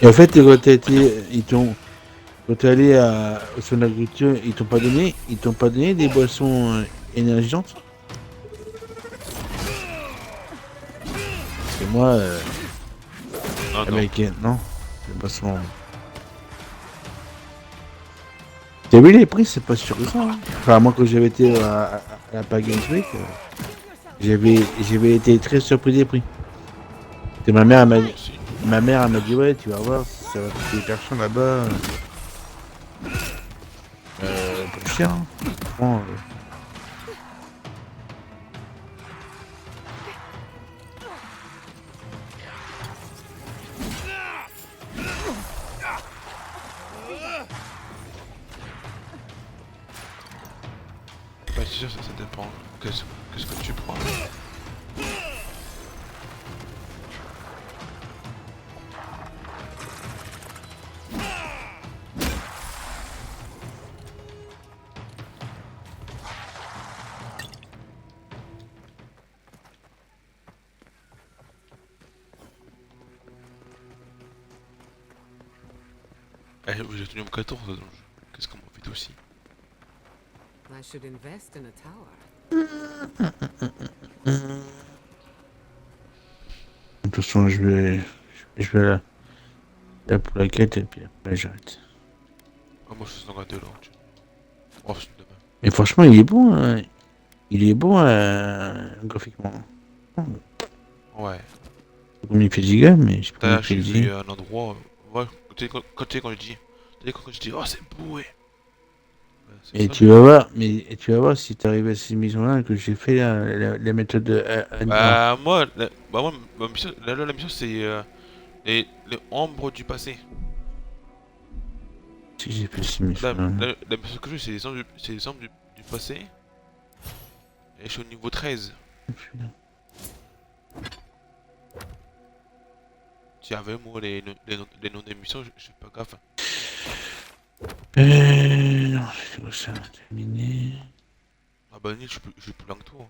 Et en fait, quand t'as été. Quand t'es allé au salon d'agriculture, ils t'ont pas donné des boissons énergisantes? Parce que moi, américaine, non, des boissons. T'as vu les prix, c'est pas sûr que ça. Hein. Enfin, moi, quand j'avais été à la Paris Games Week, j'avais été très surpris des prix. Et ma mère, elle m'a dit, ouais, tu vas voir, ça va coûter hyper cher là-bas. Pas cher, hein. Franchement, Bah, c'est sûr, ça dépend. Qu'est-ce que tu prends? Eh, j'ai tenu au 14 dans le jeu. Qu'est-ce qu'on m'a fait aussi? I should invest in a tower. de toute façon, je vais là pour la quête et puis après j'arrête. Ah, moi je suis en de là. Oh, c'est demain. Mais franchement, il est bon, hein. Il est bon graphiquement. Ouais. Comme il fait de giga, mais je sais pas T'as combien il fait vu de un endroit. Ouais, quand je dis, oh c'est beau, ouais. Et tu vas voir, tu vas voir si tu arrives à ces missions-là que j'ai fait la méthode Bah moi, ma mission, la mission c'est les ombres du passé. Si j'ai fait ces missions-là. La mission que je fais c'est les ombres du passé. Et je suis au niveau 13. Tu avais moi les noms des missions, je fais pas gaffe. Non, c'est ça, terminé. Ah bah Nil, je suis plus lent que toi.